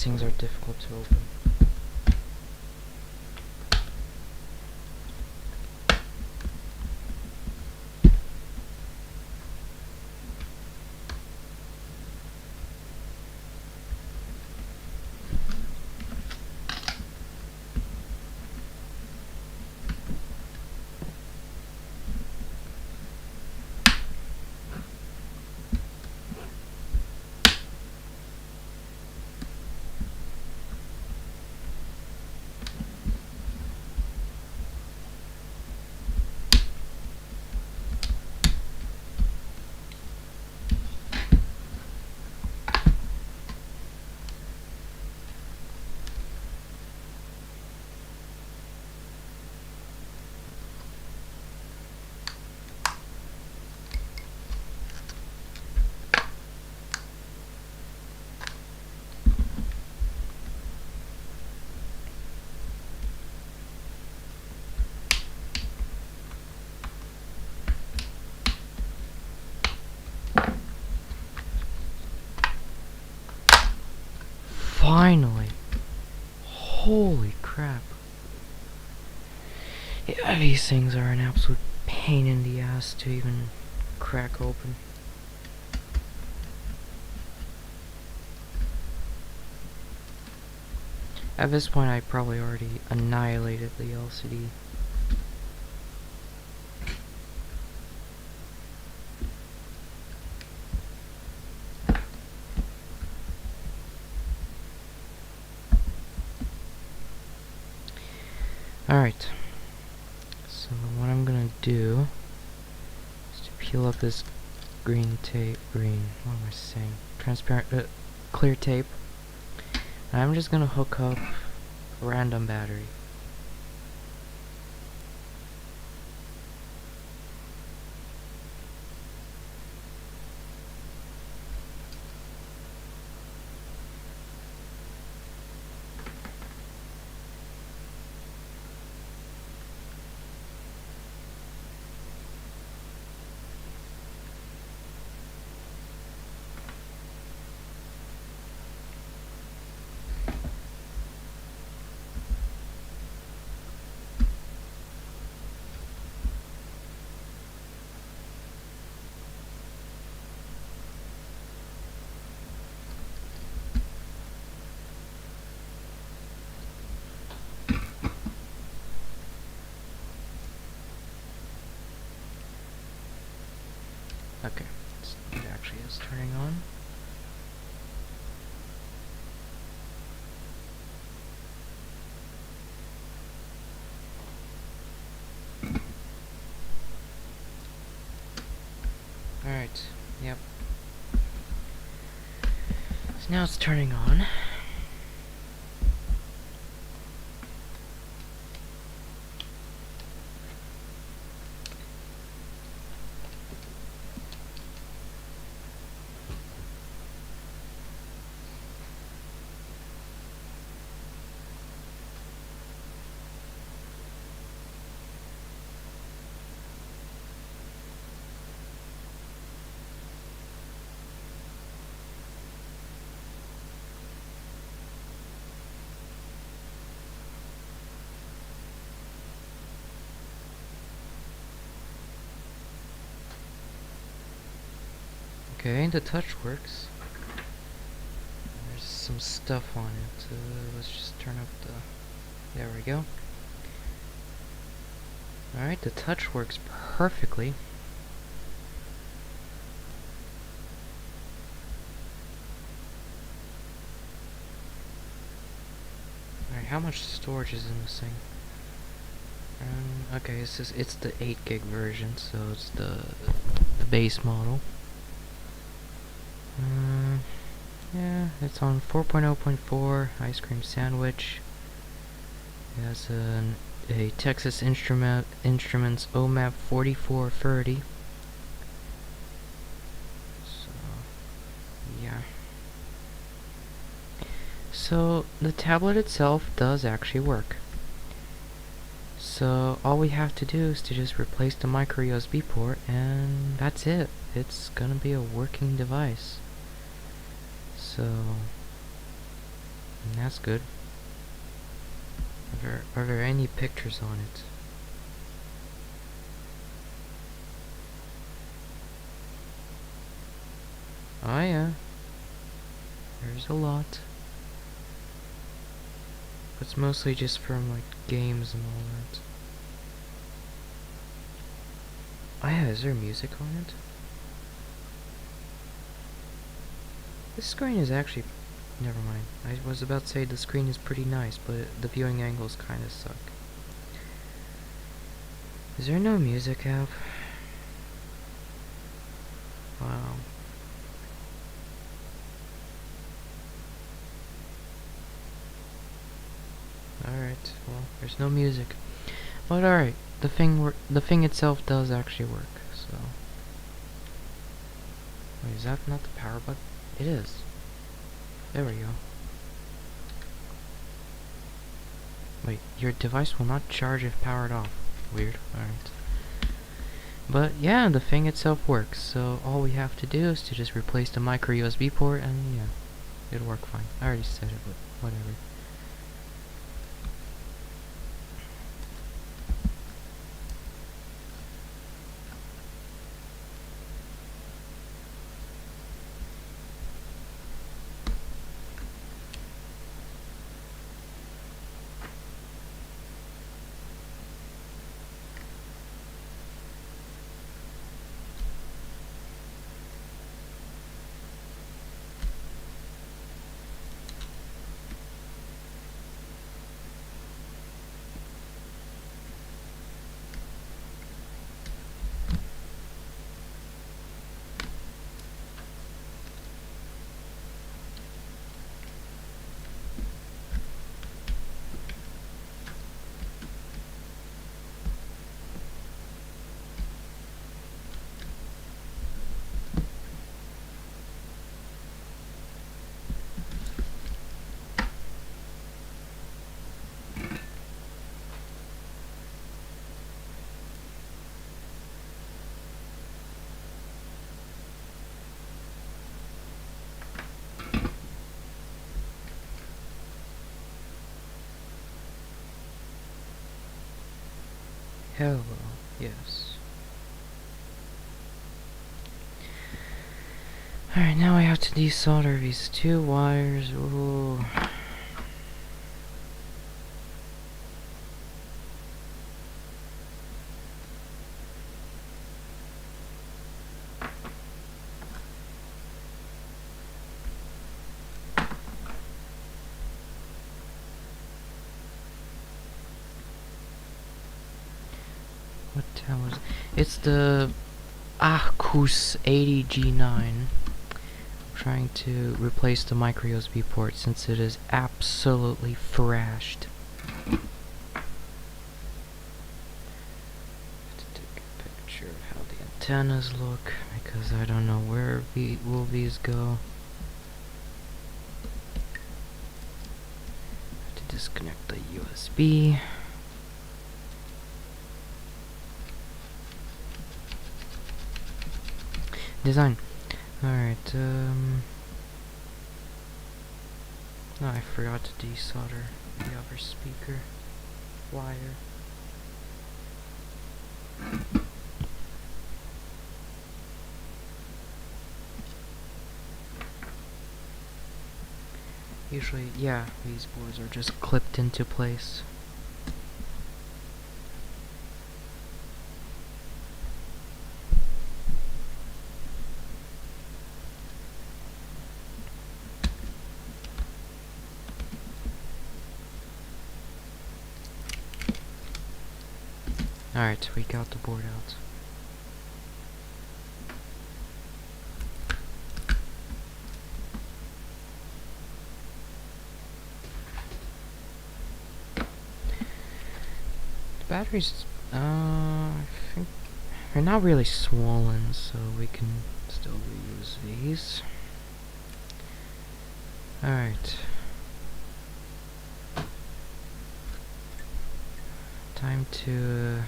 these things are difficult to open. Finally! Holy crap. Yeah, these things are an absolute pain in the ass to even crack open. At this point, I probably already annihilated the LCD. Alright. So what I'm gonna do is to peel up this green tape. What am I saying? Transparent, clear tape. And I'm just gonna hook up a random battery. Okay, it actually is turning on. Alright, yep. So now it's turning on. Okay, the touch works. There's some stuff on it. Let's just turn up the... There we go. Alright, the touch works perfectly. Alright, how much storage is in this thing? Okay, it's the 8 gig version, so it's the base model. Yeah, it's on 4.0.4 ice cream sandwich. It has a Texas Instruments OMAP 4430. So, yeah. So, the tablet itself does actually work. So, all we have to do is to just replace the micro USB port, and that's it. It's gonna be a working device. So, And that's good. Are there any pictures on it? Oh yeah. There's a lot. It's mostly just from like games and all that. Oh yeah, is there music on it? This screen is actually... Never mind. I was about to say the screen is pretty nice, but the viewing angles kinda suck. Is there no music app? Wow. Alright, well, there's no music. But alright, the thing itself does actually work, so... Wait, is that not the power button? It is. There we go. Wait, your device will not charge if powered off. Weird, alright. But yeah, the thing itself works, so all we have to do is to just replace the micro USB port and yeah, it'll work fine. I already said it, but whatever. Hello, yes. Alright, now I have to desolder these two wires. Ooh. What tower is it? It's the Asus 80G9. I'm trying to replace the micro USB port since it is absolutely thrashed. Have to take a picture of how the antennas look because I don't know where will these go. Have to disconnect the USB. Design. Alright, oh, I forgot to desolder the other speaker wire. Usually, yeah, these boards are just clipped into place. Alright, we got the board out. The batteries, I think they're not really swollen, so we can still reuse these. Alright. Time to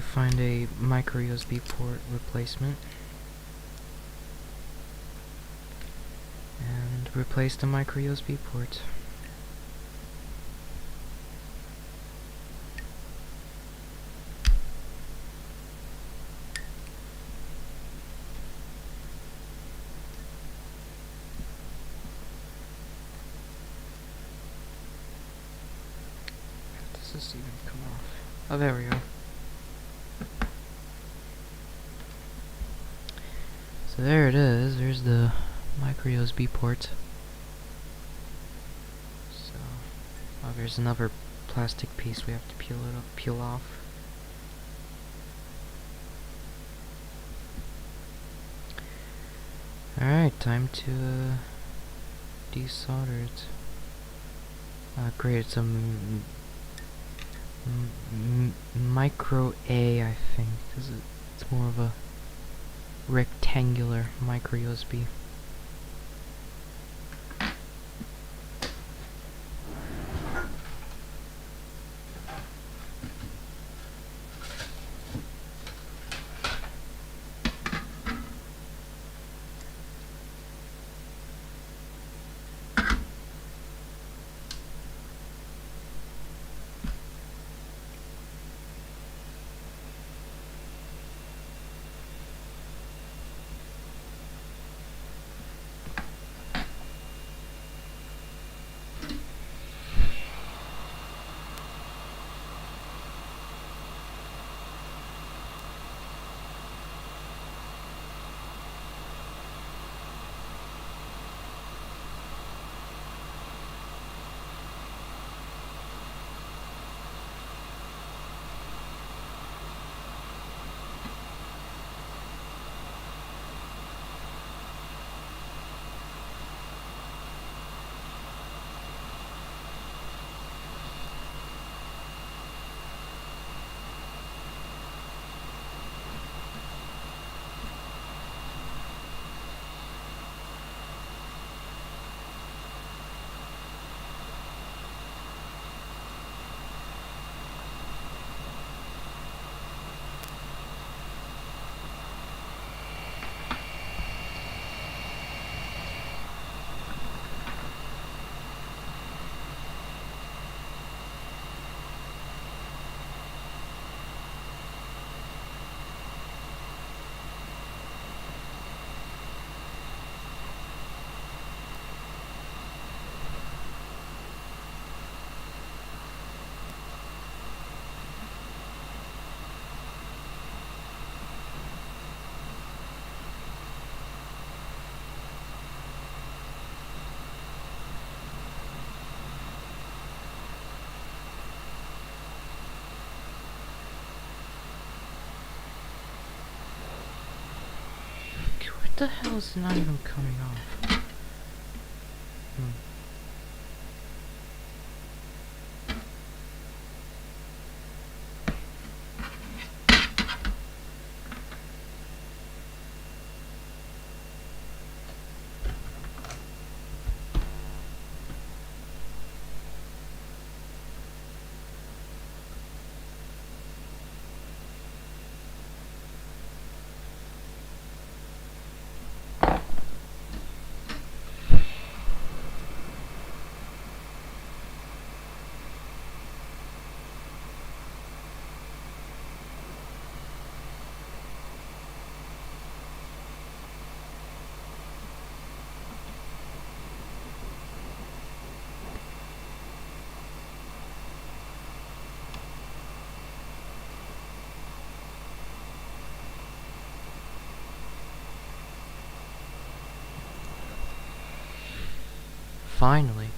find a micro USB port replacement. to replace the micro USB port. Does this even come off? Oh, there we go. So there it is. There's the micro USB port. So, oh, there's another plastic piece we have to peel off. Alright, time to desolder it. Great, it's a micro A, I think, because it's more of a rectangular micro USB. What the hell is not even coming off? Finally.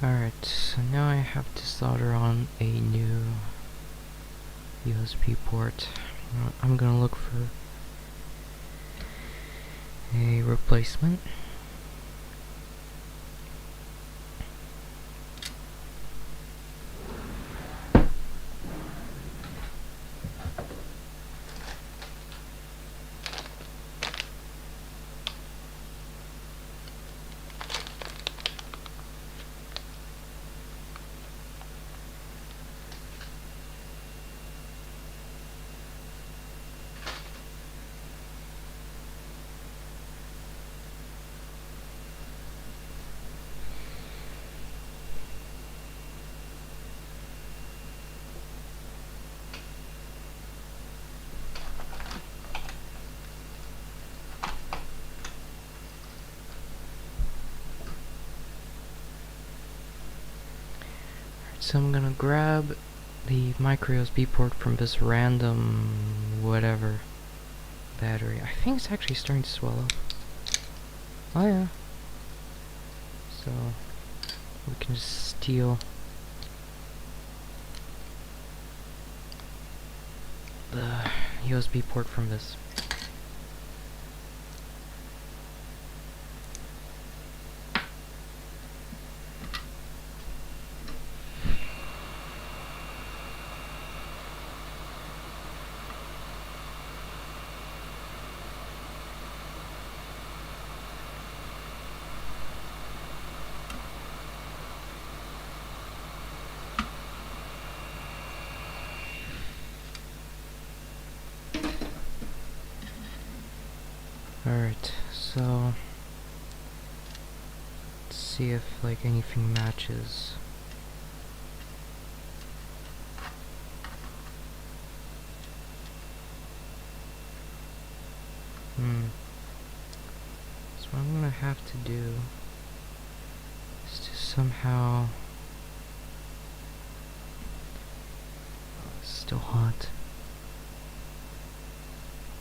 Alright, so now I have to solder on a new USB port. I'm gonna look for a replacement. So I'm gonna grab the micro USB port from this random whatever battery. I think it's actually starting to swell up. Oh yeah. So we can just steal the USB port from this. Alright, so let's see if like anything matches. So what I'm gonna have to do is to somehow... Oh, it's still hot.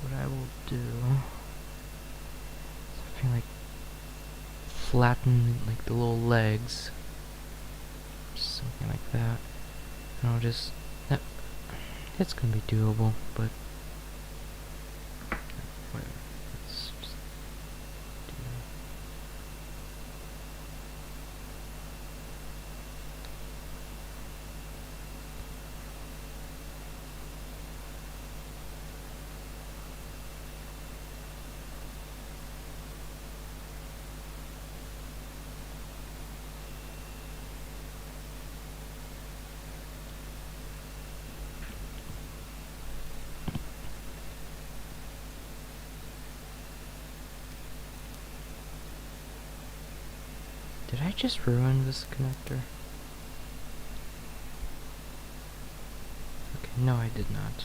What I will do is I feel like flatten like the little legs, something like that, and I'll just... it's gonna be doable, but whatever. Let's just do that. Did I just ruin this connector? Okay, no I did not.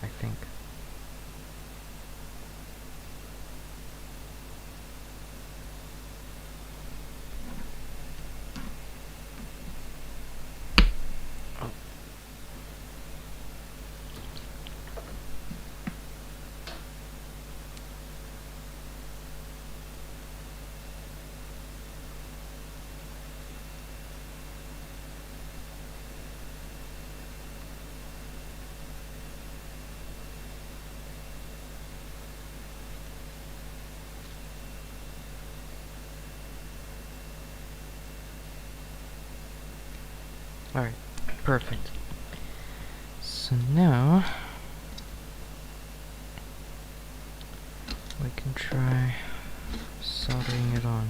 I think. Oh. Alright, perfect. So now we can try soldering it on.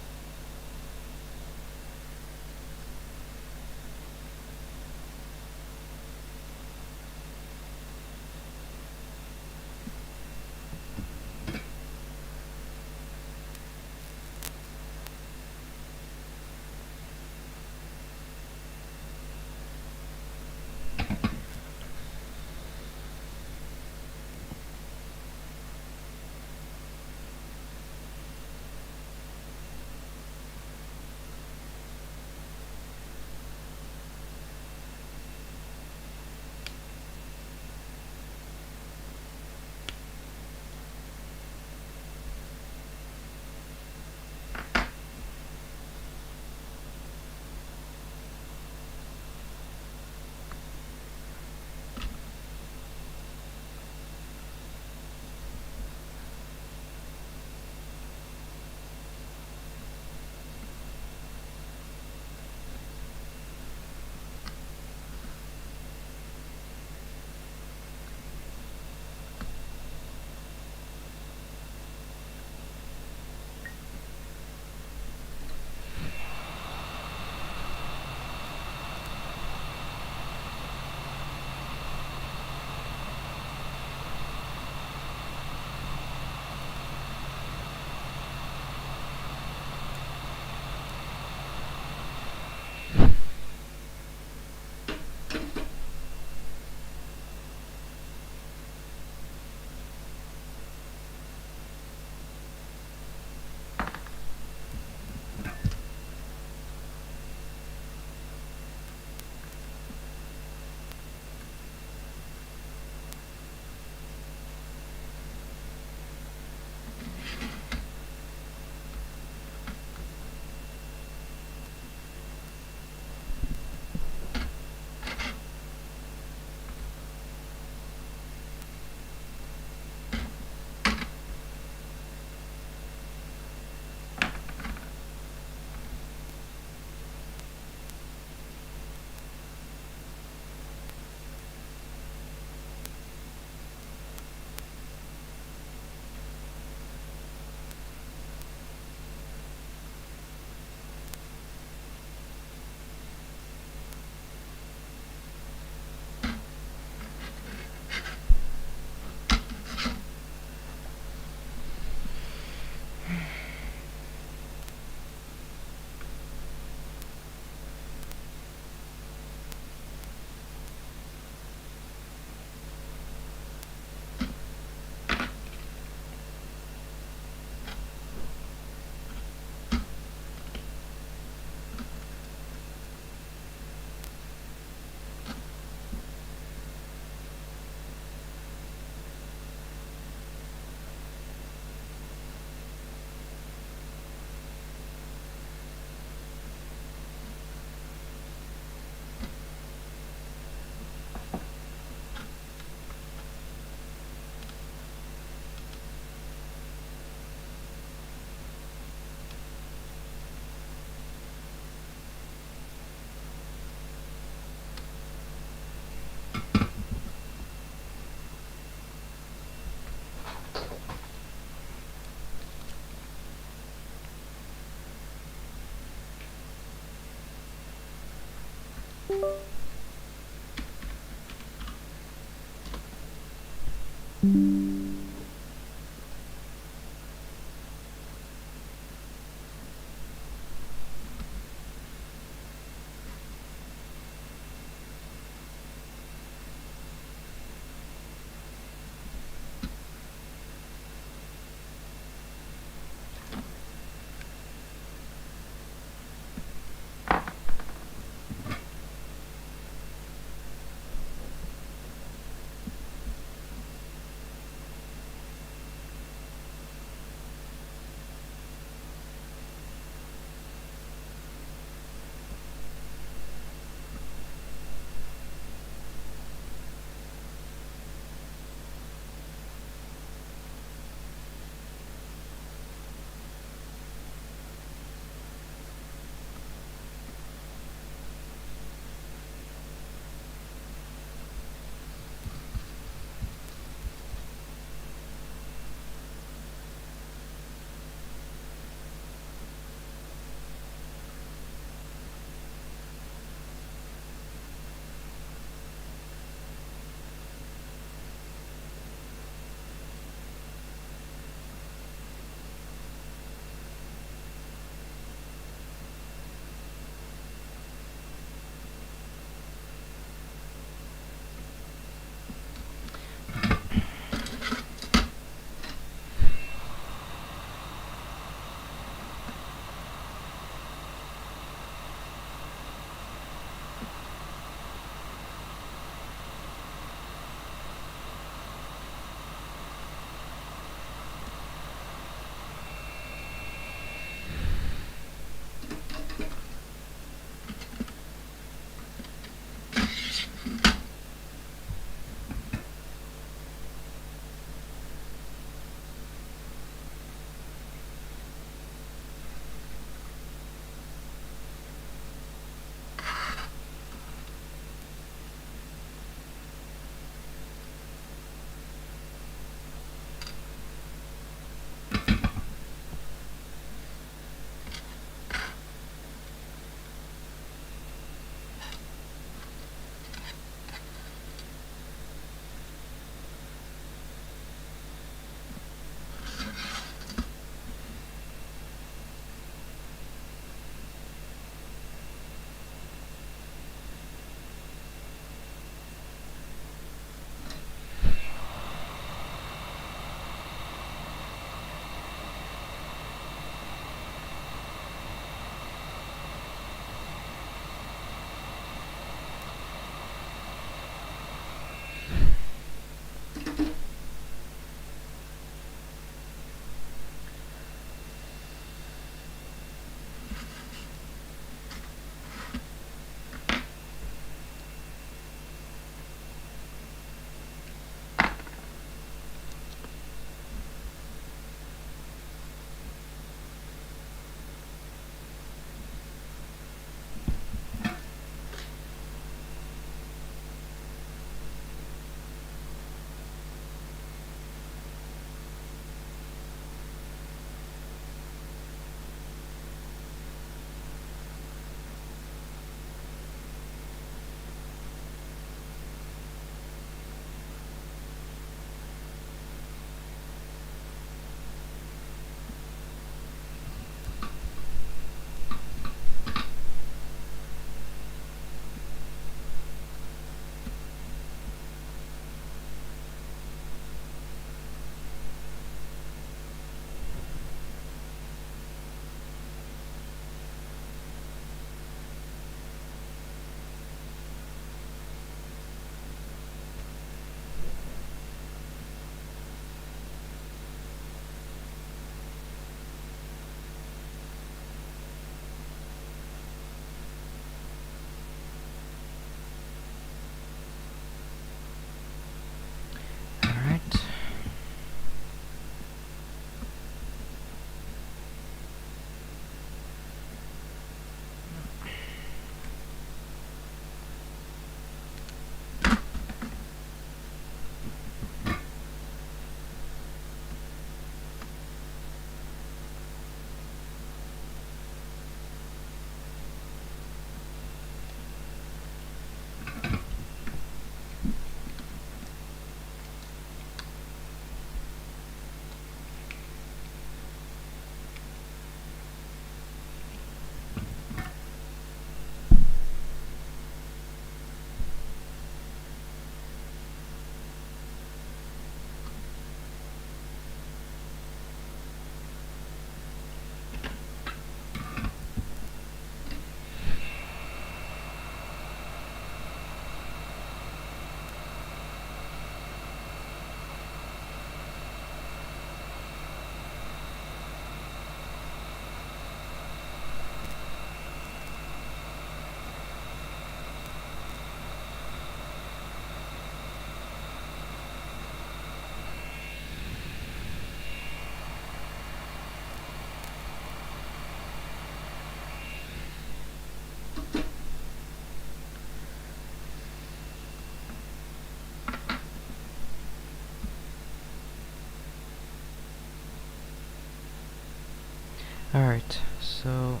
Alright, so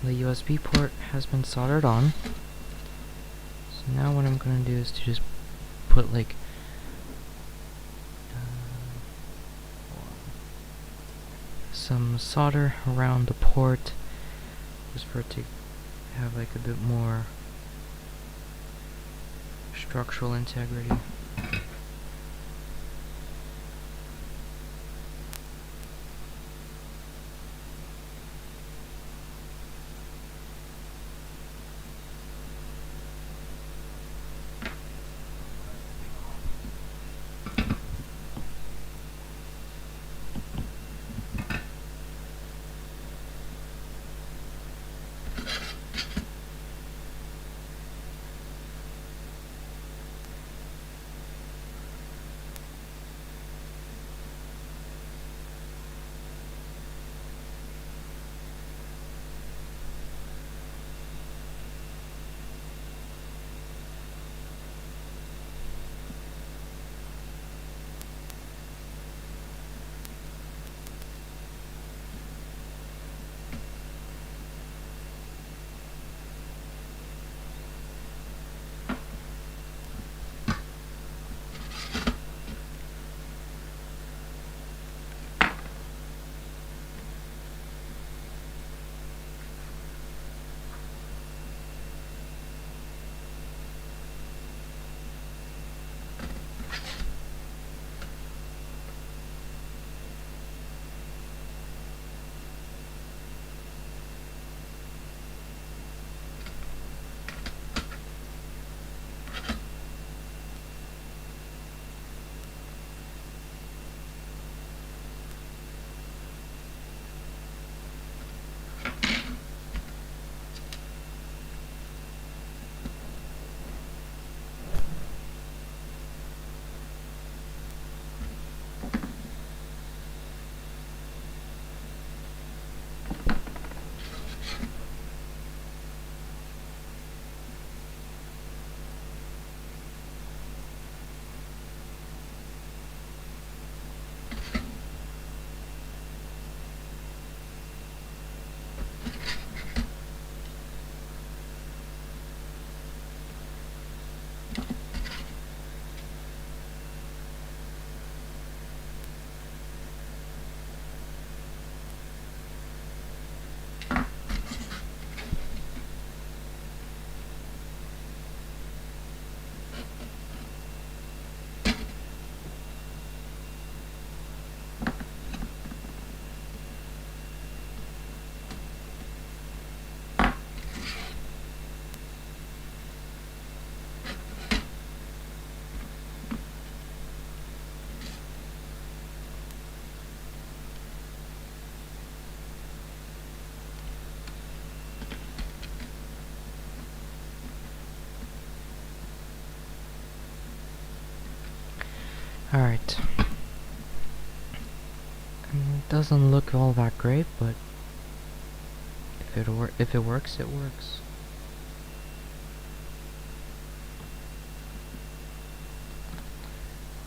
the USB port has been soldered on. So now what I'm gonna do is to just put like some solder around the port, just for it to have like a bit more structural integrity. Alright. It doesn't look all that great, but if it works, it works.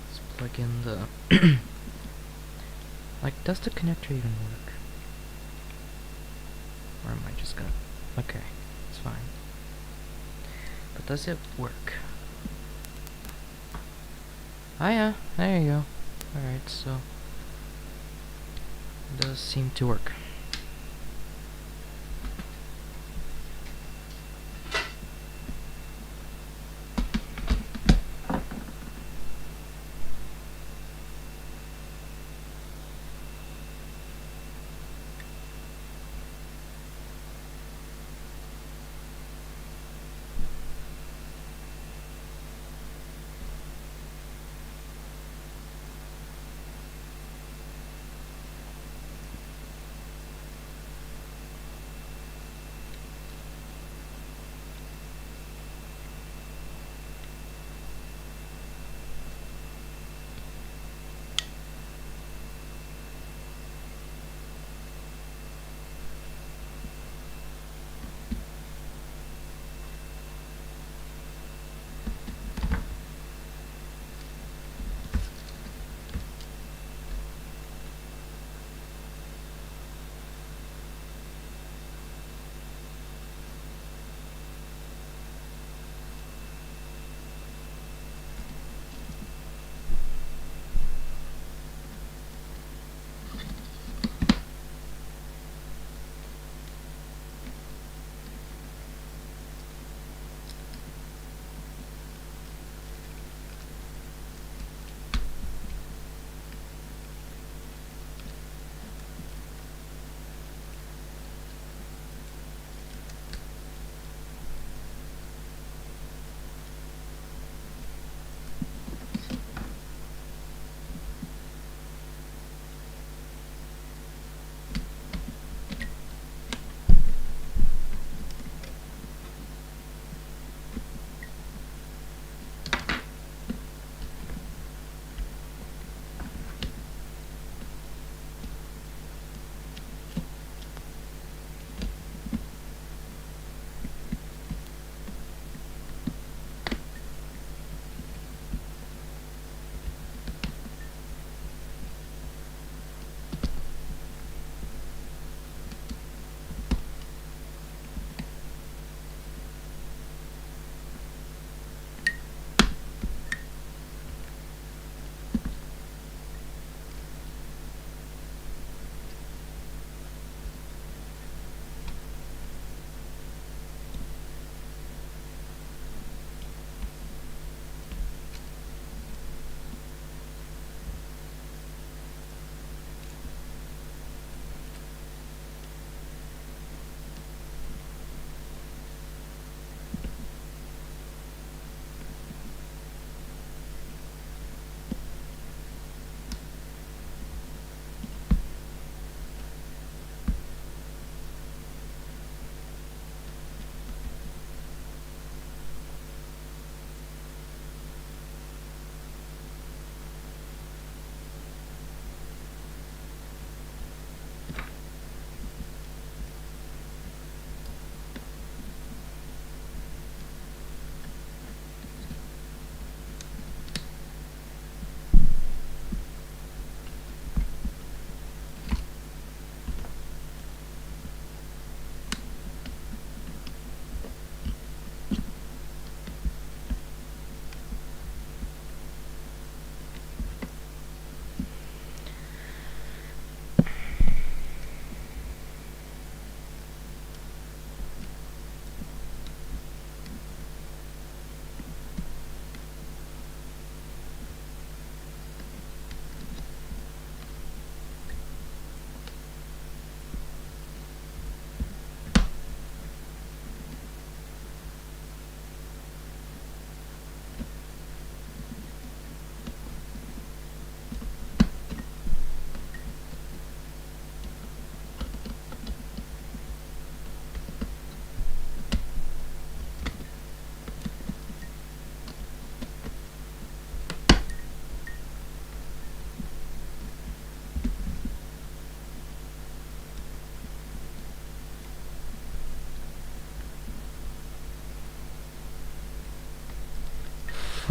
Let's plug in the like, does the connector even work? Or am I just gonna... Okay, it's fine. But does it work? Oh yeah, there you go. Alright, so it does seem to work.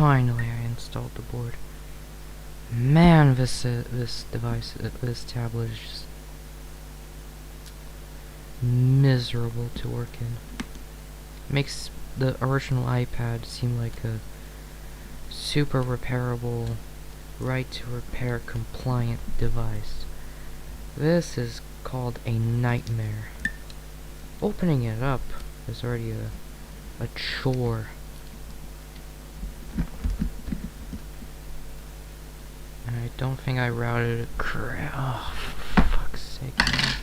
Finally, I installed the board. Man, this device, this tablet is just miserable to work in. Makes the original iPad seem like a super repairable, right to repair compliant device. This is called a nightmare. Opening it up is already a chore. And I don't think I routed it correct. Oh, for fuck's sake, man.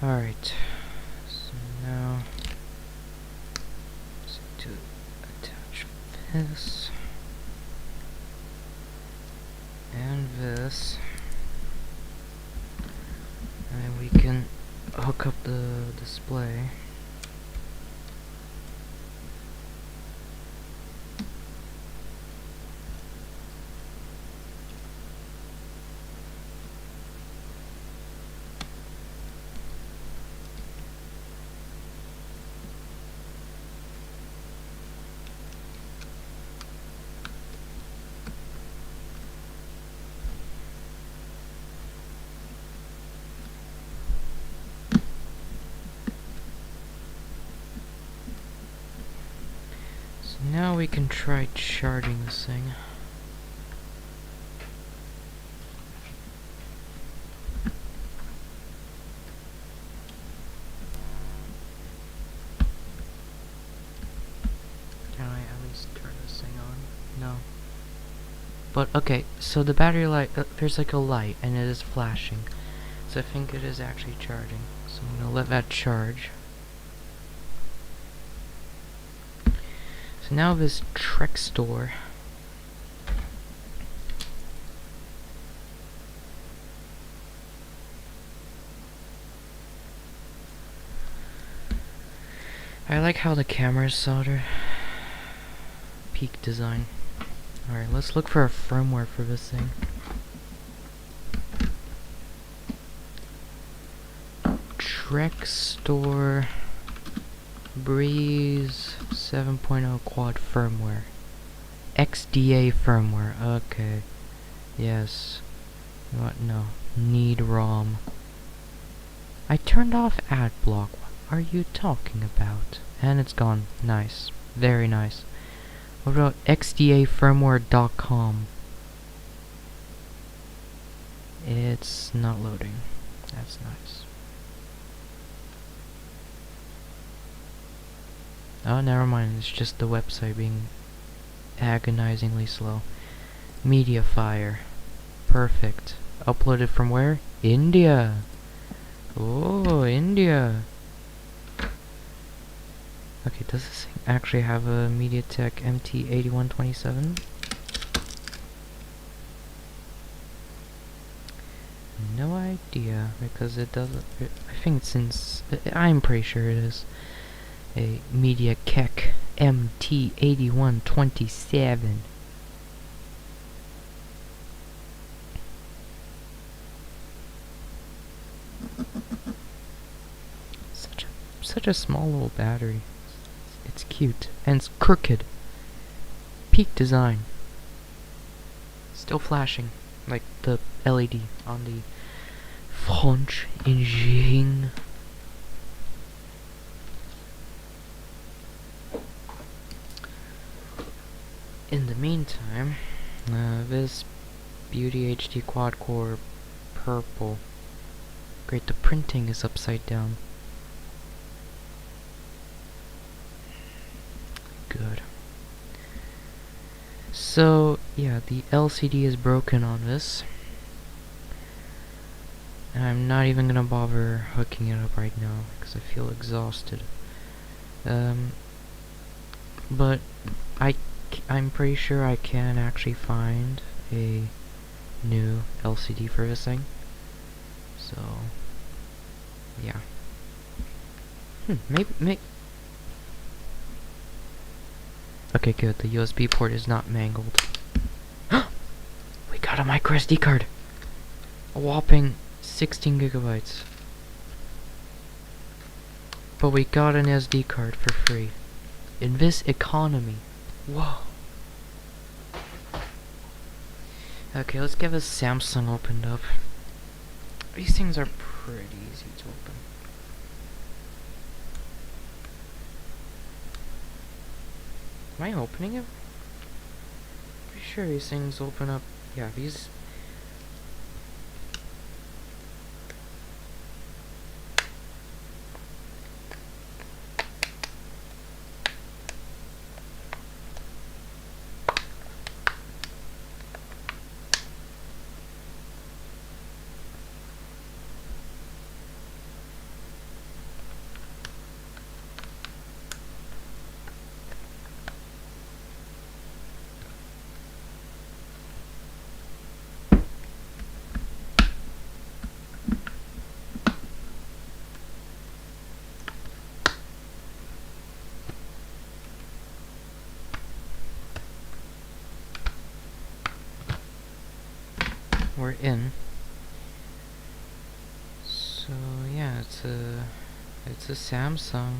Alright, so now let's to attach this and this, and we can hook up the display. Now we can try charging this thing. Can I at least turn this thing on? No. But okay, so the battery light, there's like a light and it is flashing. So I think it is actually charging. So I'm gonna let that charge. So now this Trek store. I like how the camera is soldered. Peak design. Alright, let's look for a firmware for this thing. Rec Store Breeze 7.0 quad firmware. XDA firmware. Okay. Yes. What? No. Need ROM. I turned off ad block. What are you talking about? And it's gone. Nice. Very nice. What about xdafirmware.com? It's not loading. That's nice. Oh, never mind. It's just the website being agonizingly slow. Mediafire. Perfect. Uploaded from where? India. Oh, India. Okay, does this thing actually have a MediaTek MT8127? No idea, because it doesn't... I think since... I'm pretty sure it is a MediaTek MT8127. Such a small little battery. It's cute. And it's crooked. Peak design. Still flashing. Like the LED on the French engine. In the meantime, this Beauty HD quad core purple. Great, the printing is upside down. Good. So, yeah, the LCD is broken on this. And I'm not even gonna bother hooking it up right now, because I feel exhausted. But I'm pretty sure I can actually find a new LCD for this thing. So, yeah. Maybe. Okay, good. The USB port is not mangled. We got a micro SD card. A whopping 16 gigabytes. But we got an SD card for free. In this economy. Whoa. Okay, let's get this Samsung opened up. These things are pretty easy to open. Am I opening it? Pretty sure these things open up. Yeah, these... We're in. So yeah, it's a Samsung.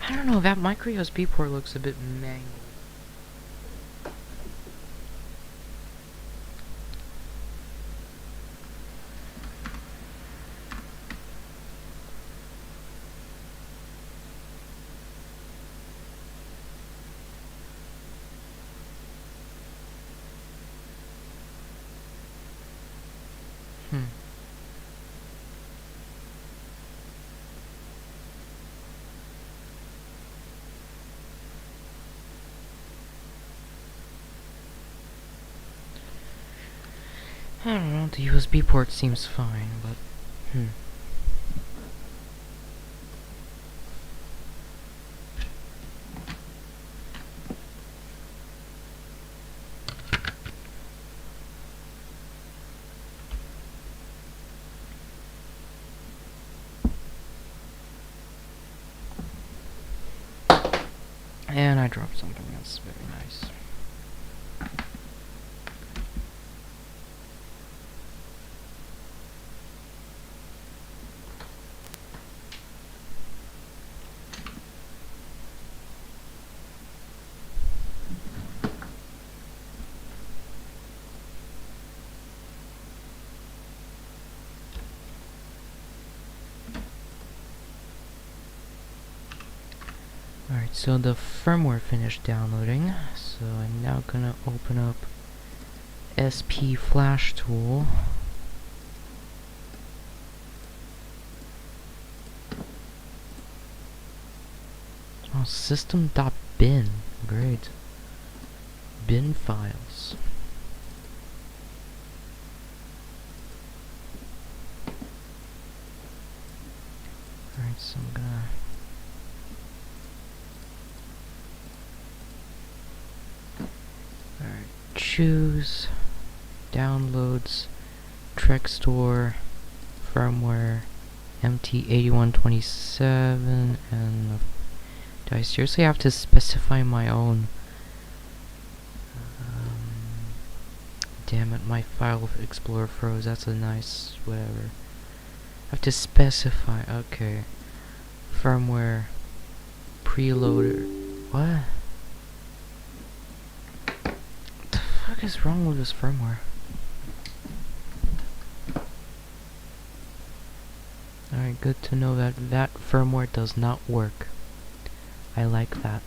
I don't know, that micro USB port looks a bit mangled. I don't know, the USB port seems fine, but... And I dropped something that's very nice. Alright, so the firmware finished downloading, so I'm now gonna open up SP Flash Tool. Oh, system.bin. Great. Bin files. Alright, so I'm gonna choose downloads, Trek Store, firmware, MT8127, and do I seriously have to specify my own? Damn it, my file explorer froze. That's a nice whatever. I have to specify. Okay, firmware, preloader. What? What the fuck is wrong with this firmware? Alright, good to know that that firmware does not work. I like that.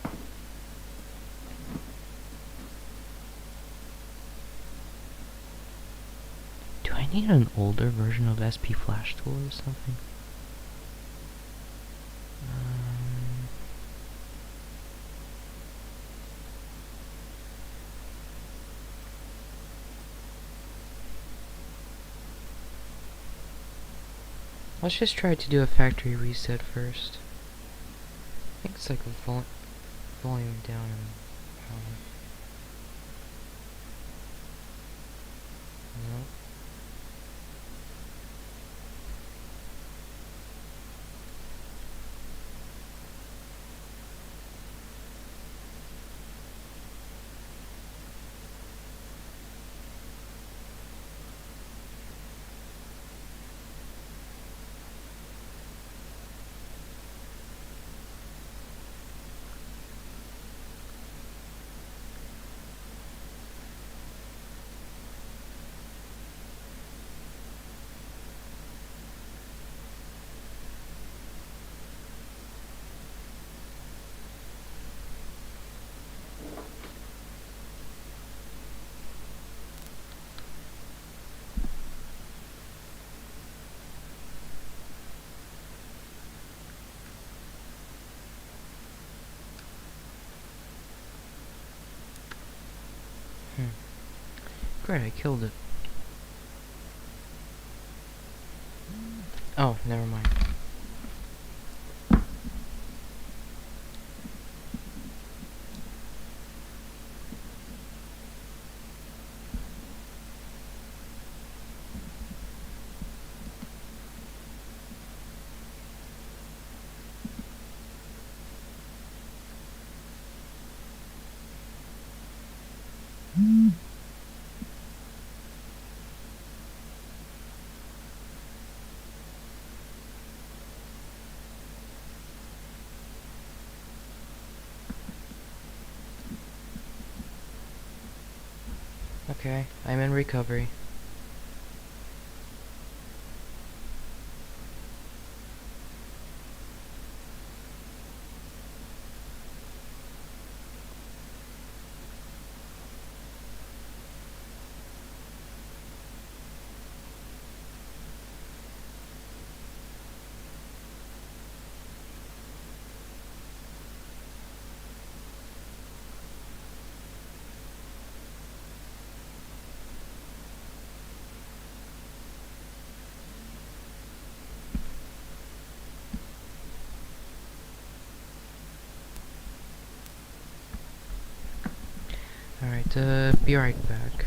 Do I need an older version of SP Flash Tool or something? Let's just try to do a factory reset first. I think it's like a volume down and power. Nope. Great, I killed it. Oh, never mind. Okay, I'm in recovery. Alright, be right back.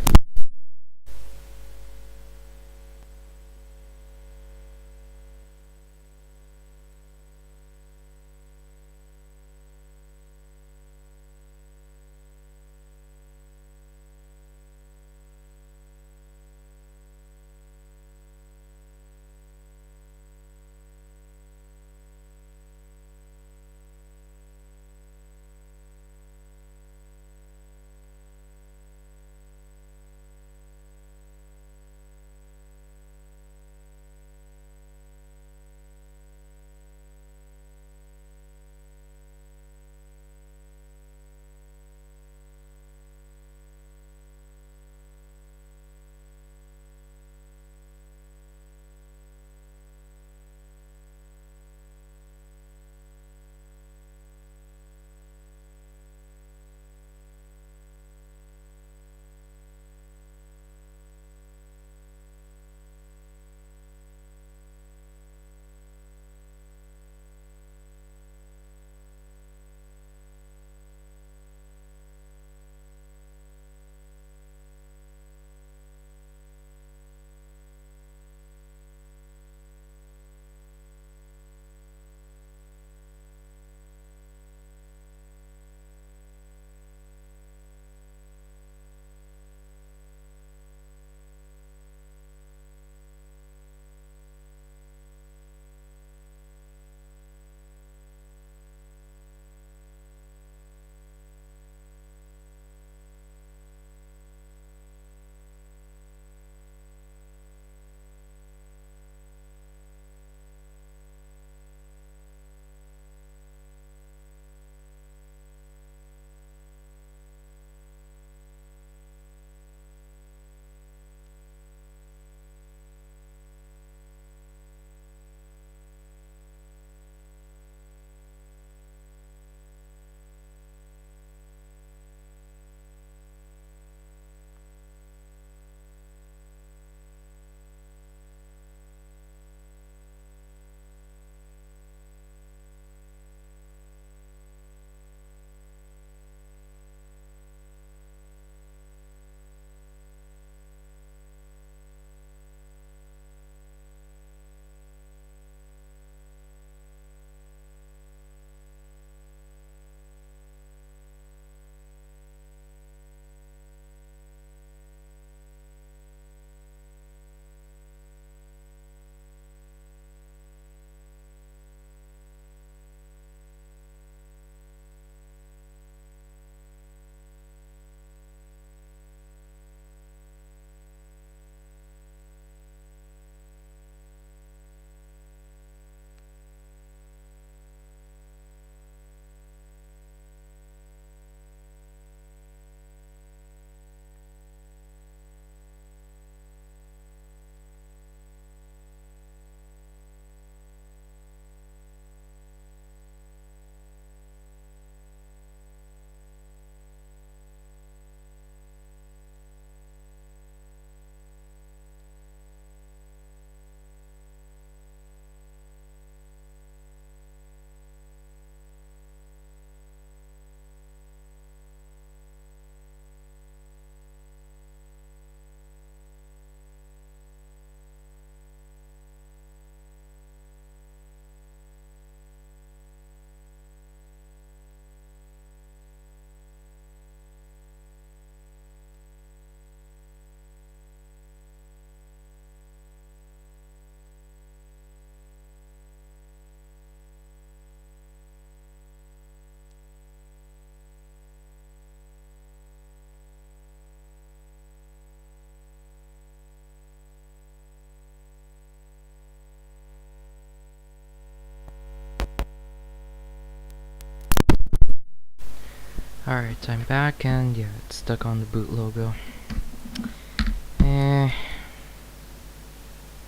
Alright, I'm back, and yeah, it's stuck on the boot logo.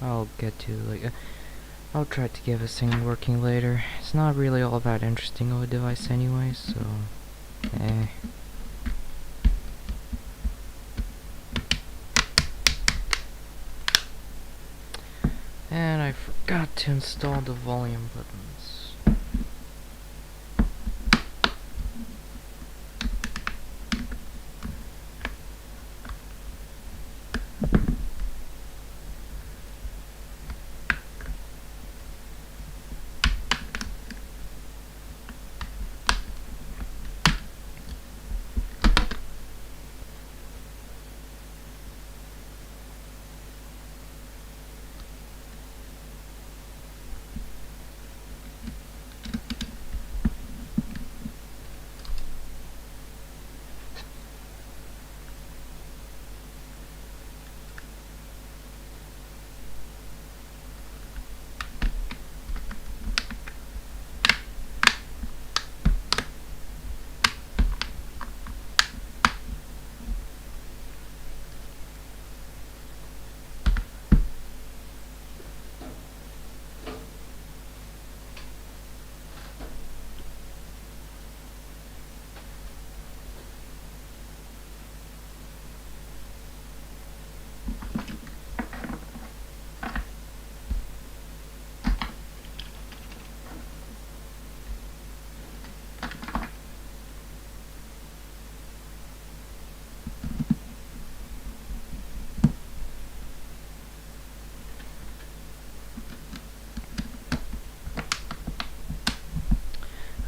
I'll get to, like, I'll try to get this thing working later. It's not really all that interesting of a device anyway, so, And I forgot to install the volume buttons.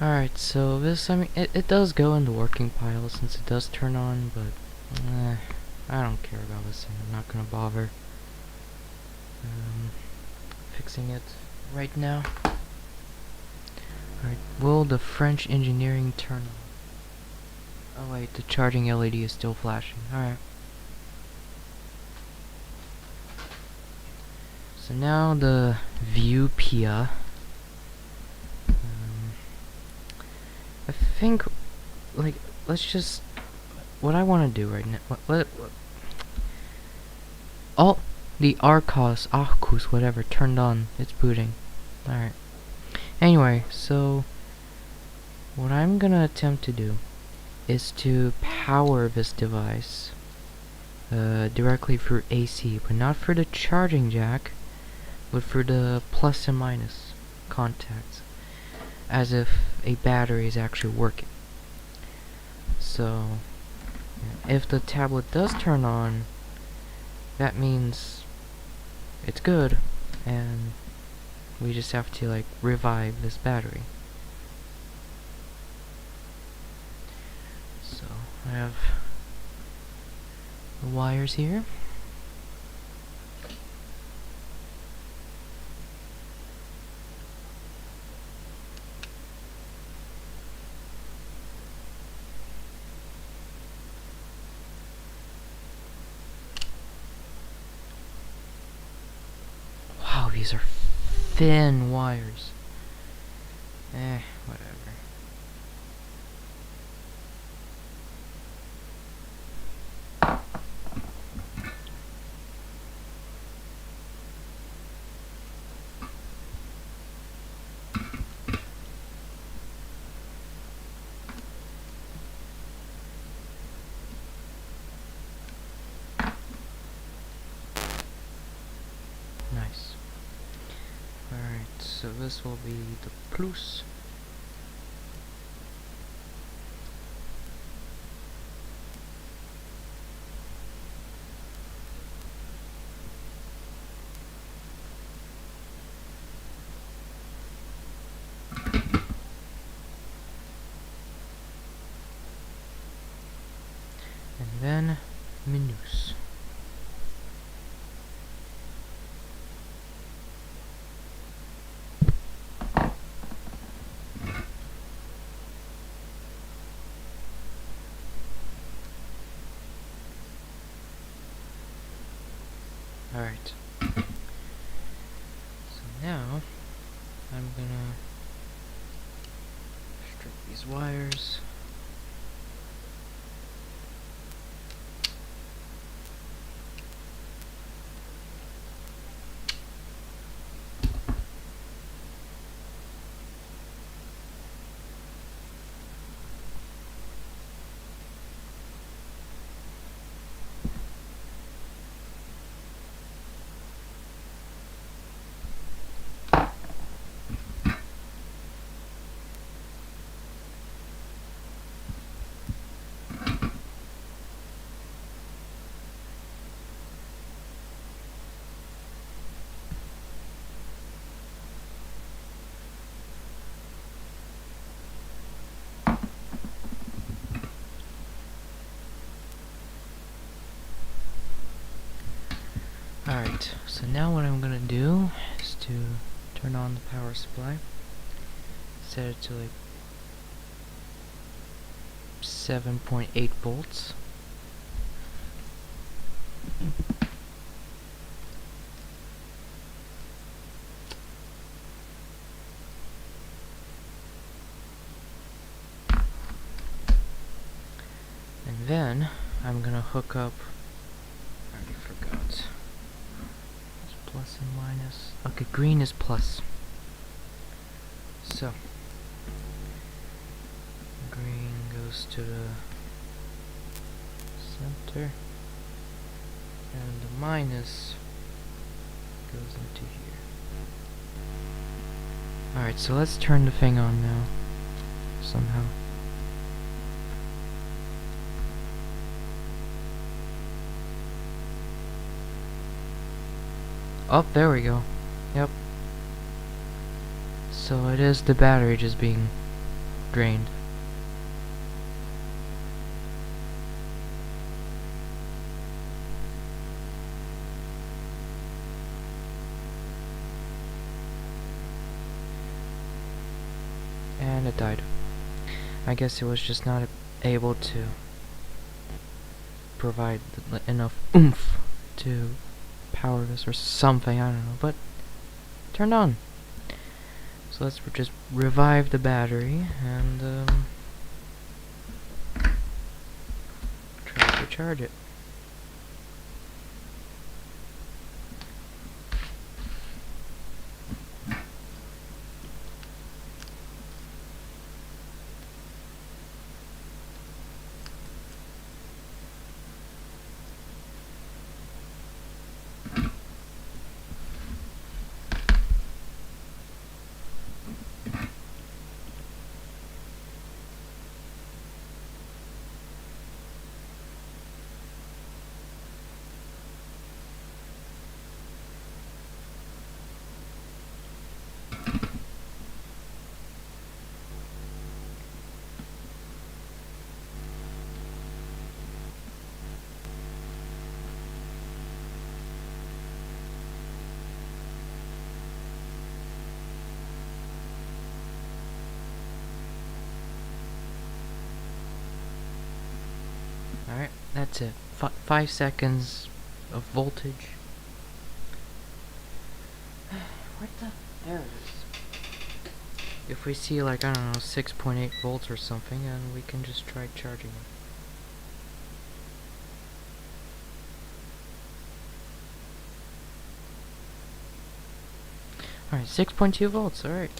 Alright, so this, I mean, it does go in the working pile since it does turn on, but I don't care about this thing. I'm not gonna bother fixing it right now. Alright, will the French engineering turn on? Oh wait, the charging LED is still flashing. Alright. So now the view PIA. I think, like, let's just, what I want to do right now, all the Arcos, whatever, turned on, it's booting. Alright. Anyway, so, what I'm gonna attempt to do is to power this device directly through AC, but not for the charging jack, but for the plus and minus contacts, as if a battery is actually working. So, if the tablet does turn on, that means it's good, and we just have to, like, revive this battery. So, I have the wires here. Wow, these are thin wires. Whatever. Nice. Alright, so this will be the plus. And then minus. Alright. So now I'm gonna strip these wires. Alright, so now what I'm gonna do is to turn on the power supply. Set it to like 7.8 volts. And then I'm gonna hook up, I already forgot. It's plus and minus. Okay, green is plus. So green goes to the center, and the minus goes into here. Alright, so let's turn the thing on now, somehow. Oh, there we go. Yep. So it is the battery just being drained. And it died. I guess it was just not able to provide enough oomph to power this or something, I don't know, but turned on. So let's just revive the battery and try to charge it. Alright, that's it. 5 seconds of voltage. What the? There it is. If we see like, I don't know, 6.8 volts or something, then we can just try charging it. Alright, 6.2 volts, alright.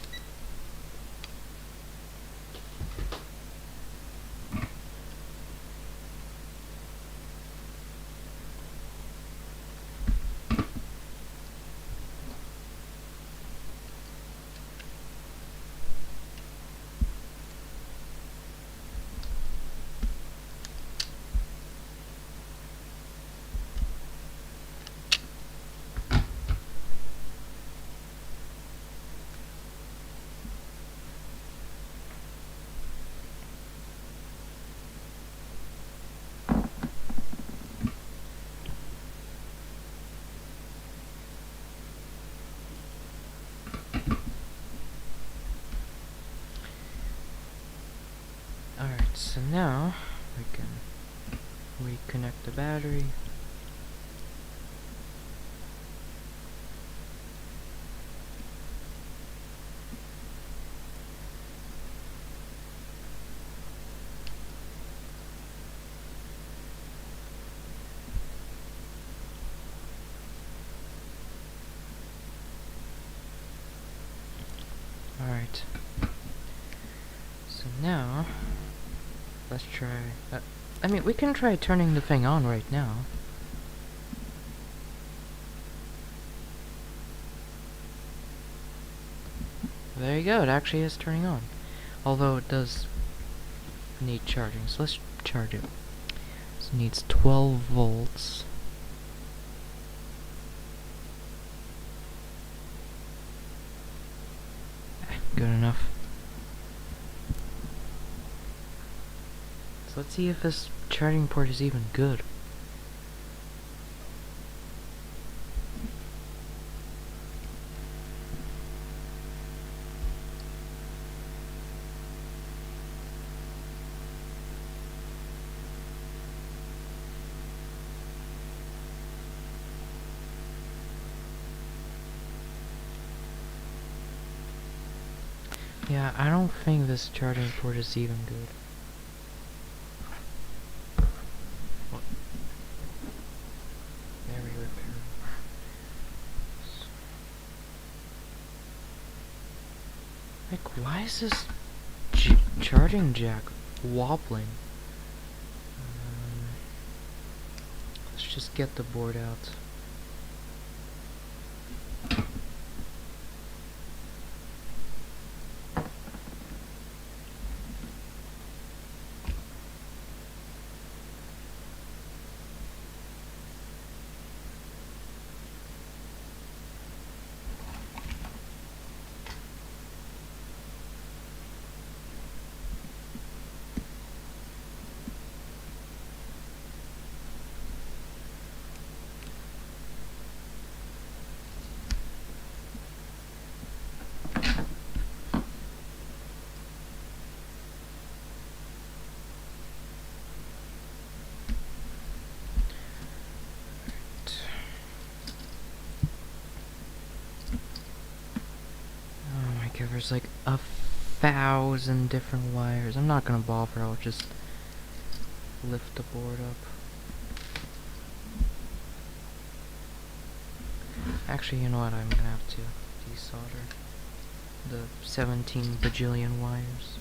Alright, so now we can reconnect the battery. Alright. So now, let's try... I mean, we can try turning the thing on right now. There you go, it actually is turning on. Although it does need charging, so let's charge it. So it needs 12 volts. Good enough. So let's see if this charging port is even good. Yeah, I don't think this charging port is even good. What? Very repairable. Like, why is this charging jack wobbling? Let's just get the board out. Oh my god, there's like 1,000 different wires. I'm not gonna bother, I'll just lift the board up. Actually, you know what, I'm gonna have to desolder the 17 bajillion wires.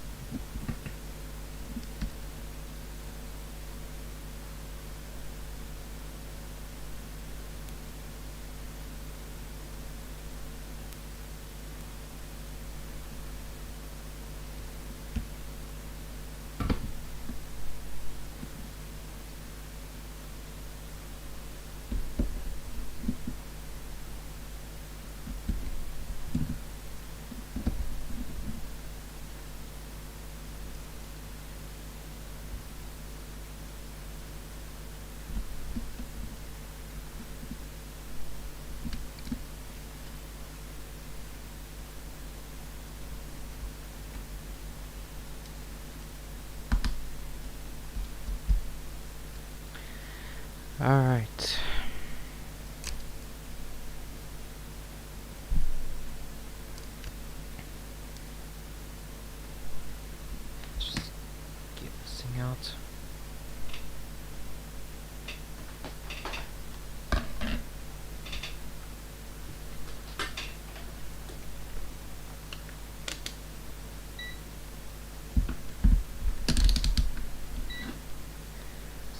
Alright. Let's just get this thing out.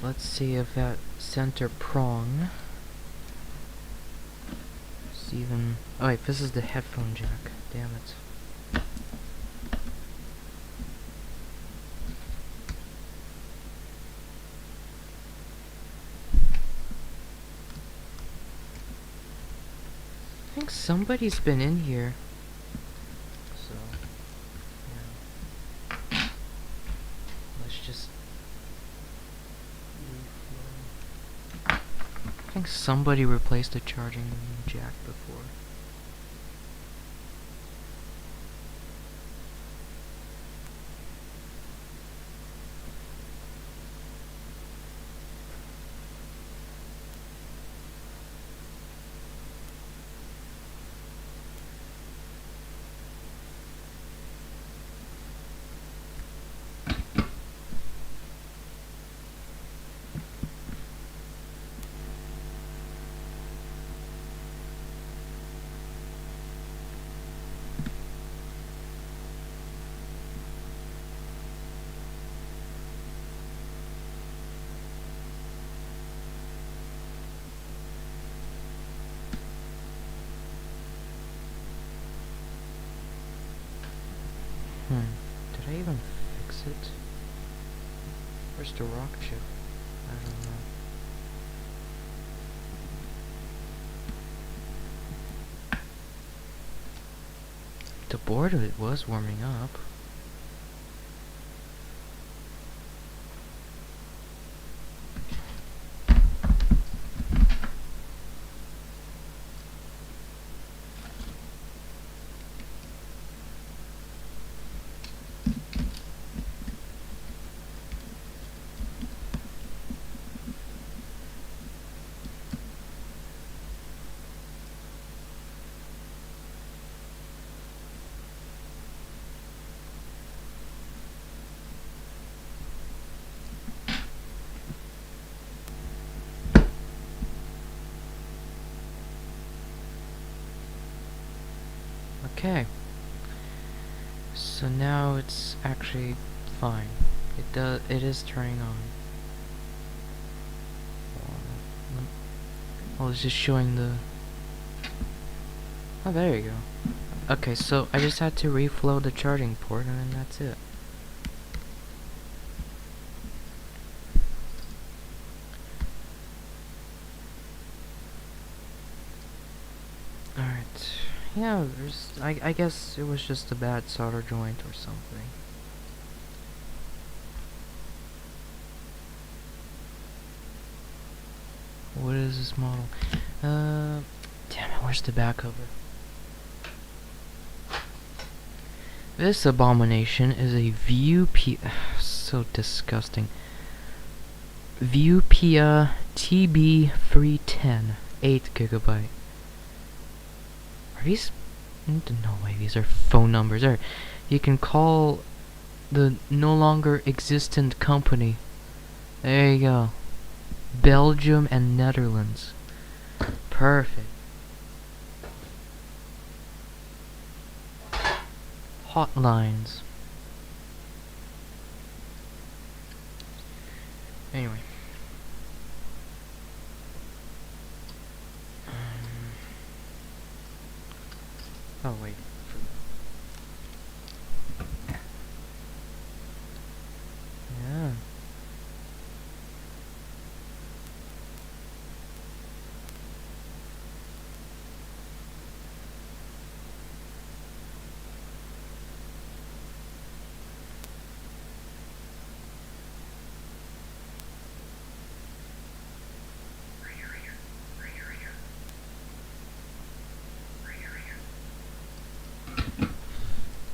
So let's see if that center prong is even... Oh wait, this is the headphone jack. Damn it. I think somebody's been in here. So, yeah. Let's just... I think somebody replaced the charging jack before. Did I even fix it? Where's the rock chip? I don't know. The board it was warming up. Okay. So now it's actually fine. It is turning on. Well, it's just showing the... Oh, there you go. Okay, so I just had to reflow the charging port and then that's it. Alright. Yeah, I guess it was just a bad solder joint or something. What is this model? Damn it, where's the back cover? This abomination is a so disgusting. Viewpia TB310, 8 GB. Are these? No way, these are phone numbers. There, you can call the no longer existent company. There you go. Belgium and Netherlands. Perfect. Hotlines. Anyway. Oh wait. Yeah.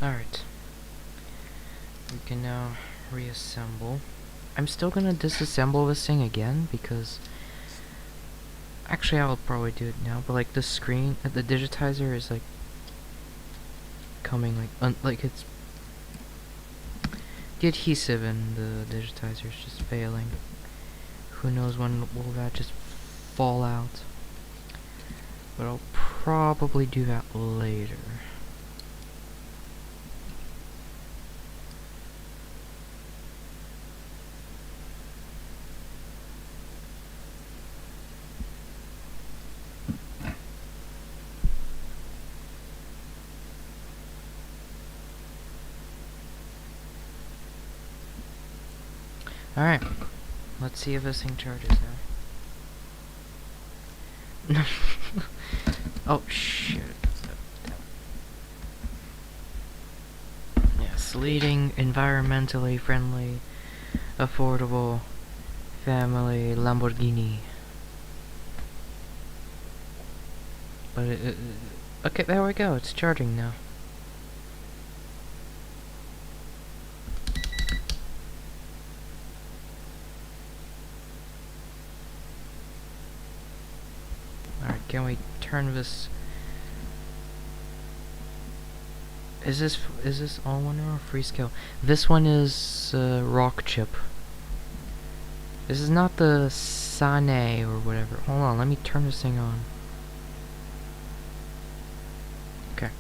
Alright. We can now reassemble. I'm still gonna disassemble this thing again because actually I will probably do it now, but like the screen the digitizer is like coming like it's the adhesive in the digitizer is just failing. Who knows when will that just fall out? But I'll probably do that later. Alright, let's see if this thing charges now. Oh shit. Yes, leading environmentally friendly, affordable family Lamborghini. But okay, there we go, it's charging now. Alright, can we turn this... Is this all one or Freescale? This one is rock chip. This is not the Sane or whatever. Hold on, let me turn this thing on. Okay.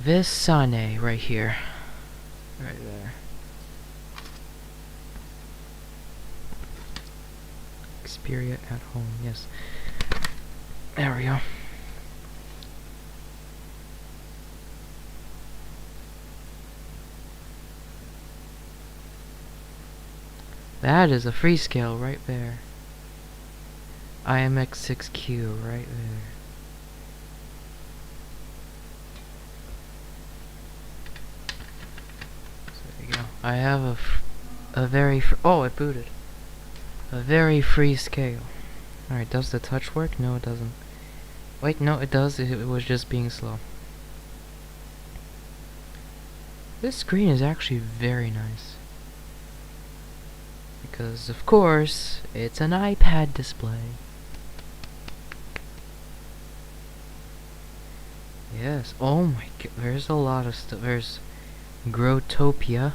This Sane right here. Right there. Xperia at home, yes. There we go. That is a Freescale right there. IMX6Q right there. So there you go. I have a very oh, it booted. A very Freescale. Alright, does the touch work? No, it doesn't. Wait, no, it does. It was just being slow. This screen is actually very nice. Because, of course, it's an iPad display. Yes. Oh my god, there's a lot of stuff. There's Growtopia.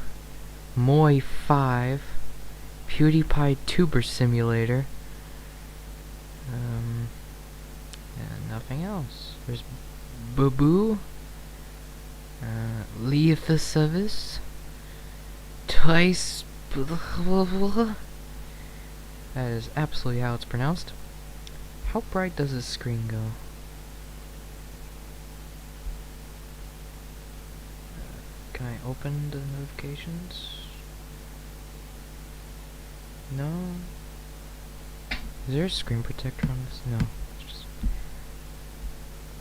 Moi 5, PewDiePie Tuber Simulator, and nothing else. There's Boo, Leothesaurus, Twice. That is absolutely how it's pronounced. How bright does this screen go? Can I open the notifications? No. Is there a screen protector on this? No. It's just...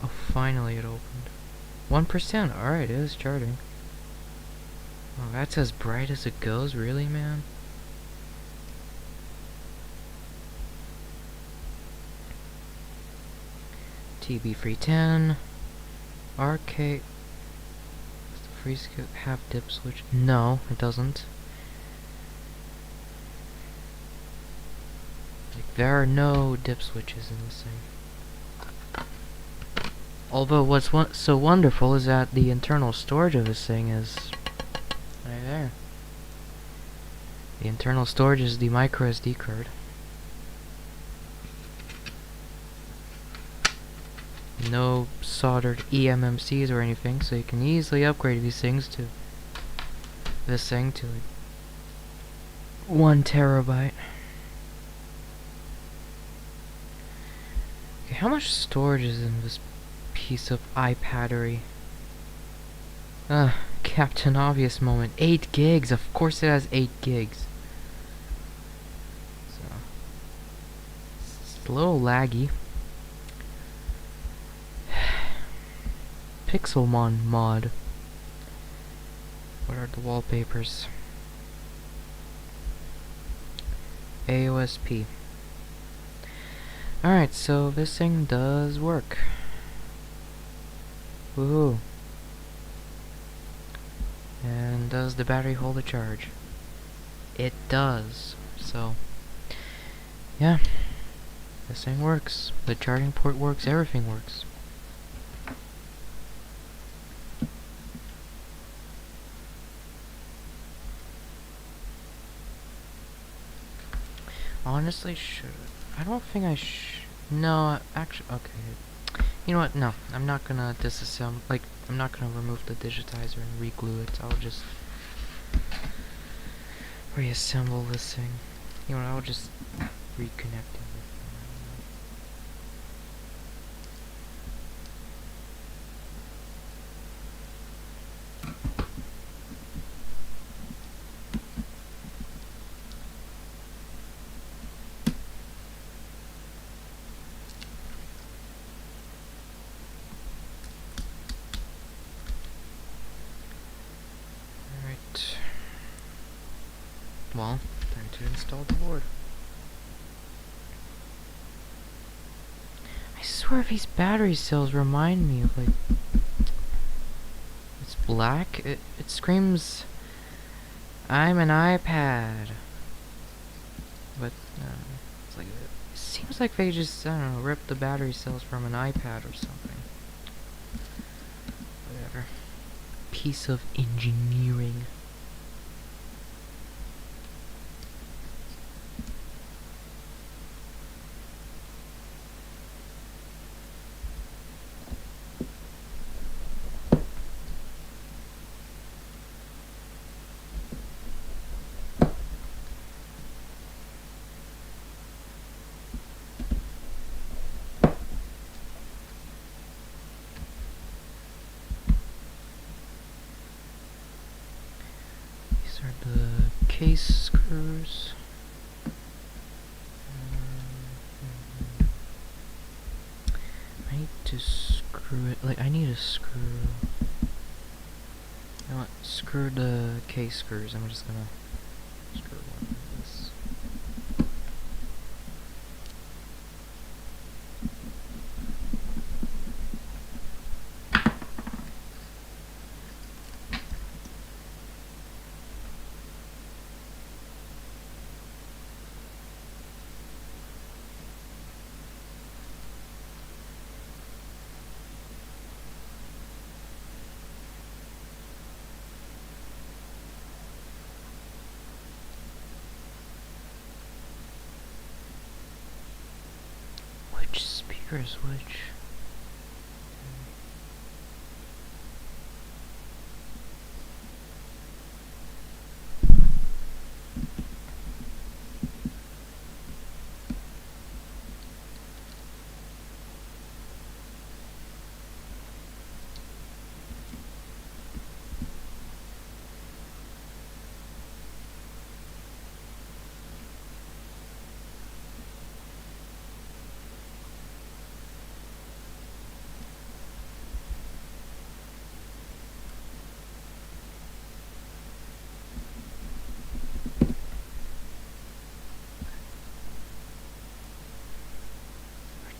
Oh, finally it opened. 1%. Alright, it is charting. Oh, that's as bright as it goes? Really, man? TB free 10. Arcade. Free skip half dip switch. No, it doesn't. Like, there are no dip switches in this thing. Although what's so wonderful is that the internal storage of this thing is right there. The internal storage is the micro SD card. No soldered eMMCs or anything, so you can easily upgrade these things to this thing to like 1 terabyte. Okay, how much storage is in this piece of iPaddery? Captain Obvious moment. 8 gigs. Of course it has 8 gigs. So it's a little laggy. Pixelmon mod. What are the wallpapers? AOSP. Alright, so this thing does work. Woohoo. And does the battery hold a charge? It does. So, yeah. This thing works. The charging port works. Everything works. Honestly, I don't think I no, actually, okay. You know what? No, I'm not gonna disassemble. Like, I'm not gonna remove the digitizer and re-glue it. I'll just reassemble this thing. You know, I'll just reconnect it. Well, time to install the board. I swear these battery cells remind me of, like... It's black? It screams... I'm an iPad. But, it's like... It seems like they just, I don't know, ripped the battery cells from an iPad or something. Whatever. Piece of engineering. These are the case screws. I need to screw it, like, I need to screw... You know what, screw the case screws. I'm just gonna screw one of this. Speaker switch.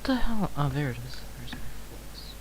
What the hell? Oh, there it is. There's my focus.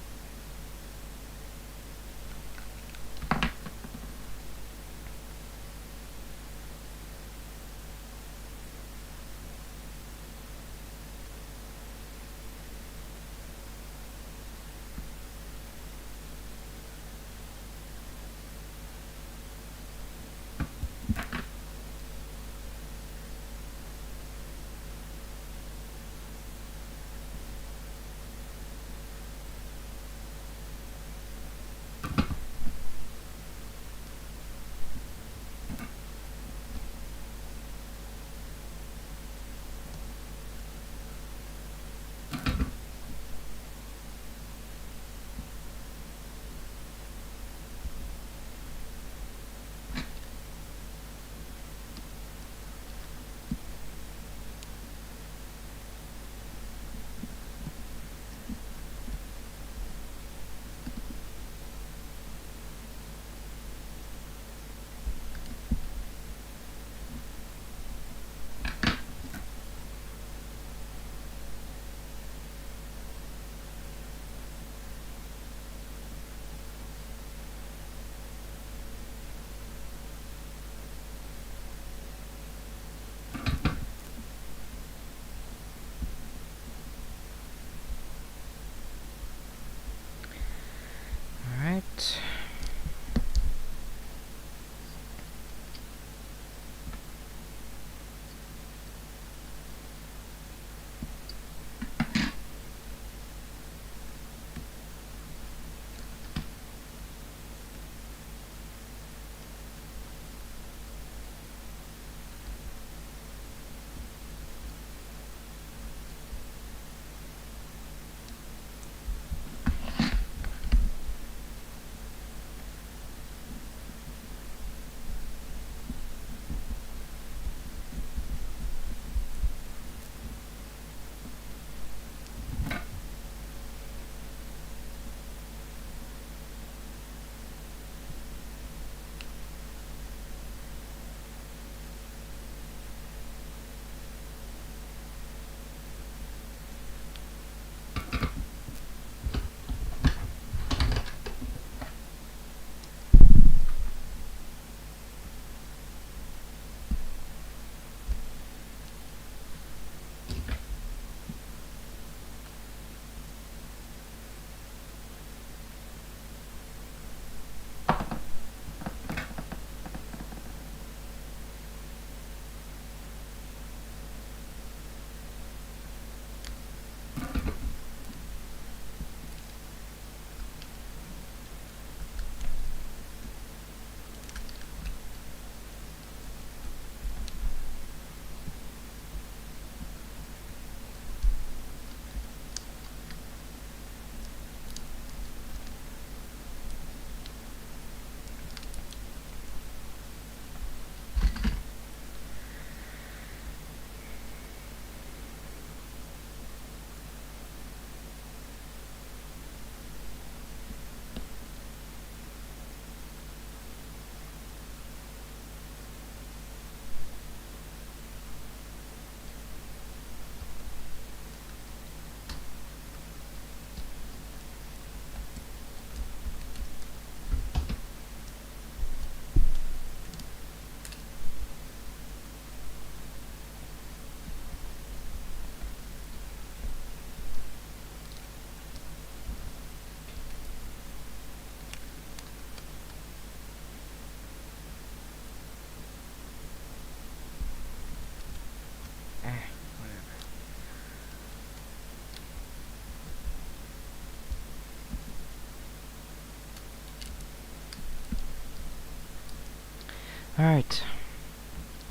Alright.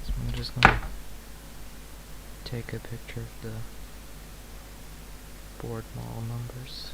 So I'm just gonna take a picture of the board model numbers.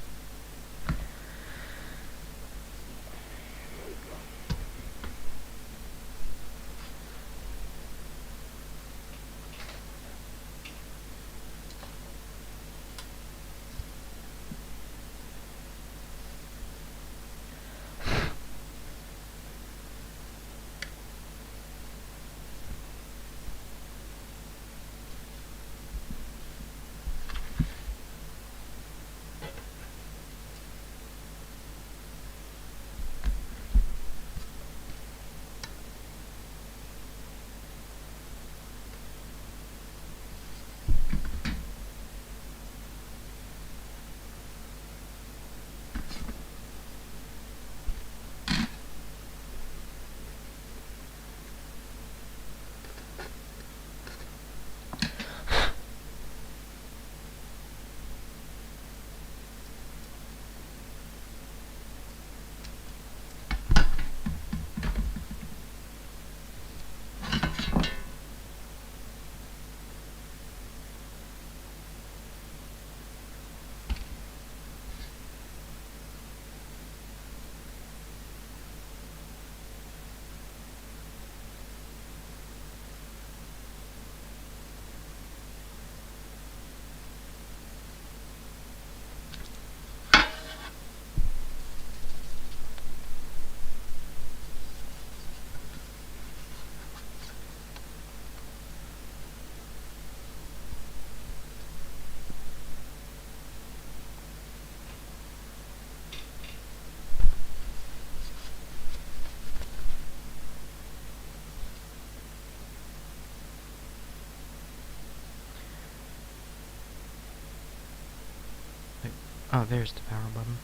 Oh, there's the power button.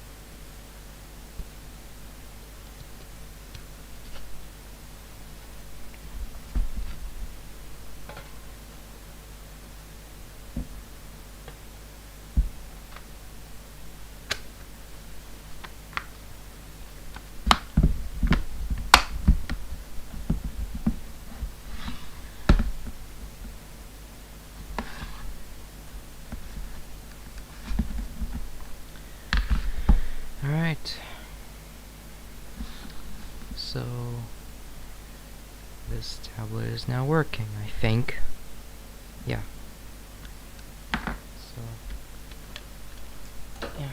Alright. So this tablet is now working, I think. Yeah. So yeah.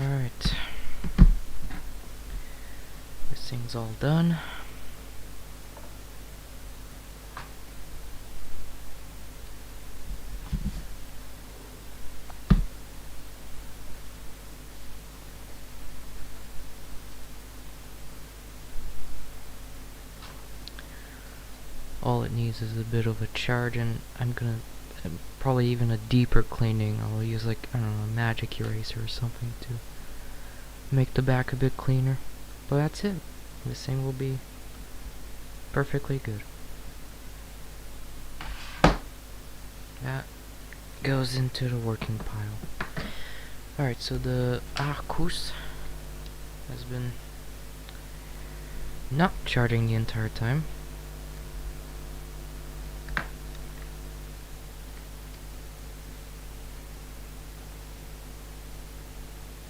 Alright. This thing's all done. All it needs is a bit of a charge, and I'm gonna probably even a deeper cleaning. I'll use like, I don't know, a magic eraser or something to make the back a bit cleaner. But that's it. This thing will be perfectly good. That goes into the working pile. Alright, so the Arcus has been not charging the entire time.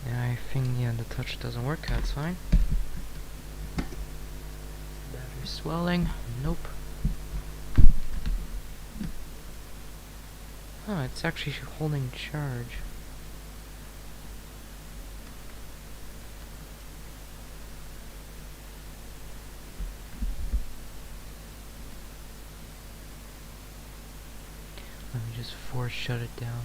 And I think, yeah, the touch doesn't work, that's fine. Battery swelling, nope. Oh, it's actually holding charge. Let me just force shut it down.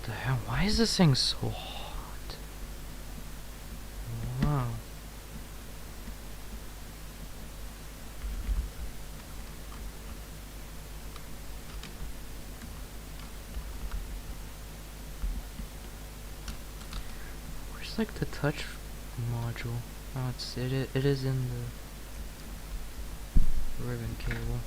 The hell? Why is this thing so hot? Wow. Where's like the touch module? Oh, it is in the ribbon cable.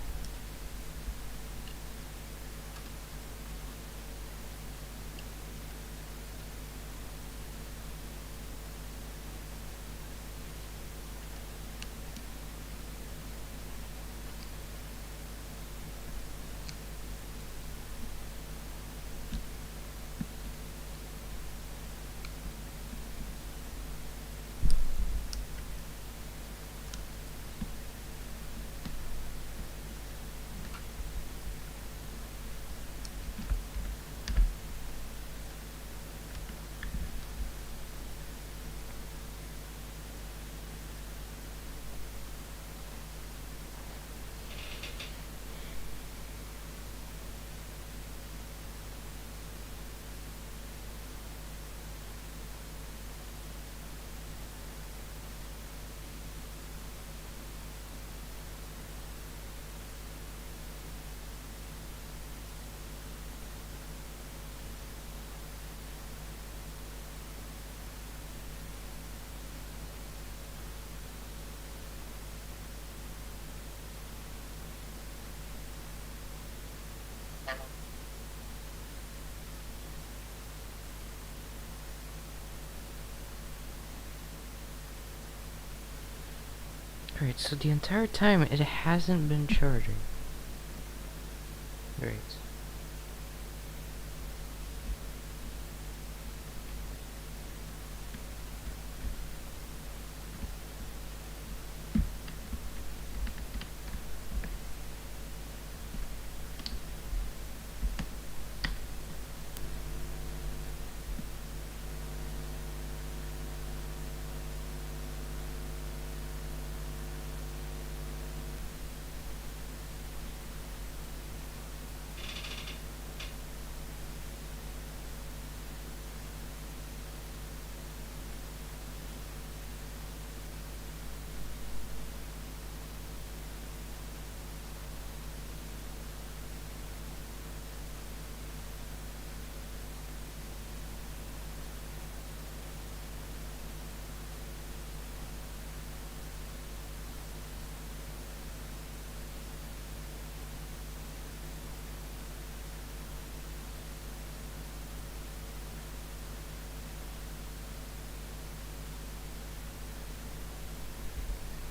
Alright, so the entire time it hasn't been charging. Great.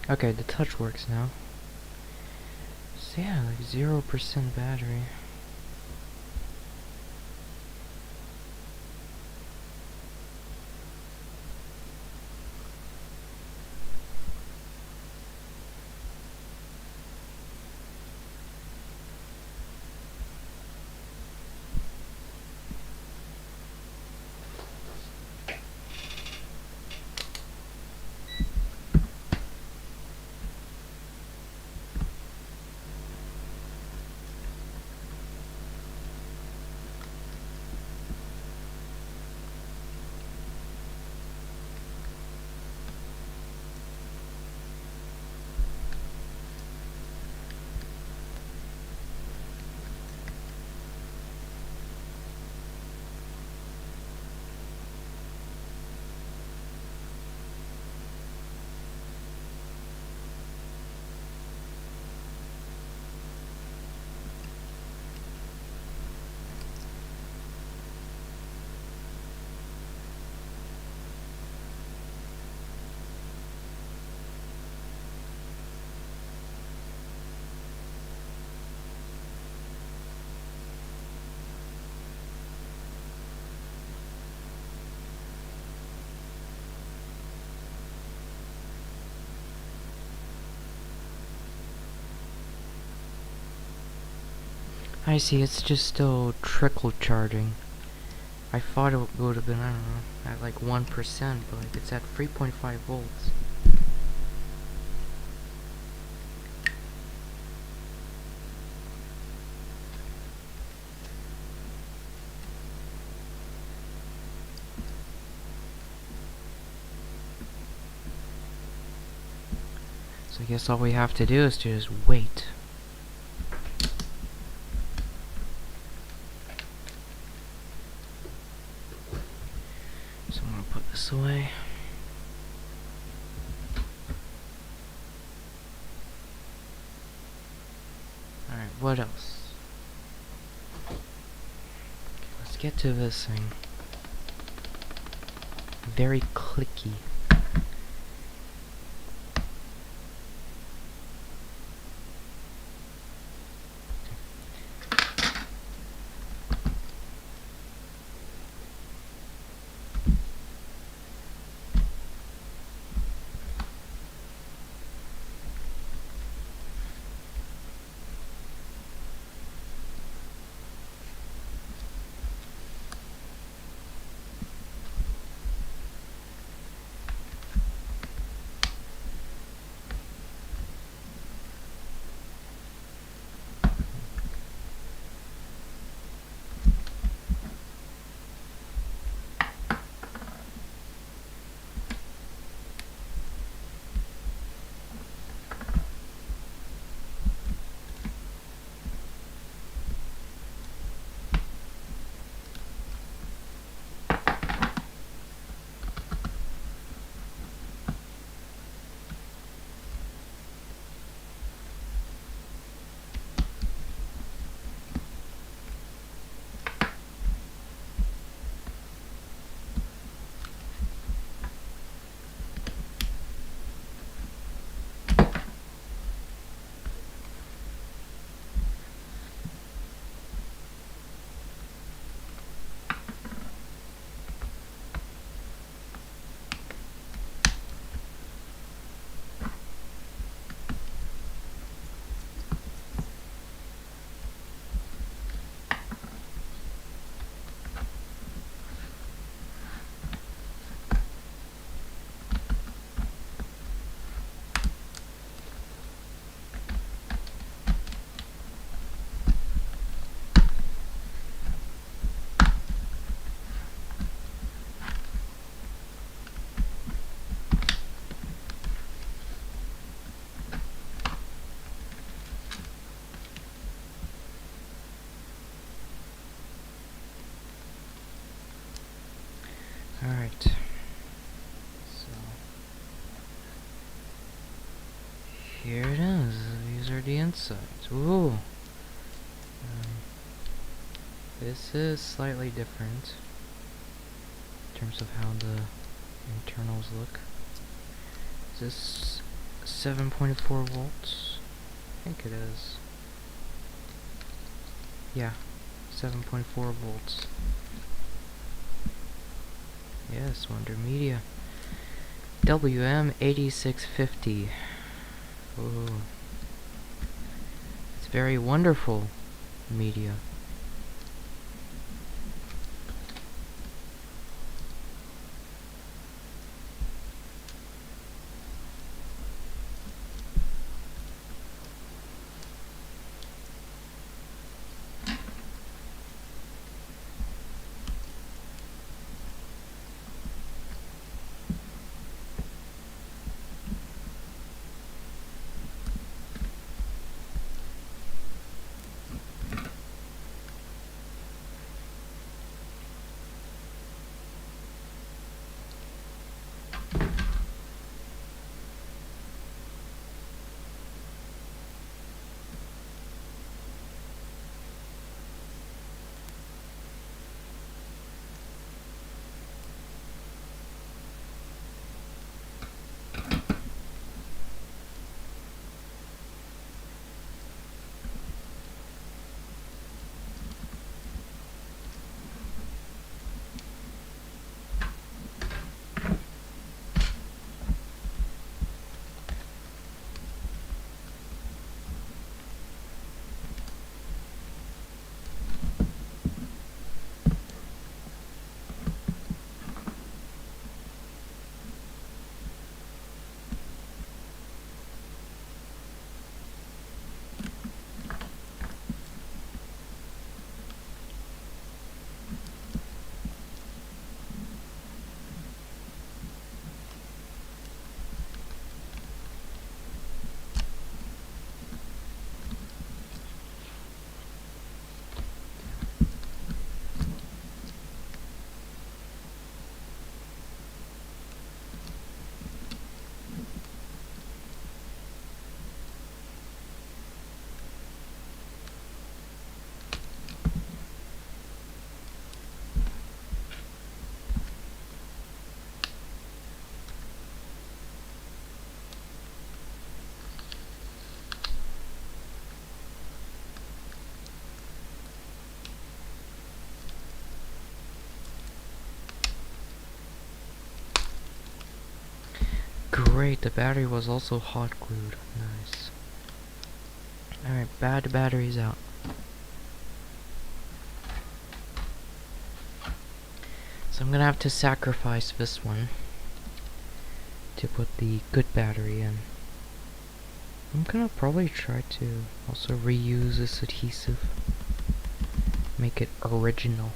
Okay, the touch works now. So yeah, like 0% battery. I see, it's just still trickle charging. I thought it would have been, I don't know, at like 1%, but like it's at 3.5 volts. So I guess all we have to do is to just wait. So I'm gonna put this away. Alright, what else? Okay, let's get to this thing. Very clicky. Alright. So here it is. These are the insides. Ooh. This is slightly different in terms of how the internals look. Is this 7.4 volts? I think it is. Yeah, 7.4 volts. Yes, Wonder Media. WM8650. Ooh. It's very wonderful media. Great, the battery was also hot glued. Nice. Alright, bad batteries out. So I'm gonna have to sacrifice this one to put the good battery in. I'm gonna probably try to also reuse this adhesive. Make it original.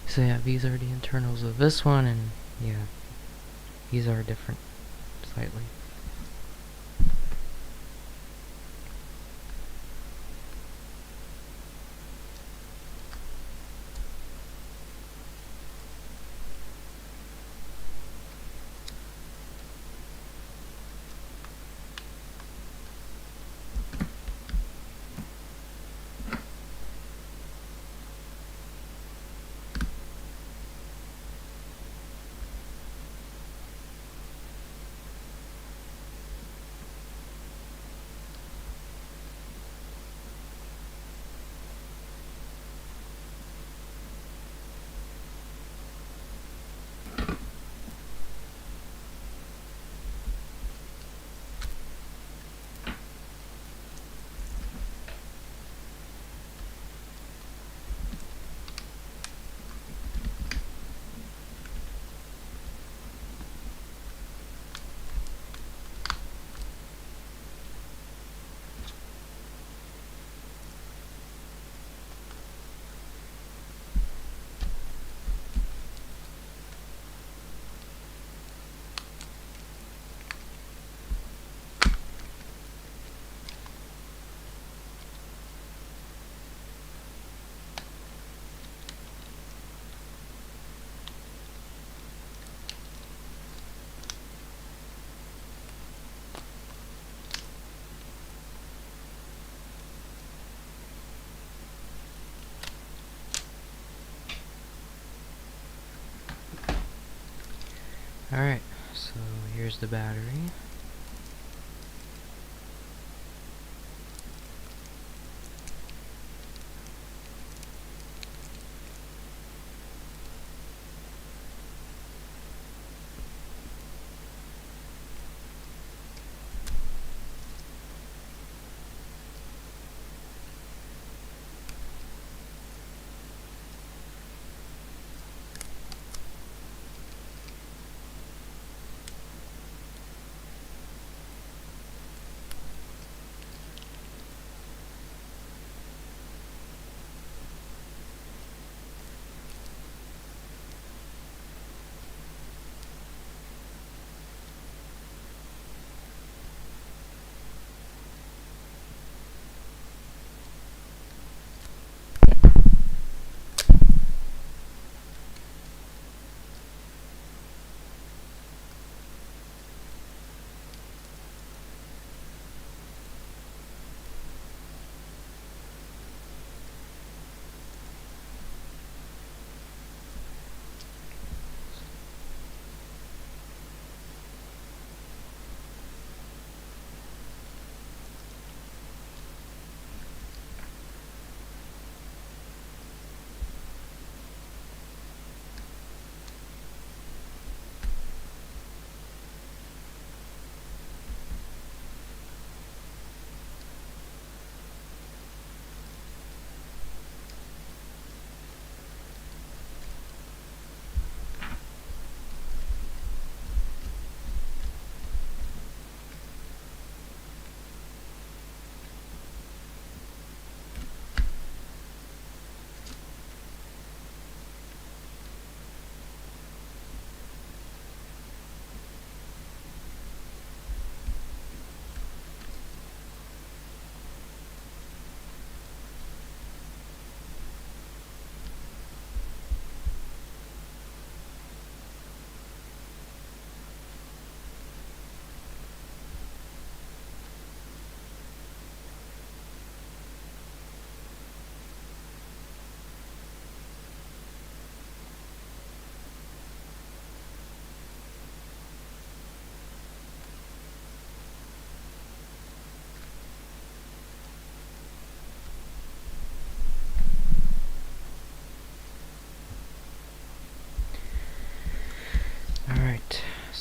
So yeah, these are the internals of this one, and yeah, these are different slightly. Alright, so here's the battery.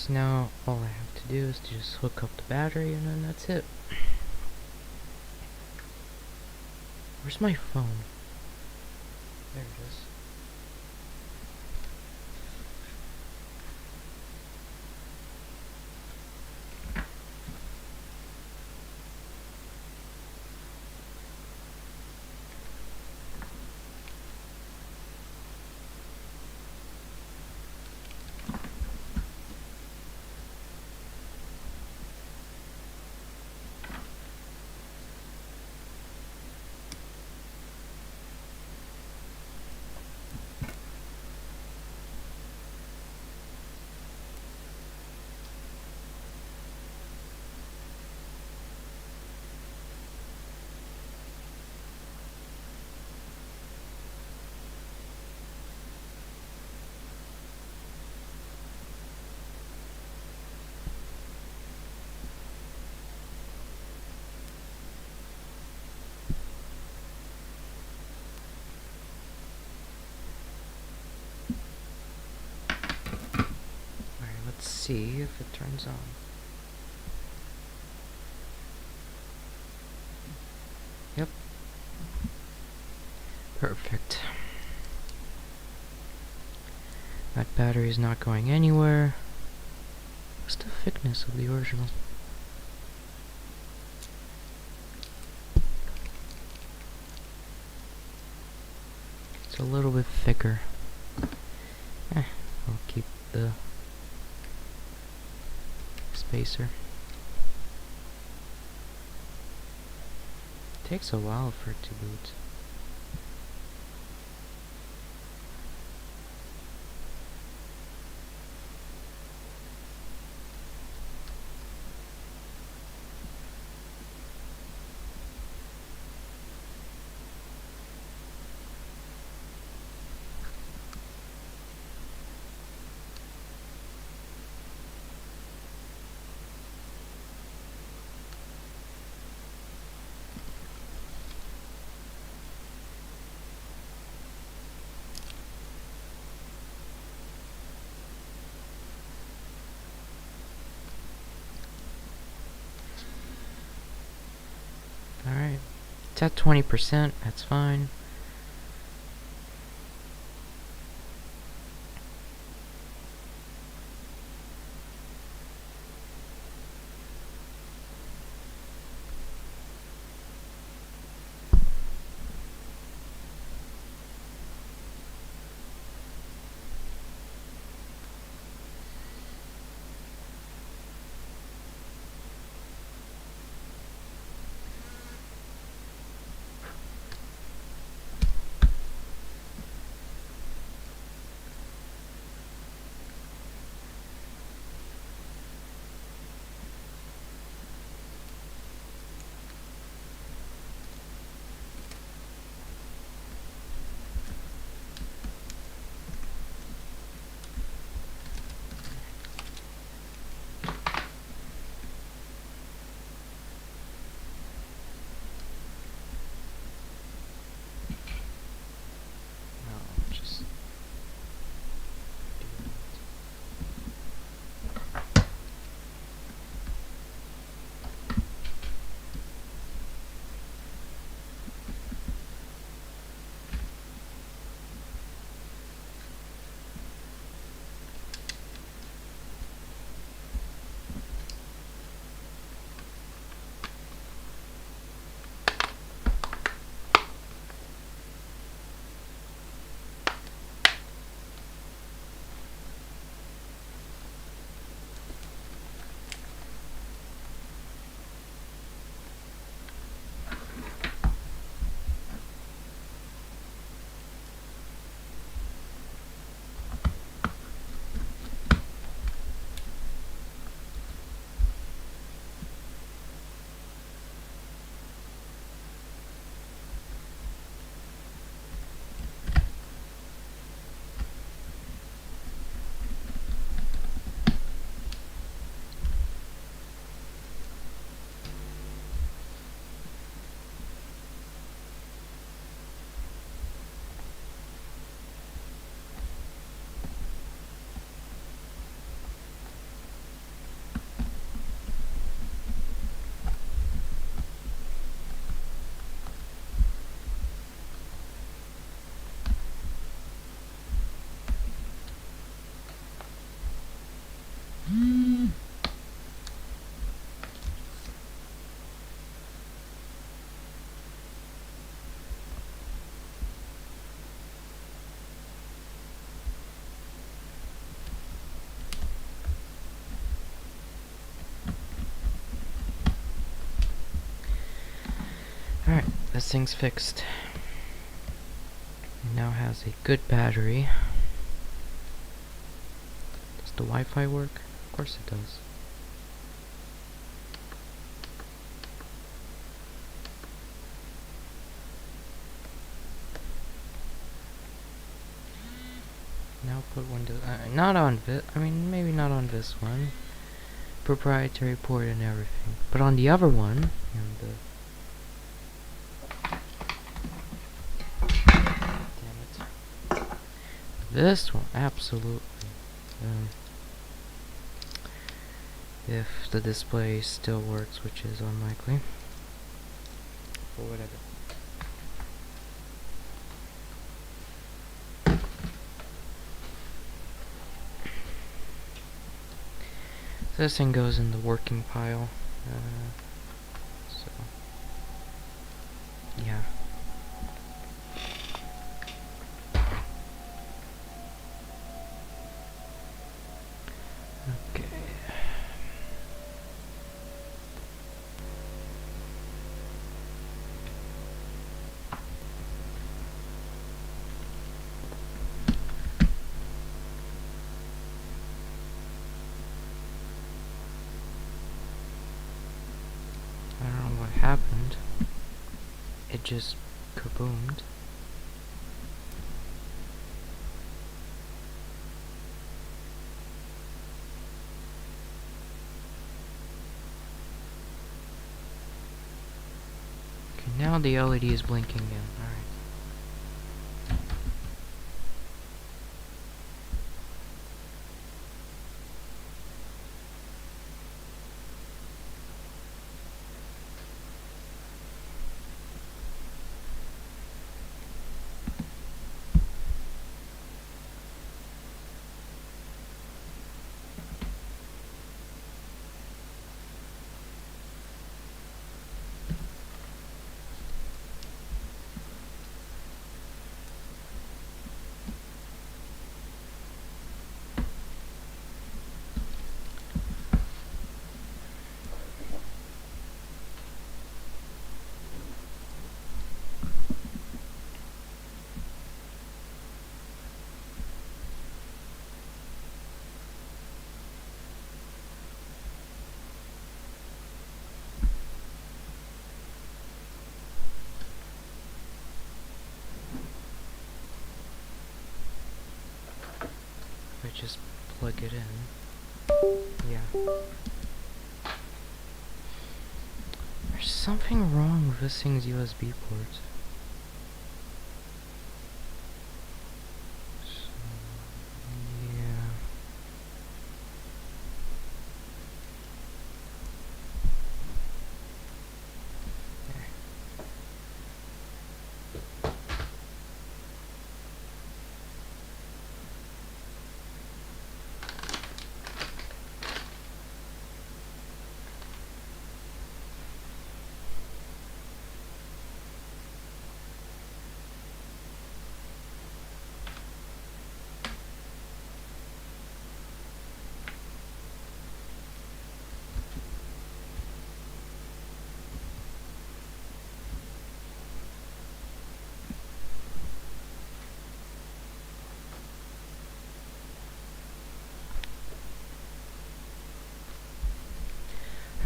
So now all I have to do is to just hook up the battery and then that's it. Where's my phone? There it is. Alright, let's see if it turns on. Yep. Perfect. That battery's not going anywhere. What's the thickness of the original? It's a little bit thicker. I'll keep the spacer. Takes a while for it to boot. Alright. It's at 20%, that's fine. Alright, this thing's fixed. It now has a good battery. Does the Wi-Fi work? Of course it does. Now put Windows, not on this, I mean maybe not on this one. Proprietary port and everything. But on the other one, damn it. This one, absolutely. If the display still works, which is unlikely. Or whatever. This thing goes in the working pile. So, yeah. Okay. I don't know what happened. It just kaboomed. Okay, now the LED is blinking again. Alright. If I just plug it in. Yeah. There's something wrong with this thing's USB port. So, yeah. There.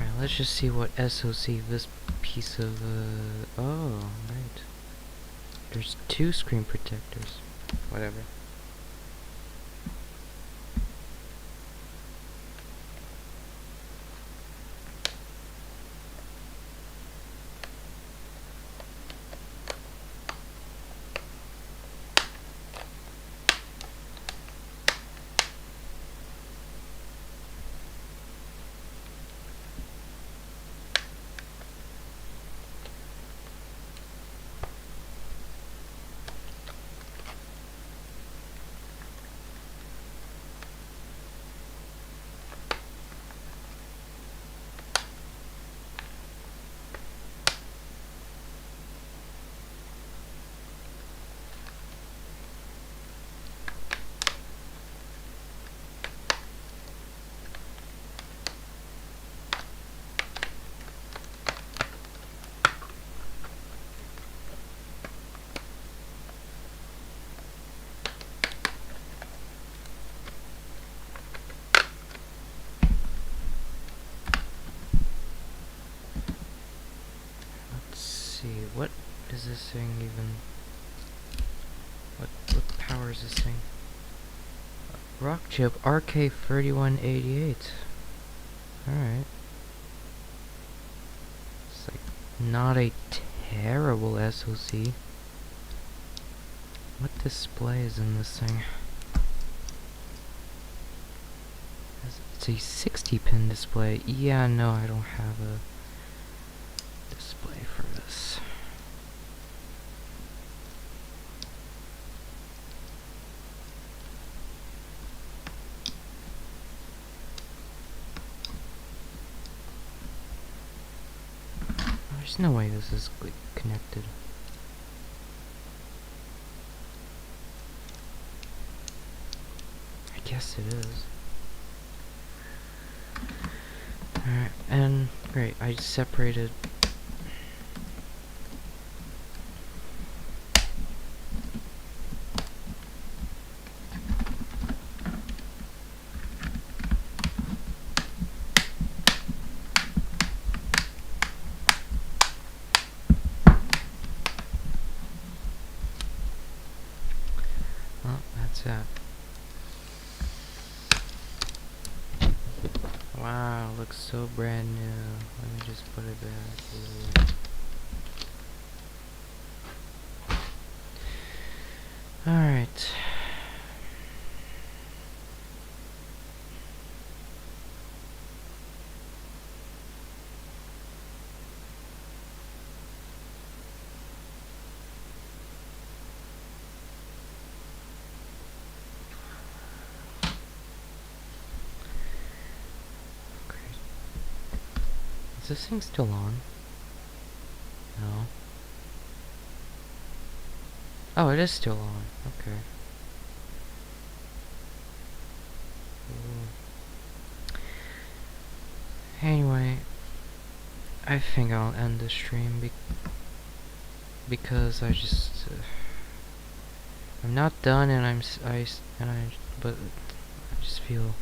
Alright, let's just see what SOC this piece of, oh, right. There's two screen protectors. Whatever. see, what is this thing even? What power is this thing? Rock chip RK3188. Alright. It's like not a terrible SoC. What display is in this thing? It's a 60-pin display. Yeah, no, I don't have a display for this. There's no way this is like connected. I guess it is. Alright, and great, I separated. Oh, that's that. Wow, looks so brand new. Let me just put it back. Alright. Great. Is this thing still on? No. Oh, it is still on. Okay. Anyway, I think I'll end the stream because I just I'm not done, and but I just feel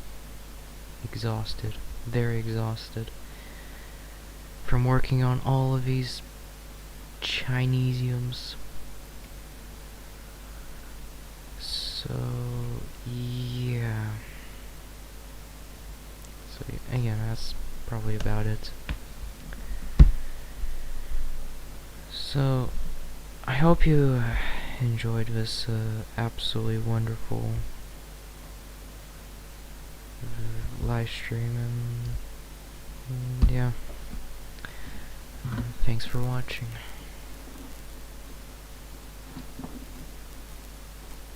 exhausted, very exhausted from working on all of these Chinesiums. So yeah. So again, that's probably about it. So I hope you enjoyed this absolutely wonderful live stream, and yeah, thanks for watching.